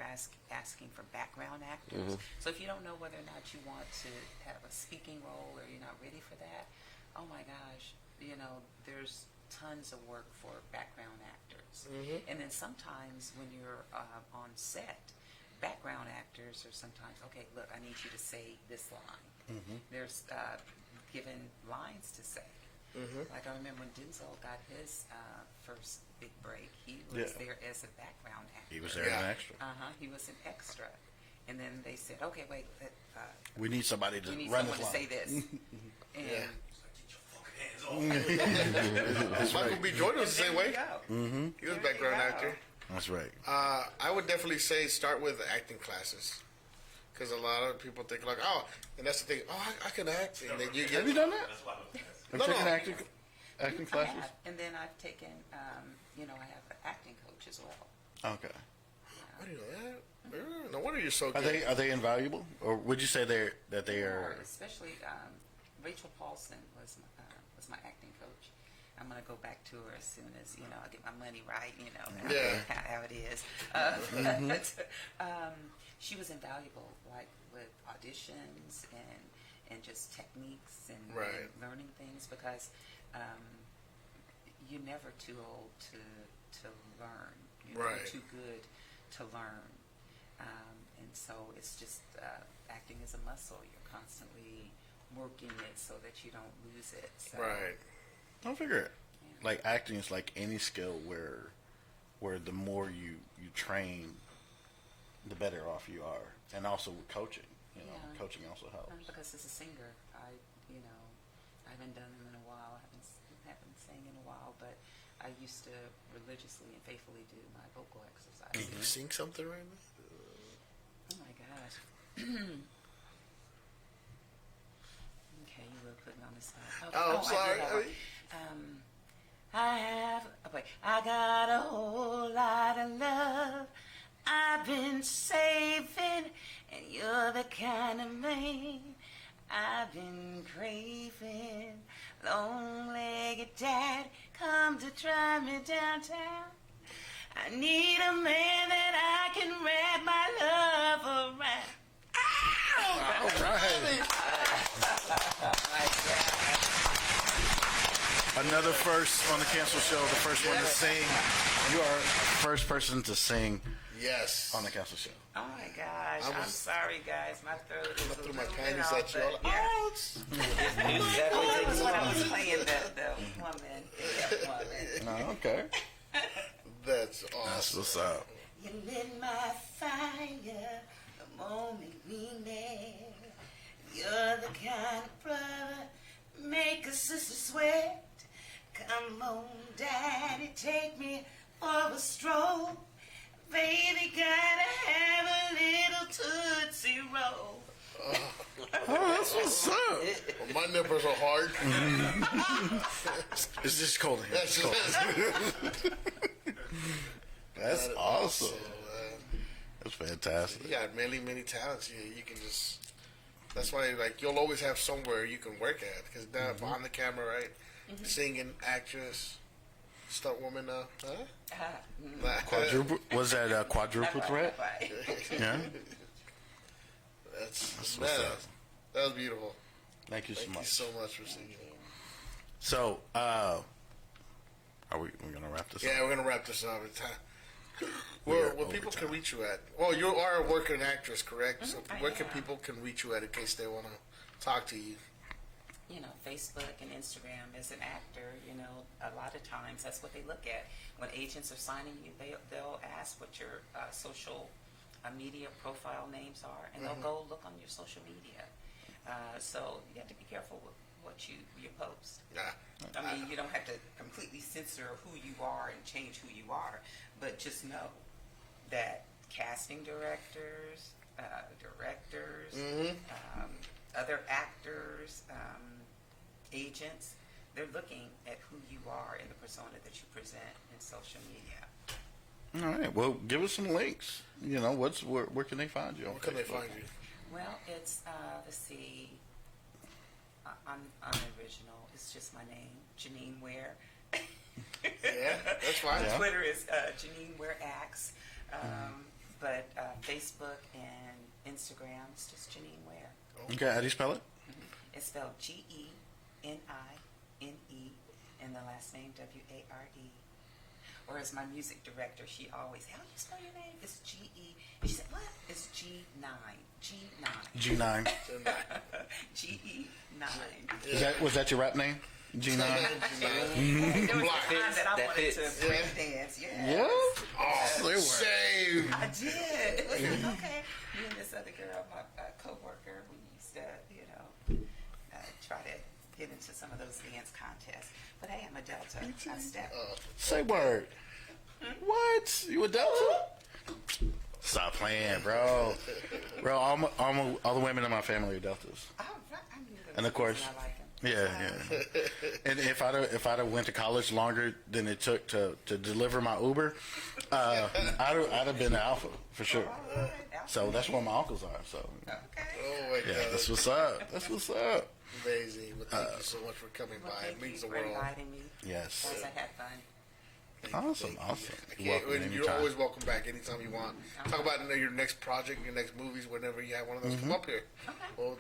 asking for background actors. So if you don't know whether or not you want to have a speaking role or you're not ready for that, oh my gosh, there's tons of work for background actors. And then sometimes when you're on set, background actors are sometimes, okay, look, I need you to say this line. There's given lines to say. Like I remember when Denzel got his first big break, he was there as a background actor. He was there as an extra. He was an extra. And then they said, okay, wait, We need somebody to we need run someone to this say line. this. And Yeah. it's like, get your fucking hands off. Michael B. Jordan was the same way. He was a background actor. That's right. I would definitely say start with acting classes. Because a lot of people think like, oh, and that's the thing, oh, I can act. And then you get. Have you done that? That's why Have No, you taken no. acting I classes? have. And then I've taken, I have an acting coach as well. Okay. I didn't know that. No wonder you're so Are good. they invaluable, or would you say that they are? Especially Rachel Paulson was my acting coach. I'm gonna go back to her as soon as I get my money right. Yeah. how it is. But, she was invaluable, like with auditions and just techniques and learning things because you're never too old to learn. You're never too good to learn. And so it's just acting is a muscle. You're constantly working it so that you don't lose it. So, Right. I figure it. Yeah. Like acting is like any skill where the more you train, the better off you are, and also with coaching. You know, Yeah. coaching also helps. Because as a singer, I haven't done them in a while. I haven't sang in a while, but I used to religiously and faithfully do my vocal exercises. Can you sing something right now? Oh my gosh. Okay, you were putting me on the spot. Okay. Oh, I'm sorry. I got a whole lot of love I've been saving, and you're the kind of man I've been craving. Long-legged dad, come to drive me downtown. I need a man that I can wrap my love around. All right. Another first on the Cancel Show. The first one to sing. You are the first person to sing. Yes. On the Cancel Show. Oh my gosh! I'm sorry, guys. My throat is a threw my little bit panties off, at you. but yeah. That was when I was playing the woman. Oh, okay. That's awesome. That's what's up. You lit my fire the moment we met. You're the kind of brother make a sister sweat. Come on, daddy, take me for a stroll. Baby, gotta have a little Tootsie Roll. Oh, that's what's up. Well, my nipples are hard. It's just cold in here. That's It's cold. That's awesome. That's fantastic. You got many talents. You can just. That's why, like, you'll always have somewhere you can work at. Because now, behind the camera, right? Singing, actress, stunt woman, huh? Quadruple? Was that a quadruple threat? Yeah. That's what's man, up. that was beautiful. Thank you so Thank much. you so much for singing. So, are we're gonna wrap this up? Yeah, we're gonna wrap this up. Where people can reach you at? Well, you are a working actress, correct? So where can people can reach you at in case they want to talk to you? Facebook and Instagram. As an actor, a lot of times that's what they look at when agents are signing you. They'll ask what your social media profile names are, and they'll go look on your social media. So you have to be careful with what you post. I mean, you don't have to completely censor who you are and change who you are, but just know that casting directors, other actors, agents, they're looking at who you are and the persona that you present in social media. All right. Well, give us some links. Where can they find you? Where can they find you? Well, it's let's see. I'm original. It's just my name, Gennie Ware. Yeah, that's fine. Yeah. Twitter is Gennie Ware Acts, but Facebook and Instagram is just Gennie Ware. Okay. How do you spell it? It's spelled GENINE, and the last name WARE. Or as my music director, she always, how do you spell your name? It's GE. And she said, what? It's G9. G9. GE9. Was that your rap name? G9. There was a time that I wanted to break dance. Yeah. Yeah. Oh, Same. I did. It was okay. Me and this other girl, my co-worker, we used to, try to get into some of those dance contests. But hey, I'm a Delta. I step. Say word. What? You a Delta? Stop playing, bro. Bro, all the women in my family are Deltas. Oh, right. I knew that. And of course, I like 'em. yeah. And if I'd have went to college longer than it took to deliver my Uber, I'd have been the alpha for sure. Right. So that's where my uncles are. So Okay. Oh my yeah, God. that's what's up. That's what's up. Amazing. Well, thank you so much for coming Well, by. It thank means you the for world. inviting me. Yes. Guys, I had fun. Awesome. You're always welcome back anytime you want. Talk about your next project, your next movies, whenever you have one of those. Come up here. Okay. Well,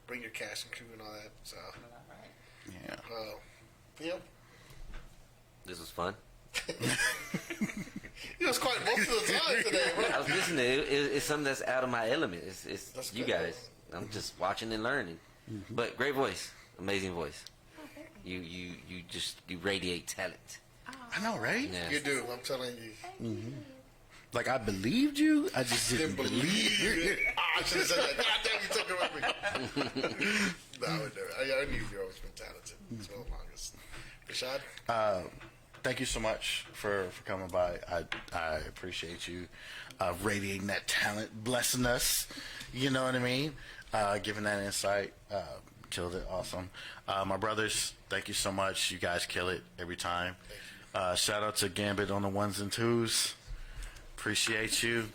bring your cast and crew and all that. So, All right. Yeah. yep. This was fun. It was quite most of the time today, I bro. was listening. It's something that's out of my element. It's That's you good. guys. I'm just watching and learning. But great voice, amazing voice. You radiate talent. I know, right? Yeah. You do. I'm telling you. Like, I believed you, I just didn't believe you. I should have said that. God damn, you took it with me. No, I would never. I knew you've always been talented. So longest. Rashad? Thank you so much for coming by. I appreciate you radiating that talent, blessing us. You know what I mean? Giving that insight. Killed it. Awesome. My brothers, thank you so much. You guys kill it every time. Shout out to Gambit on the ones and twos. Appreciate you.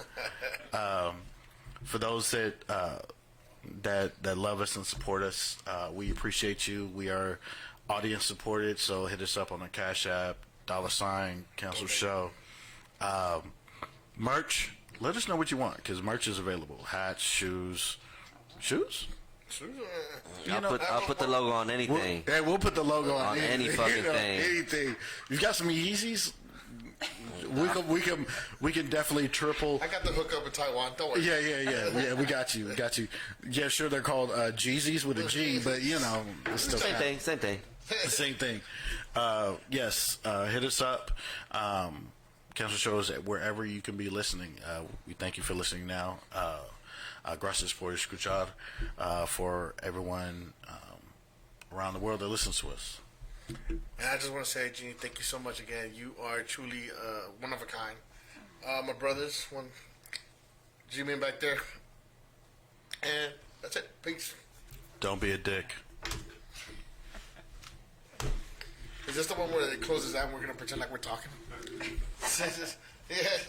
For those that love us and support us, we appreciate you. We are audience supported, so hit us up on the Cash App, $ Cancel Show. Merch, let us know what you want, because merch is available. Hats, shoes. Shoes? I'll put the logo on anything. We'll put the logo on any fucking thing. Anything. You got some Yeezys? We can definitely triple. I got the hookup in Taiwan. Don't worry. Yeah. We got you. Yeah, sure. They're called Jeezys with a G, but it's still Same thing. Same thing. Yes. Hit us up. Cancel shows wherever you can be listening. We thank you for listening now. Gracias por escuchar. For everyone around the world that listens to us. And I just want to say, Gennie, thank you so much again. You are truly one of a kind. My brothers, G-Man back there. And that's it. Peace. Don't be a dick. Is this the one where it closes out and we're going to pretend like we're talking? Yeah.